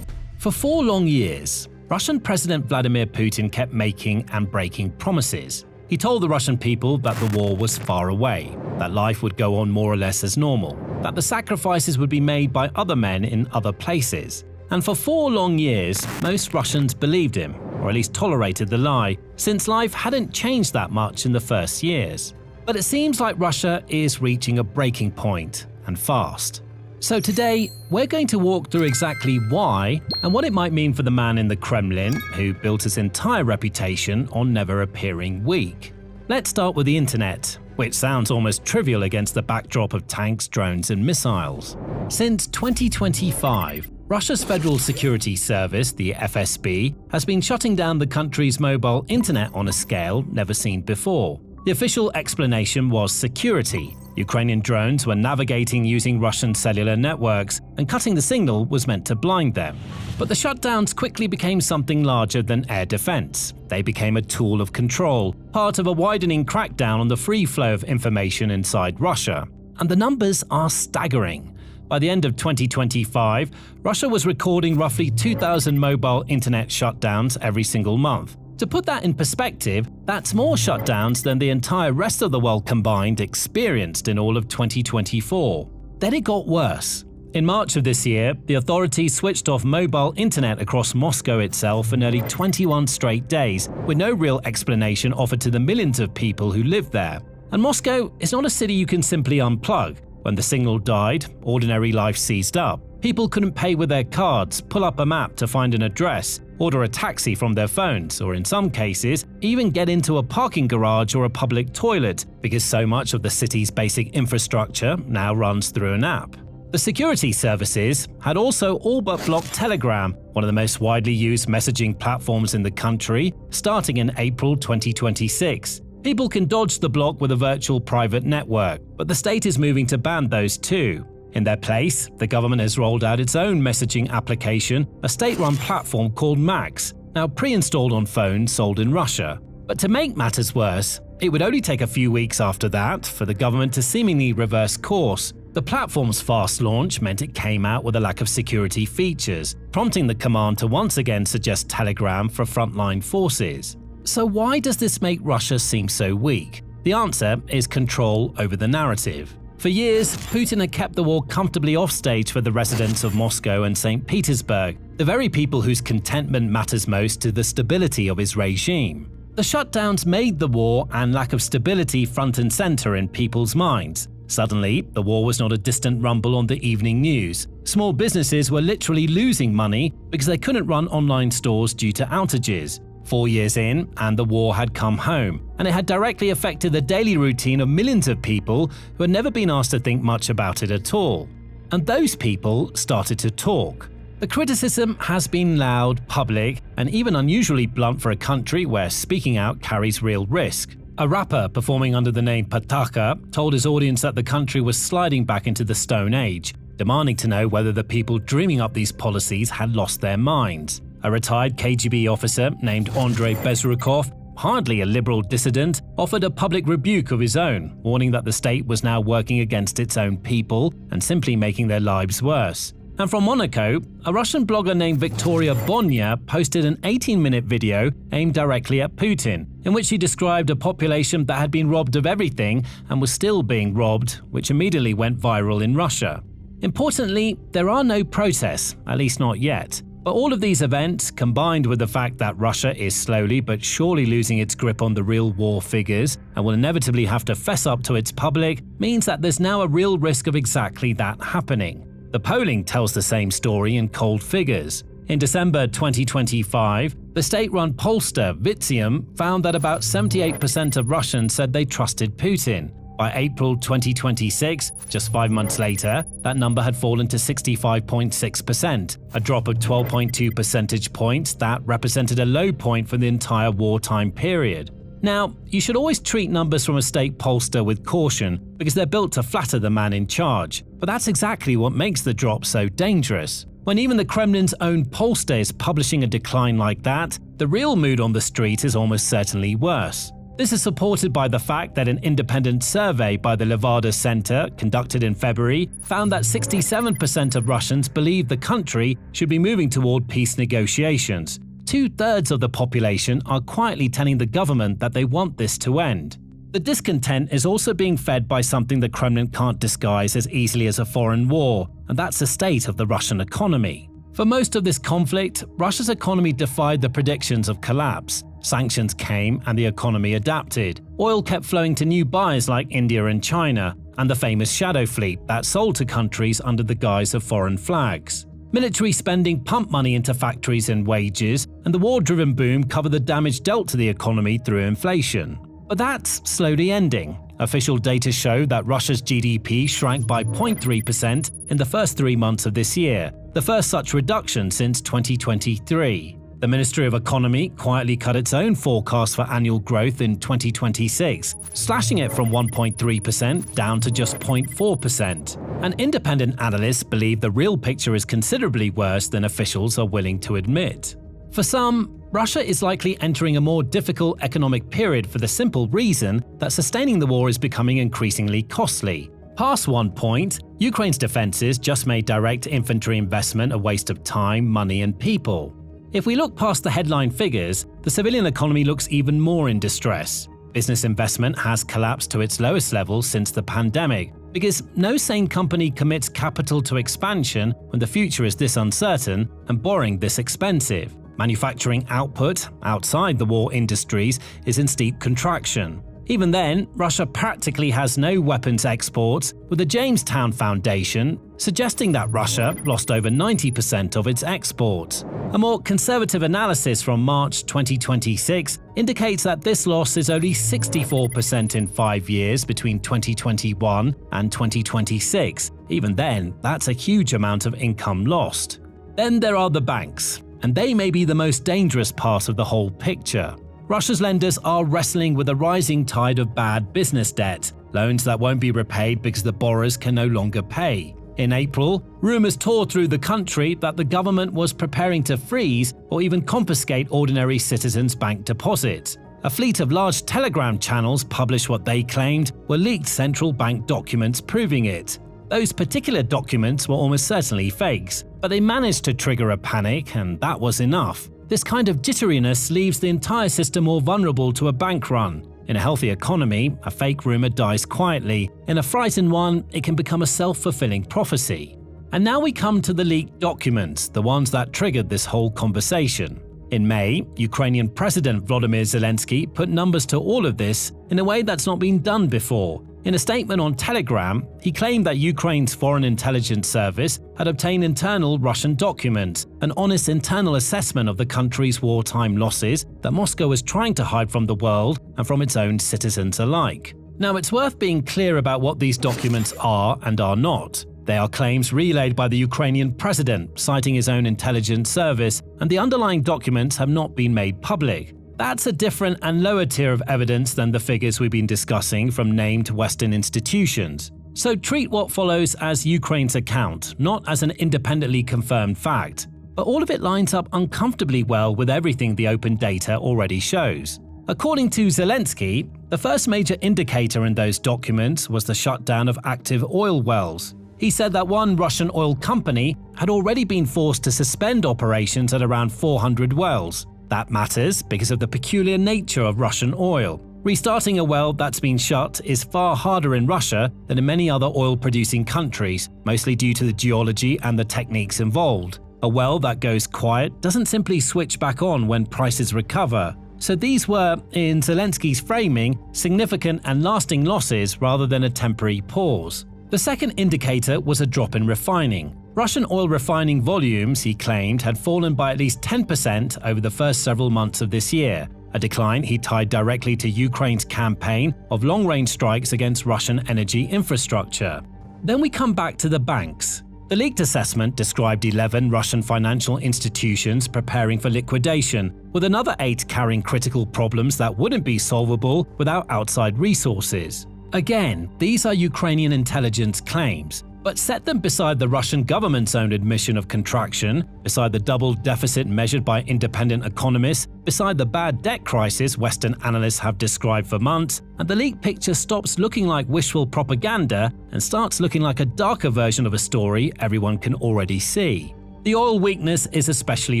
For 4 long years, Russian President Vladimir Putin kept making and breaking promises. He told the Russian people that the war was far away, that life would go on more or less as normal, that the sacrifices would be made by other men in other places. And for 4 long years, most Russians believed him, or at least tolerated the lie, since life hadn't changed that much in the first years. But it seems like Russia is reaching a breaking point, and fast. So today, we're going to walk through exactly why and what it might mean for the man in the Kremlin who built his entire reputation on never appearing weak. Let's start with the internet, which sounds almost trivial against the backdrop of tanks, drones and missiles. Since 2025, Russia's Federal Security Service, the FSB, has been shutting down the country's mobile internet on a scale never seen before. The official explanation was security. Ukrainian drones were navigating using Russian cellular networks, and cutting the signal was meant to blind them. But the shutdowns quickly became something larger than air defense. They became a tool of control, part of a widening crackdown on the free flow of information inside Russia. And the numbers are staggering. By the end of 2025, Russia was recording roughly 2,000 mobile internet shutdowns every single month. To put that in perspective, that's more shutdowns than the entire rest of the world combined experienced in all of 2024. Then it got worse. In March of this year, the authorities switched off mobile internet across Moscow itself for nearly 21 straight days, with no real explanation offered to the millions of people who live there. And Moscow is not a city you can simply unplug. When the signal died, ordinary life seized up. People couldn't pay with their cards, pull up a map to find an address, order a taxi from their phones, or in some cases, even get into a parking garage or a public toilet, because so much of the city's basic infrastructure now runs through an app. The security services had also all but blocked Telegram, one of the most widely used messaging platforms in the country, starting in April 2026. People can dodge the block with a virtual private network, but the state is moving to ban those too. In their place, the government has rolled out its own messaging application, a state-run platform called Max, now pre-installed on phones sold in Russia. But to make matters worse, it would only take a few weeks after that for the government to seemingly reverse course. The platform's fast launch meant it came out with a lack of security features, prompting the command to once again suggest Telegram for frontline forces. So why does this make Russia seem so weak? The answer is control over the narrative. For years, Putin had kept the war comfortably offstage for the residents of Moscow and St. Petersburg, the very people whose contentment matters most to the stability of his regime. The shutdowns made the war and lack of stability front and center in people's minds. Suddenly, the war was not a distant rumble on the evening news. Small businesses were literally losing money because they couldn't run online stores due to outages. 4 years in, and the war had come home, and it had directly affected the daily routine of millions of people who had never been asked to think much about it at all. And those people started to talk. The criticism has been loud, public, and even unusually blunt for a country where speaking out carries real risk. A rapper performing under the name Pataka told his audience that the country was sliding back into the Stone Age, demanding to know whether the people dreaming up these policies had lost their minds. A retired KGB officer named Andrei Bezrukov, hardly a liberal dissident, offered a public rebuke of his own, warning that the state was now working against its own people and simply making their lives worse. And from Monaco, a Russian blogger named Victoria Bonya posted an 18-minute video aimed directly at Putin, in which she described a population that had been robbed of everything and was still being robbed, which immediately went viral in Russia. Importantly, there are no protests, at least not yet. But all of these events, combined with the fact that Russia is slowly but surely losing its grip on the real war figures and will inevitably have to fess up to its public, means that there's now a real risk of exactly that happening. The polling tells the same story in cold figures. In December 2025, the state-run pollster Vitium found that about 78% of Russians said they trusted Putin. By April 2026, just 5 months later, that number had fallen to 65.6%, a drop of 12.2 percentage points that represented a low point for the entire wartime period. Now, you should always treat numbers from a state pollster with caution because they're built to flatter the man in charge, but that's exactly what makes the drop so dangerous. When even the Kremlin's own pollster is publishing a decline like that, the real mood on the street is almost certainly worse. This is supported by the fact that an independent survey by the Levada Center, conducted in February, found that 67% of Russians believe the country should be moving toward peace negotiations. 2/3 of the population are quietly telling the government that they want this to end. The discontent is also being fed by something the Kremlin can't disguise as easily as a foreign war, and that's the state of the Russian economy. For most of this conflict, Russia's economy defied the predictions of collapse. Sanctions came and the economy adapted. Oil kept flowing to new buyers like India and China, and the famous shadow fleet that sold to countries under the guise of foreign flags. Military spending pumped money into factories and wages, and the war-driven boom covered the damage dealt to the economy through inflation. But that's slowly ending. Official data show that Russia's GDP shrank by 0.3% in the first 3 months of this year, the first such reduction since 2023. The Ministry of Economy quietly cut its own forecast for annual growth in 2026, slashing it from 1.3% down to just 0.4%. And independent analysts believe the real picture is considerably worse than officials are willing to admit. For some, Russia is likely entering a more difficult economic period for the simple reason that sustaining the war is becoming increasingly costly. Past one point, Ukraine's defenses just made direct infantry investment a waste of time, money, and people. If we look past the headline figures, the civilian economy looks even more in distress. Business investment has collapsed to its lowest level since the pandemic, because no sane company commits capital to expansion when the future is this uncertain and borrowing this expensive. Manufacturing output, outside the war industries, is in steep contraction. Even then, Russia practically has no weapons exports, with the Jamestown Foundation suggesting that Russia lost over 90% of its exports. A more conservative analysis from March 2026 indicates that this loss is only 64% in 5 years between 2021 and 2026. Even then, that's a huge amount of income lost. Then there are the banks, and they may be the most dangerous part of the whole picture. Russia's lenders are wrestling with a rising tide of bad business debt, loans that won't be repaid because the borrowers can no longer pay. In April, rumors tore through the country that the government was preparing to freeze or even confiscate ordinary citizens' bank deposits. A fleet of large Telegram channels published what they claimed were leaked central bank documents proving it. Those particular documents were almost certainly fakes, but they managed to trigger a panic, and that was enough. This kind of jitteriness leaves the entire system more vulnerable to a bank run. In a healthy economy, a fake rumor dies quietly. In a frightened one, it can become a self-fulfilling prophecy. And now we come to the leaked documents, the ones that triggered this whole conversation. In May, Ukrainian President Volodymyr Zelensky put numbers to all of this in a way that's not been done before. In a statement on Telegram, he claimed that Ukraine's Foreign Intelligence Service had obtained internal Russian documents, an honest internal assessment of the country's wartime losses that Moscow was trying to hide from the world and from its own citizens alike. Now, it's worth being clear about what these documents are and are not. They are claims relayed by the Ukrainian president, citing his own intelligence service, and the underlying documents have not been made public. That's a different and lower tier of evidence than the figures we've been discussing from named Western institutions. So treat what follows as Ukraine's account, not as an independently confirmed fact. But all of it lines up uncomfortably well with everything the open data already shows. According to Zelensky, the first major indicator in those documents was the shutdown of active oil wells. He said that one Russian oil company had already been forced to suspend operations at around 400 wells. That matters because of the peculiar nature of Russian oil. Restarting a well that's been shut is far harder in Russia than in many other oil-producing countries, mostly due to the geology and the techniques involved. A well that goes quiet doesn't simply switch back on when prices recover. So these were, in Zelensky's framing, significant and lasting losses rather than a temporary pause. The second indicator was a drop in refining. Russian oil refining volumes, he claimed, had fallen by at least 10% over the first several months of this year, a decline he tied directly to Ukraine's campaign of long-range strikes against Russian energy infrastructure. Then we come back to the banks. The leaked assessment described 11 Russian financial institutions preparing for liquidation, with another 8 carrying critical problems that wouldn't be solvable without outside resources. Again, these are Ukrainian intelligence claims, but set them beside the Russian government's own admission of contraction, beside the double deficit measured by independent economists, beside the bad debt crisis Western analysts have described for months, and the leaked picture stops looking like wishful propaganda and starts looking like a darker version of a story everyone can already see. The oil weakness is especially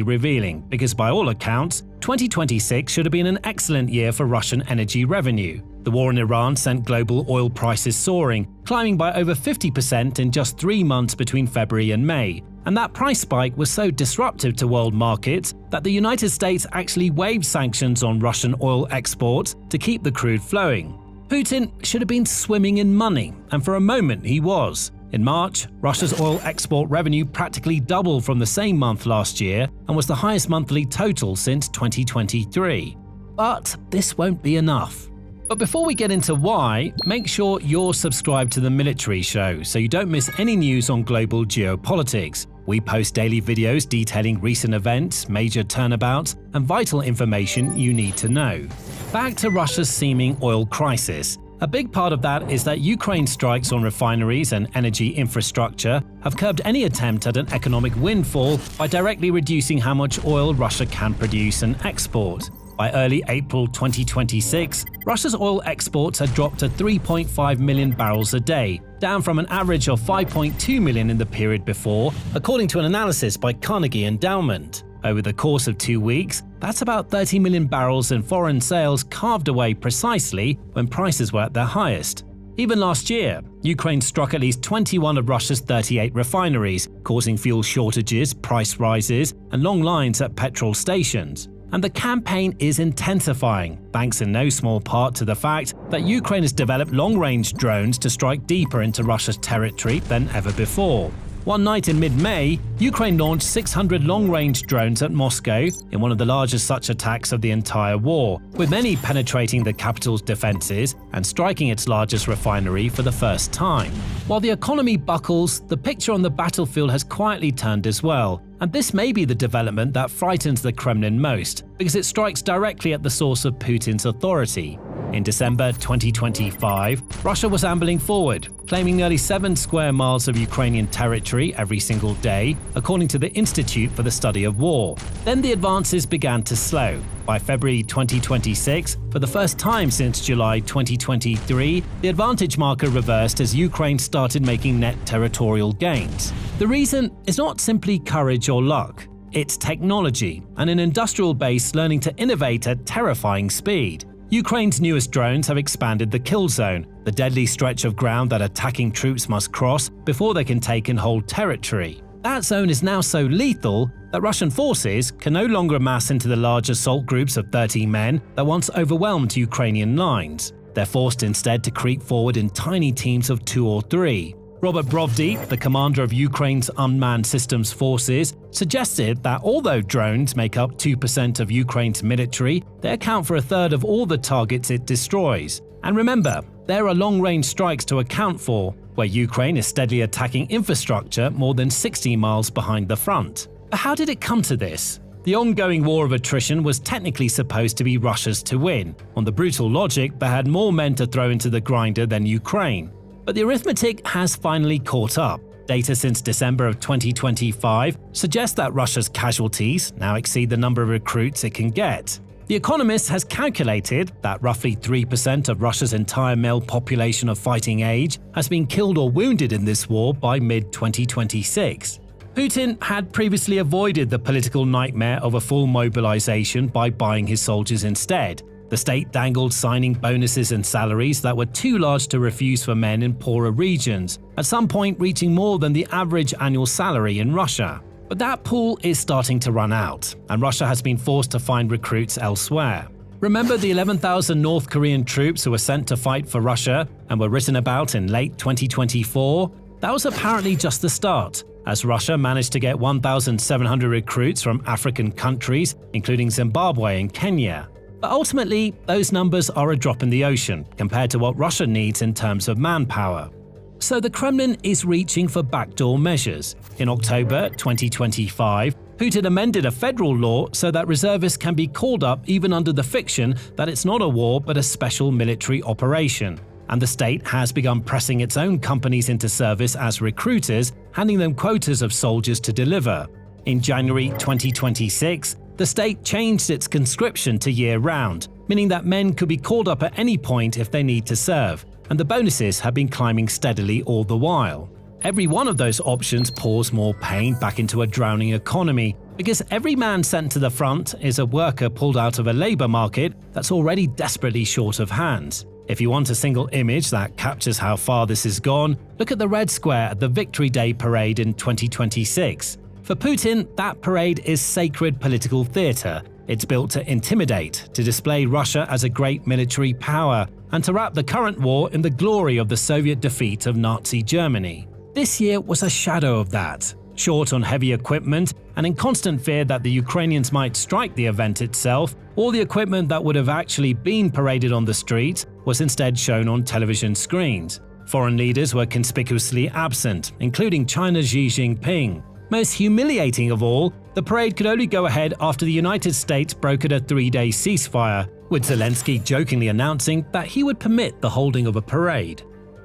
revealing because, by all accounts, 2026 should have been an excellent year for Russian energy revenue. The war in Iran sent global oil prices soaring, climbing by over 50% in just 3 months between February and May. And that price spike was so disruptive to world markets that the United States actually waived sanctions on Russian oil exports to keep the crude flowing. Putin should have been swimming in money, and for a moment he was. In March, Russia's oil export revenue practically doubled from the same month last year and was the highest monthly total since 2023. But this won't be enough. But before we get into why, make sure you're subscribed to the Military Show so you don't miss any news on global geopolitics. We post daily videos detailing recent events, major turnabouts, and vital information you need to know. Back to Russia's seeming oil crisis. A big part of that is that Ukraine's strikes on refineries and energy infrastructure have curbed any attempt at an economic windfall by directly reducing how much oil Russia can produce and export. By early April 2026, Russia's oil exports had dropped to 3.5 million barrels a day, down from an average of 5.2 million in the period before, according to an analysis by Carnegie Endowment. Over the course of 2 weeks, that's about 30 million barrels in foreign sales carved away precisely when prices were at their highest. Even last year, Ukraine struck at least 21 of Russia's 38 refineries, causing fuel shortages, price rises, and long lines at petrol stations. And the campaign is intensifying, thanks in no small part to the fact that Ukraine has developed long-range drones to strike deeper into Russia's territory than ever before. One night in mid-May, Ukraine launched 600 long-range drones at Moscow in one of the largest such attacks of the entire war, with many penetrating the capital's defenses and striking its largest refinery for the first time. While the economy buckles, the picture on the battlefield has quietly turned as well, and this may be the development that frightens the Kremlin most, because it strikes directly at the source of Putin's authority. In December 2025, Russia was ambling forward, claiming nearly 7 square miles of Ukrainian territory every single day, according to the Institute for the Study of War. Then the advances began to slow. By February 2026, for the first time since July 2023, the advantage marker reversed as Ukraine started making net territorial gains. The reason is not simply courage or luck. It's technology and an industrial base learning to innovate at terrifying speed. Ukraine's newest drones have expanded the kill zone, the deadly stretch of ground that attacking troops must cross before they can take and hold territory. That zone is now so lethal that Russian forces can no longer amass into the large assault groups of 30 men that once overwhelmed Ukrainian lines. They're forced instead to creep forward in tiny teams of 2 or 3. Robert Brovdy, the commander of Ukraine's unmanned systems forces, suggested that although drones make up 2% of Ukraine's military, they account for a third of all the targets it destroys. And remember, there are long-range strikes to account for, where Ukraine is steadily attacking infrastructure more than 60 miles behind the front. But how did it come to this? The ongoing war of attrition was technically supposed to be Russia's to win. On the brutal logic, they had more men to throw into the grinder than Ukraine. But the arithmetic has finally caught up. Data since December of 2025 suggests that Russia's casualties now exceed the number of recruits it can get. The Economist has calculated that roughly 3% of Russia's entire male population of fighting age has been killed or wounded in this war by mid-2026. Putin had previously avoided the political nightmare of a full mobilization by buying his soldiers instead. The state dangled signing bonuses and salaries that were too large to refuse for men in poorer regions, at some point reaching more than the average annual salary in Russia. But that pool is starting to run out, and Russia has been forced to find recruits elsewhere. Remember the 11,000 North Korean troops who were sent to fight for Russia and were written about in late 2024? That was apparently just the start, as Russia managed to get 1,700 recruits from African countries, including Zimbabwe and Kenya. But ultimately, those numbers are a drop in the ocean compared to what Russia needs in terms of manpower. So the Kremlin is reaching for backdoor measures. In October 2025, Putin amended a federal law so that reservists can be called up even under the fiction that it's not a war but a special military operation. And the state has begun pressing its own companies into service as recruiters, handing them quotas of soldiers to deliver. In January 2026, the state changed its conscription to year-round, meaning that men could be called up at any point if they need to serve, and the bonuses have been climbing steadily all the while. Every one of those options pours more pain back into a drowning economy, because every man sent to the front is a worker pulled out of a labour market that's already desperately short of hands. If you want a single image that captures how far this has gone, look at the Red Square at the Victory Day parade in 2026. For Putin, that parade is sacred political theatre. It's built to intimidate, to display Russia as a great military power, and to wrap the current war in the glory of the Soviet defeat of Nazi Germany. This year was a shadow of that. Short on heavy equipment and in constant fear that the Ukrainians might strike the event itself, all the equipment that would have actually been paraded on the streets was instead shown on television screens. Foreign leaders were conspicuously absent, including China's Xi Jinping. Most humiliating of all, the parade could only go ahead after the United States brokered a 3-day ceasefire, with Zelensky jokingly announcing that he would permit the holding of a parade.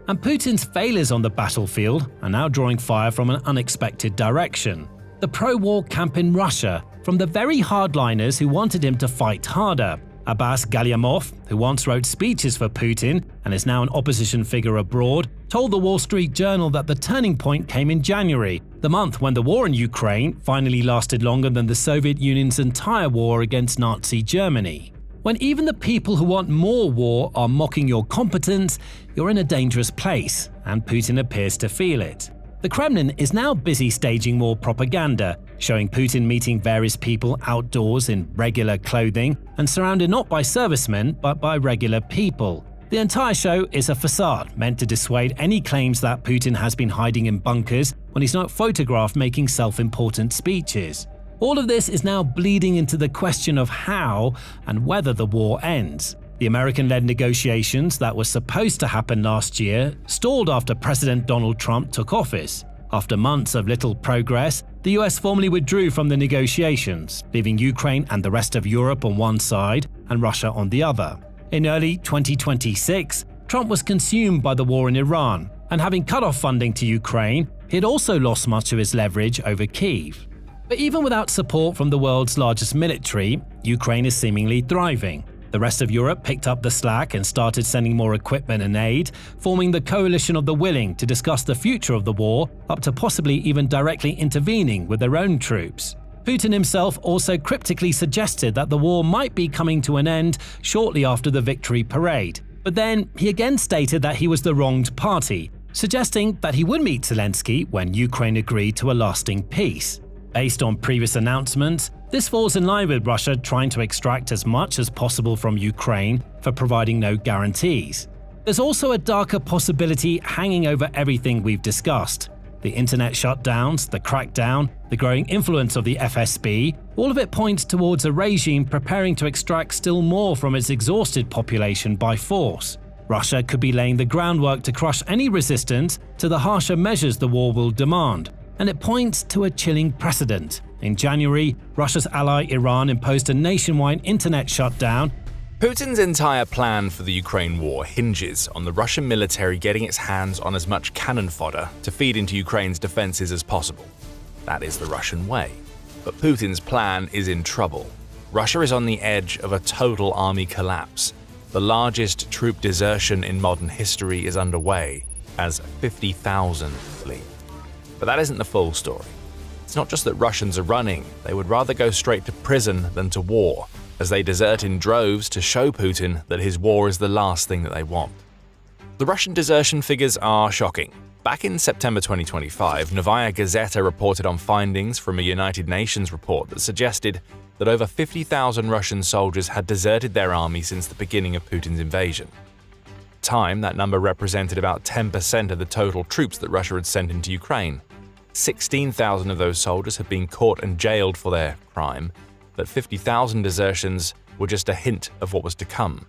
And Putin's failures on the battlefield are now drawing fire from an unexpected direction. The pro-war camp in Russia, from the very hardliners who wanted him to fight harder. Abbas Galyamov, who once wrote speeches for Putin and is now an opposition figure abroad, told the Wall Street Journal that the turning point came in January, the month when the war in Ukraine finally lasted longer than the Soviet Union's entire war against Nazi Germany. When even the people who want more war are mocking your competence, you're in a dangerous place, and Putin appears to feel it. The Kremlin is now busy staging more propaganda, showing Putin meeting various people outdoors in regular clothing and surrounded not by servicemen but by regular people. The entire show is a facade meant to dissuade any claims that Putin has been hiding in bunkers when he's not photographed making self-important speeches. All of this is now bleeding into the question of how and whether the war ends. The American-led negotiations that were supposed to happen last year stalled after President Donald Trump took office. After months of little progress, the US formally withdrew from the negotiations, leaving Ukraine and the rest of Europe on one side and Russia on the other. In early 2026, Trump was consumed by the war in Iran, and having cut off funding to Ukraine, he had also lost much of his leverage over Kyiv. But even without support from the world's largest military, Ukraine is seemingly thriving. The rest of Europe picked up the slack and started sending more equipment and aid, forming the coalition of the willing to discuss the future of the war, up to possibly even directly intervening with their own troops. Putin himself also cryptically suggested that the war might be coming to an end shortly after the victory parade. But then he again stated that he was the wronged party, suggesting that he would meet Zelensky when Ukraine agreed to a lasting peace. Based on previous announcements, this falls in line with Russia trying to extract as much as possible from Ukraine for providing no guarantees. There's also a darker possibility hanging over everything we've discussed. The internet shutdowns, the crackdown, the growing influence of the FSB, all of it points towards a regime preparing to extract still more from its exhausted population by force. Russia could be laying the groundwork to crush any resistance to the harsher measures the war will demand. And it points to a chilling precedent. In January, Russia's ally Iran imposed a nationwide internet shutdown. Putin's entire plan for the Ukraine war hinges on the Russian military getting its hands on as much cannon fodder to feed into Ukraine's defenses as possible. That is the Russian way. But Putin's plan is in trouble. Russia is on the edge of a total army collapse. The largest troop desertion in modern history is underway, as 50,000 flee. But that isn't the full story. It's not just that Russians are running, they would rather go straight to prison than to war, as they desert in droves to show Putin that his war is the last thing that they want. The Russian desertion figures are shocking. Back in September 2025, Novaya Gazeta reported on findings from a United Nations report that suggested that over 50,000 Russian soldiers had deserted their army since the beginning of Putin's invasion. At the time, that number represented about 10% of the total troops that Russia had sent into Ukraine. 16,000 of those soldiers had been caught and jailed for their crime, but 50,000 desertions were just a hint of what was to come.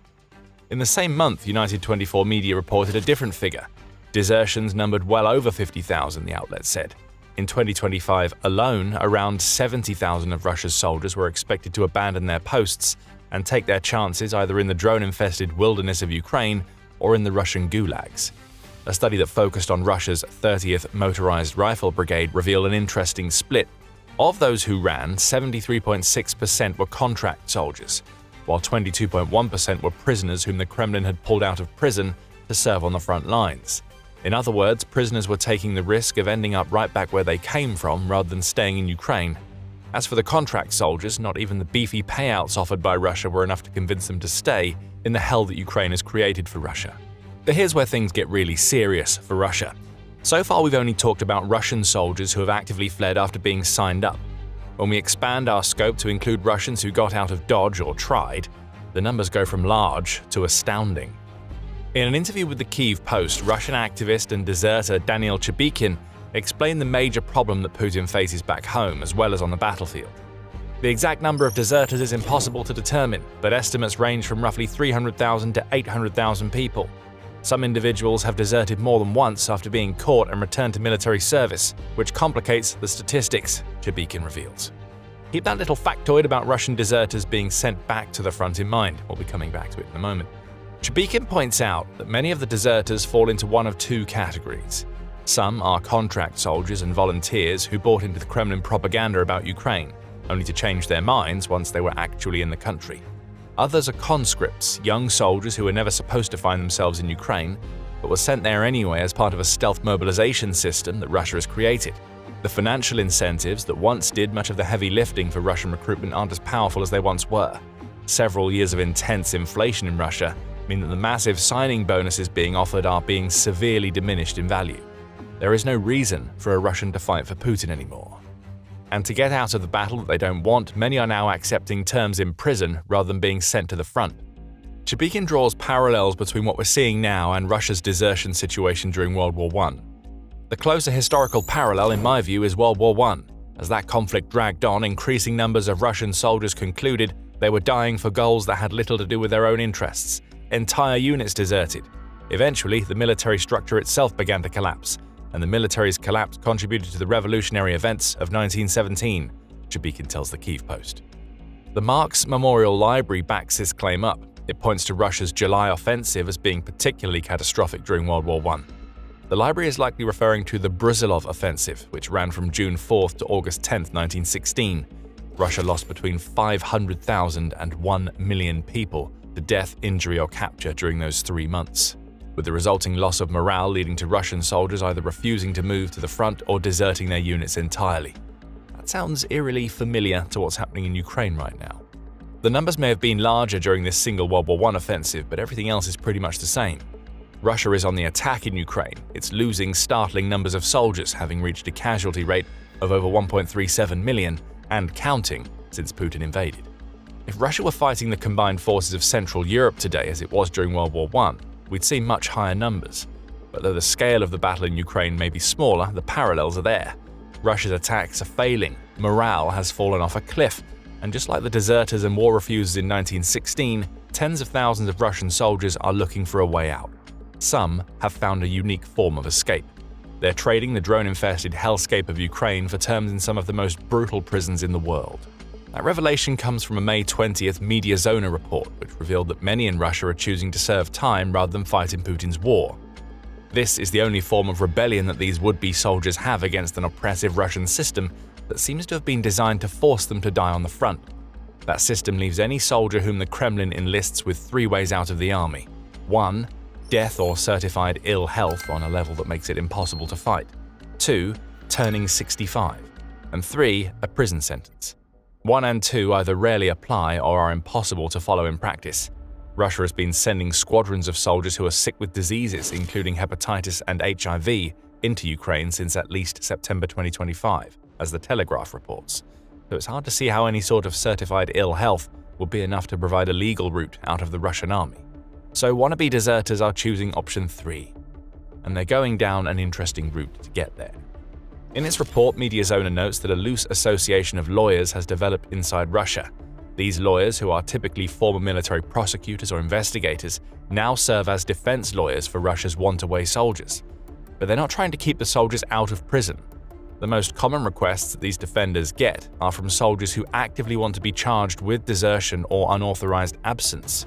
In the same month, United 24 Media reported a different figure. Desertions numbered well over 50,000, the outlet said. In 2025 alone, around 70,000 of Russia's soldiers were expected to abandon their posts and take their chances either in the drone-infested wilderness of Ukraine or in the Russian gulags. A study that focused on Russia's 30th Motorized Rifle Brigade revealed an interesting split. Of those who ran, 73.6% were contract soldiers, while 22.1% were prisoners whom the Kremlin had pulled out of prison to serve on the front lines. In other words, prisoners were taking the risk of ending up right back where they came from rather than staying in Ukraine. As for the contract soldiers, not even the beefy payouts offered by Russia were enough to convince them to stay in the hell that Ukraine has created for Russia. But here's where things get really serious for Russia. So far, we've only talked about Russian soldiers who have actively fled after being signed up. When we expand our scope to include Russians who got out of Dodge or tried, the numbers go from large to astounding. In an interview with the Kyiv Post, Russian activist and deserter Daniil Chabikin explained the major problem that Putin faces back home as well as on the battlefield. The exact number of deserters is impossible to determine, but estimates range from roughly 300,000 to 800,000 people. Some individuals have deserted more than once after being caught and returned to military service, which complicates the statistics, Chabikin reveals. Keep that little factoid about Russian deserters being sent back to the front in mind. We'll be coming back to it in a moment. Chabikin points out that many of the deserters fall into one of two categories. Some are contract soldiers and volunteers who bought into the Kremlin propaganda about Ukraine, only to change their minds once they were actually in the country. Others are conscripts, young soldiers who were never supposed to find themselves in Ukraine, but were sent there anyway as part of a stealth mobilization system that Russia has created. The financial incentives that once did much of the heavy lifting for Russian recruitment aren't as powerful as they once were. Several years of intense inflation in Russia mean that the massive signing bonuses being offered are being severely diminished in value. There is no reason for a Russian to fight for Putin anymore. And to get out of the battle that they don't want, many are now accepting terms in prison rather than being sent to the front. Chabikin draws parallels between what we're seeing now and Russia's desertion situation during World War I. The closer historical parallel, in my view, is World War I. As that conflict dragged on, increasing numbers of Russian soldiers concluded they were dying for goals that had little to do with their own interests. Entire units deserted. Eventually, the military structure itself began to collapse, and the military's collapse contributed to the revolutionary events of 1917, Chabikin tells the Kyiv Post. The Marx Memorial Library backs this claim up. It points to Russia's July offensive as being particularly catastrophic during World War I. The library is likely referring to the Brusilov offensive, which ran from June 4th to August 10th, 1916. Russia lost between 500,000 and 1 million people to death, injury, or capture during those 3 months, with the resulting loss of morale leading to Russian soldiers either refusing to move to the front or deserting their units entirely. That sounds eerily familiar to what's happening in Ukraine right now. The numbers may have been larger during this single World War I offensive, but everything else is pretty much the same. Russia is on the attack in Ukraine. It's losing startling numbers of soldiers, having reached a casualty rate of over 1.37 million and counting since Putin invaded. If Russia were fighting the combined forces of Central Europe today as it was during World War I, we'd see much higher numbers. But though the scale of the battle in Ukraine may be smaller, the parallels are there. Russia's attacks are failing, morale has fallen off a cliff, and just like the deserters and war refusers in 1916, tens of thousands of Russian soldiers are looking for a way out. Some have found a unique form of escape. They're trading the drone-infested hellscape of Ukraine for terms in some of the most brutal prisons in the world. That revelation comes from a May 20th Mediazona report, which revealed that many in Russia are choosing to serve time rather than fight in Putin's war. This is the only form of rebellion that these would-be soldiers have against an oppressive Russian system that seems to have been designed to force them to die on the front. That system leaves any soldier whom the Kremlin enlists with 3 ways out of the army. 1. Death or certified ill health on a level that makes it impossible to fight. 2. Turning 65. And 3. A prison sentence. 1 and 2 either rarely apply or are impossible to follow in practice. Russia has been sending squadrons of soldiers who are sick with diseases, including hepatitis and HIV, into Ukraine since at least September 2025, as the Telegraph reports. So it's hard to see how any sort of certified ill health would be enough to provide a legal route out of the Russian army. So wannabe deserters are choosing option 3, and they're going down an interesting route to get there. In its report, Mediazona notes that a loose association of lawyers has developed inside Russia. These lawyers, who are typically former military prosecutors or investigators, now serve as defense lawyers for Russia's want-away soldiers. But they're not trying to keep the soldiers out of prison. The most common requests that these defenders get are from soldiers who actively want to be charged with desertion or unauthorized absence.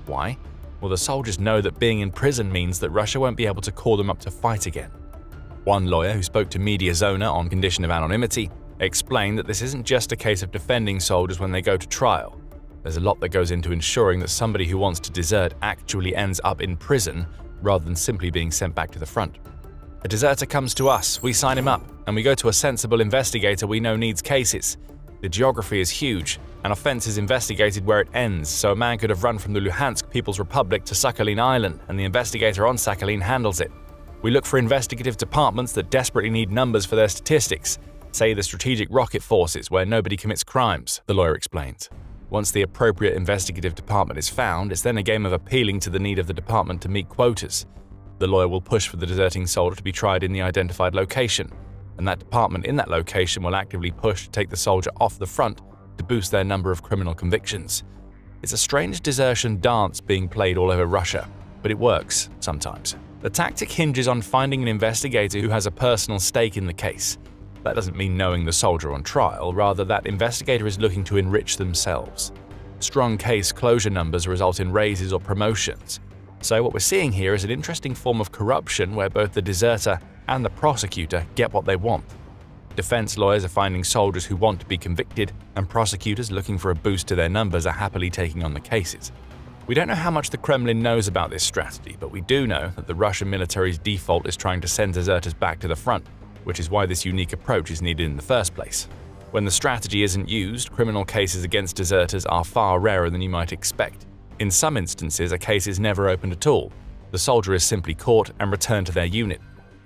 Why? Well, the soldiers know that being in prison means that Russia won't be able to call them up to fight again. One lawyer who spoke to Mediazona on condition of anonymity explained that this isn't just a case of defending soldiers when they go to trial. There's a lot that goes into ensuring that somebody who wants to desert actually ends up in prison rather than simply being sent back to the front. A deserter comes to us, we sign him up, and we go to a sensible investigator we know needs cases. The geography is huge. An offense is investigated where it ends, so a man could have run from the Luhansk People's Republic to Sakhalin Island, and the investigator on Sakhalin handles it. We look for investigative departments that desperately need numbers for their statistics, say the Strategic Rocket Forces, where nobody commits crimes, the lawyer explains. Once the appropriate investigative department is found, it's then a game of appealing to the need of the department to meet quotas. The lawyer will push for the deserting soldier to be tried in the identified location, and that department in that location will actively push to take the soldier off the front to boost their number of criminal convictions. It's a strange desertion dance being played all over Russia, but it works sometimes. The tactic hinges on finding an investigator who has a personal stake in the case. That doesn't mean knowing the soldier on trial, rather that investigator is looking to enrich themselves. Strong case closure numbers result in raises or promotions. So what we're seeing here is an interesting form of corruption where both the deserter and the prosecutor get what they want. Defense lawyers are finding soldiers who want to be convicted, and prosecutors looking for a boost to their numbers are happily taking on the cases. We don't know how much the Kremlin knows about this strategy, but we do know that the Russian military's default is trying to send deserters back to the front, which is why this unique approach is needed in the first place. When the strategy isn't used, criminal cases against deserters are far rarer than you might expect. In some instances, a case is never opened at all. The soldier is simply caught and returned to their unit.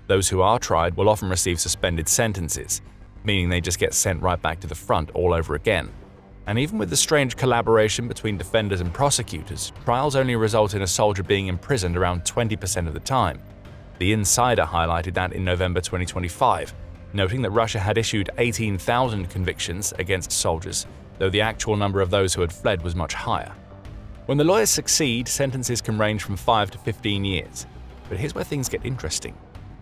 Those who are tried will often receive suspended sentences, meaning they just get sent right back to the front all over again. And even with the strange collaboration between defenders and prosecutors, trials only result in a soldier being imprisoned around 20% of the time. The Insider highlighted that in November 2025, noting that Russia had issued 18,000 convictions against soldiers, though the actual number of those who had fled was much higher. When the lawyers succeed, sentences can range from 5 to 15 years. But here's where things get interesting.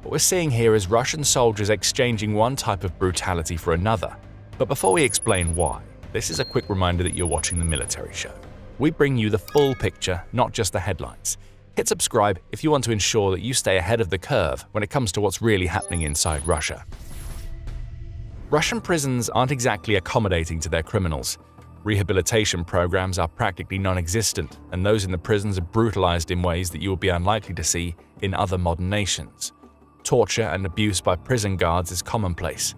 What we're seeing here is Russian soldiers exchanging one type of brutality for another. But before we explain why, this is a quick reminder that you're watching The Military Show. We bring you the full picture, not just the headlines. Hit subscribe if you want to ensure that you stay ahead of the curve when it comes to what's really happening inside Russia. Russian prisons aren't exactly accommodating to their criminals. Rehabilitation programs are practically non-existent, and those in the prisons are brutalized in ways that you will be unlikely to see in other modern nations. Torture and abuse by prison guards is commonplace.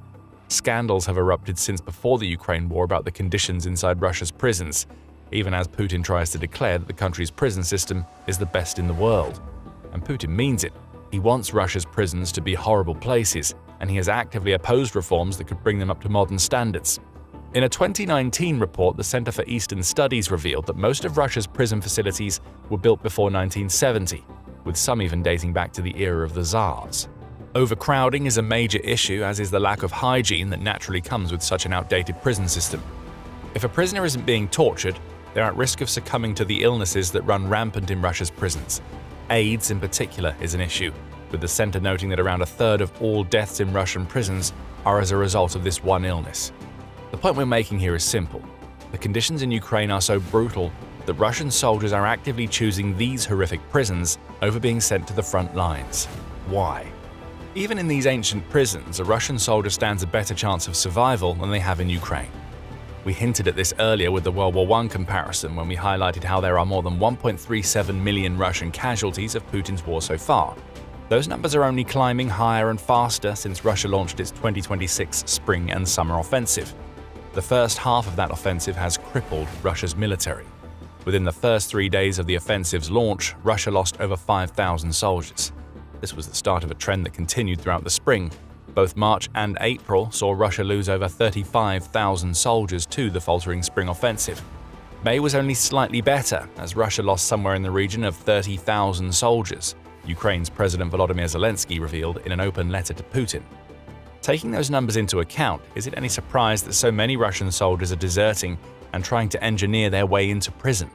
Scandals have erupted since before the Ukraine war about the conditions inside Russia's prisons, even as Putin tries to declare that the country's prison system is the best in the world. And Putin means it. He wants Russia's prisons to be horrible places, and he has actively opposed reforms that could bring them up to modern standards. In a 2019 report, the Center for Eastern Studies revealed that most of Russia's prison facilities were built before 1970, with some even dating back to the era of the Tsars. Overcrowding is a major issue, as is the lack of hygiene that naturally comes with such an outdated prison system. If a prisoner isn't being tortured, they're at risk of succumbing to the illnesses that run rampant in Russia's prisons. AIDS in particular is an issue, with the center noting that around a third of all deaths in Russian prisons are as a result of this one illness. The point we're making here is simple. The conditions in Ukraine are so brutal that Russian soldiers are actively choosing these horrific prisons over being sent to the front lines. Why? Even in these ancient prisons, a Russian soldier stands a better chance of survival than they have in Ukraine. We hinted at this earlier with the World War I comparison when we highlighted how there are more than 1.37 million Russian casualties of Putin's war so far. Those numbers are only climbing higher and faster since Russia launched its 2026 spring and summer offensive. The first half of that offensive has crippled Russia's military. Within the first 3 days of the offensive's launch, Russia lost over 5,000 soldiers. This was the start of a trend that continued throughout the spring. Both March and April saw Russia lose over 35,000 soldiers to the faltering spring offensive. May was only slightly better, as Russia lost somewhere in the region of 30,000 soldiers, Ukraine's President Volodymyr Zelensky revealed in an open letter to Putin. Taking those numbers into account, is it any surprise that so many Russian soldiers are deserting and trying to engineer their way into prison?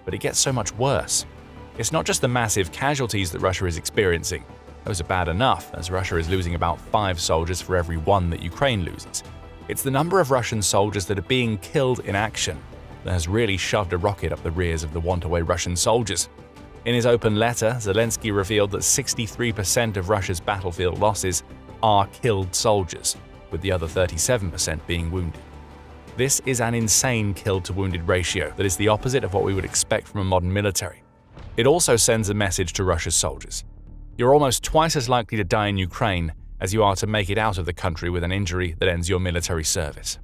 But it gets so much worse. It's not just the massive casualties that Russia is experiencing. Those are bad enough, as Russia is losing about 5 soldiers for every 1 that Ukraine loses. It's the number of Russian soldiers that are being killed in action that has really shoved a rocket up the rears of the want-away Russian soldiers. In his open letter, Zelensky revealed that 63% of Russia's battlefield losses are killed soldiers, with the other 37% being wounded. This is an insane killed-to-wounded ratio that is the opposite of what we would expect from a modern military. It also sends a message to Russia's soldiers. You're almost twice as likely to die in Ukraine as you are to make it out of the country with an injury that ends your military service.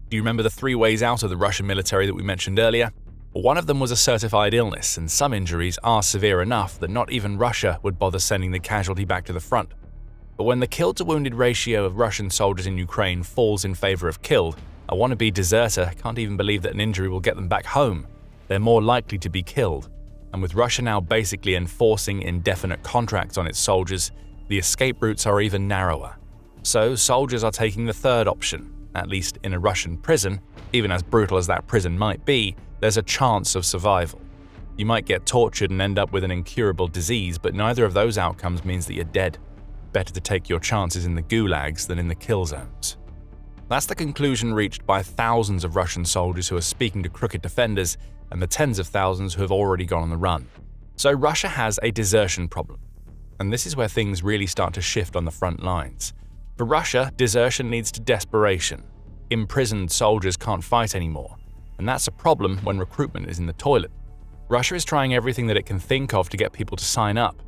Do you remember the 3 ways out of the Russian military that we mentioned earlier? Well, one of them was a certified illness, and some injuries are severe enough that not even Russia would bother sending the casualty back to the front. But when the killed-to-wounded ratio of Russian soldiers in Ukraine falls in favor of killed, a wannabe deserter can't even believe that an injury will get them back home. They're more likely to be killed. And with Russia now basically enforcing indefinite contracts on its soldiers, the escape routes are even narrower. So soldiers are taking the third option. At least in a Russian prison, even as brutal as that prison might be, there's a chance of survival. You might get tortured and end up with an incurable disease, but neither of those outcomes means that you're dead. Better to take your chances in the gulags than in the kill zones. That's the conclusion reached by thousands of Russian soldiers who are speaking to crooked defenders and the tens of thousands who have already gone on the run. So Russia has a desertion problem. And this is where things really start to shift on the front lines. For Russia, desertion leads to desperation. Imprisoned soldiers can't fight anymore, and that's a problem when recruitment is in the toilet. Russia is trying everything that it can think of to get people to sign up,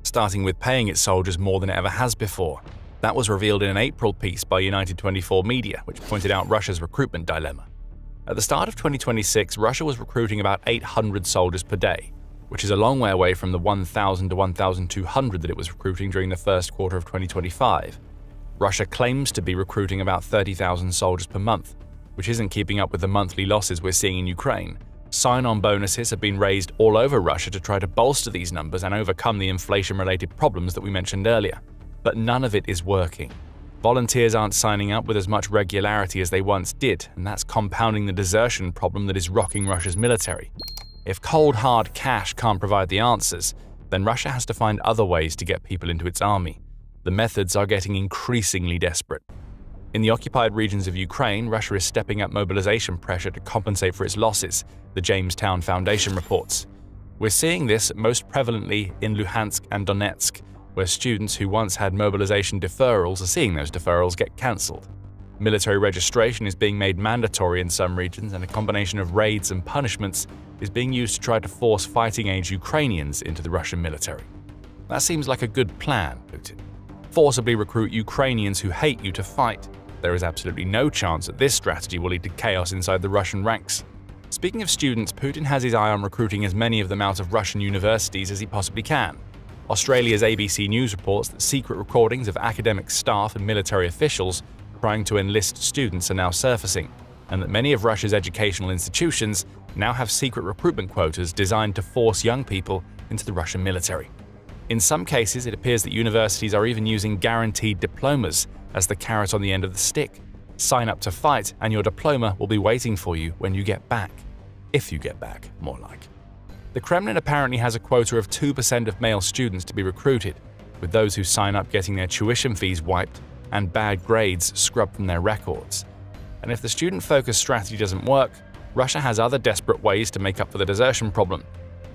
starting with paying its soldiers more than it ever has before. That was revealed in an April piece by United 24 Media, which pointed out Russia's recruitment dilemma. At the start of 2026, Russia was recruiting about 800 soldiers per day, which is a long way away from the 1,000 to 1,200 that it was recruiting during the first quarter of 2025. Russia claims to be recruiting about 30,000 soldiers per month, which isn't keeping up with the monthly losses we're seeing in Ukraine. Sign-on bonuses have been raised all over Russia to try to bolster these numbers and overcome the inflation-related problems that we mentioned earlier. But none of it is working. Volunteers aren't signing up with as much regularity as they once did, and that's compounding the desertion problem that is rocking Russia's military. If cold hard cash can't provide the answers, then Russia has to find other ways to get people into its army. The methods are getting increasingly desperate. In the occupied regions of Ukraine, Russia is stepping up mobilization pressure to compensate for its losses, the Jamestown Foundation reports. We're seeing this most prevalently in Luhansk and Donetsk, where students who once had mobilization deferrals are seeing those deferrals get cancelled. Military registration is being made mandatory in some regions, and a combination of raids and punishments is being used to try to force fighting-age Ukrainians into the Russian military. That seems like a good plan, Putin. Forcibly recruit Ukrainians who hate you to fight. There is absolutely no chance that this strategy will lead to chaos inside the Russian ranks. Speaking of students, Putin has his eye on recruiting as many of them out of Russian universities as he possibly can. Australia's ABC News reports that secret recordings of academic staff and military officials trying to enlist students are now surfacing, and that many of Russia's educational institutions now have secret recruitment quotas designed to force young people into the Russian military. In some cases, it appears that universities are even using guaranteed diplomas as the carrot on the end of the stick. Sign up to fight, and your diploma will be waiting for you when you get back. If you get back, more like. The Kremlin apparently has a quota of 2% of male students to be recruited, with those who sign up getting their tuition fees wiped and bad grades scrubbed from their records. And if the student-focused strategy doesn't work, Russia has other desperate ways to make up for the desertion problem.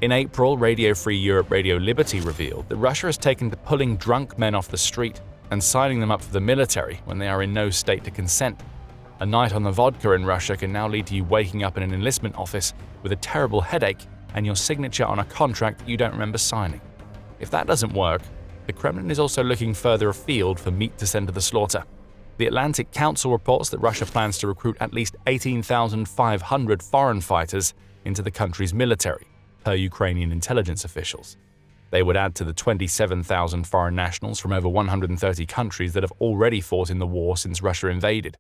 In April, Radio Free Europe Radio Liberty revealed that Russia has taken to pulling drunk men off the street and signing them up for the military when they are in no state to consent. A night on the vodka in Russia can now lead to you waking up in an enlistment office with a terrible headache and your signature on a contract that you don't remember signing. If that doesn't work, the Kremlin is also looking further afield for meat to send to the slaughter. The Atlantic Council reports that Russia plans to recruit at least 18,500 foreign fighters into the country's military, per Ukrainian intelligence officials. They would add to the 27,000 foreign nationals from over 130 countries that have already fought in the war since Russia invaded.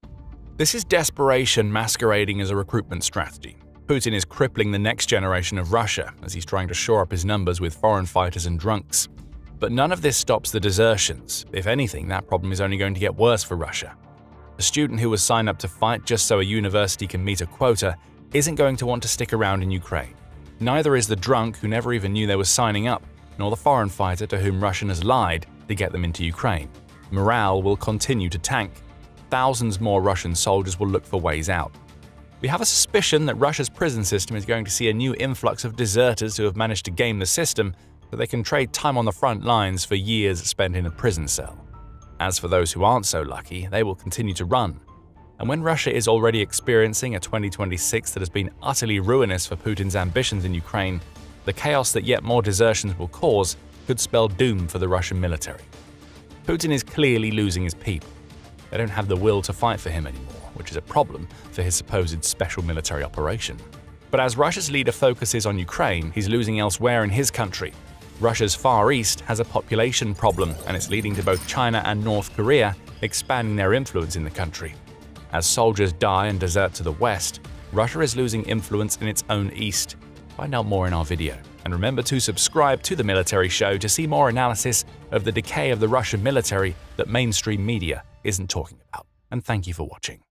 This is desperation masquerading as a recruitment strategy. Putin is crippling the next generation of Russia as he's trying to shore up his numbers with foreign fighters and drunks. But none of this stops the desertions. If anything, that problem is only going to get worse for Russia. A student who was signed up to fight just so a university can meet a quota isn't going to want to stick around in Ukraine. Neither is the drunk who never even knew they were signing up, nor the foreign fighter to whom Russia has lied to get them into Ukraine. Morale will continue to tank. Thousands more Russian soldiers will look for ways out. We have a suspicion that Russia's prison system is going to see a new influx of deserters who have managed to game the system so they can trade time on the front lines for years spent in a prison cell. As for those who aren't so lucky, they will continue to run. And when Russia is already experiencing a 2026 that has been utterly ruinous for Putin's ambitions in Ukraine, the chaos that yet more desertions will cause could spell doom for the Russian military. Putin is clearly losing his people. They don't have the will to fight for him anymore, which is a problem for his supposed special military operation. But as Russia's leader focuses on Ukraine, he's losing elsewhere in his country. Russia's Far East has a population problem, and it's leading to both China and North Korea expanding their influence in the country. As soldiers die and desert to the West, Russia is losing influence in its own East. Find out more in our video. And remember to subscribe to The Military Show to see more analysis of the decay of the Russian military that mainstream media isn't talking about. And thank you for watching.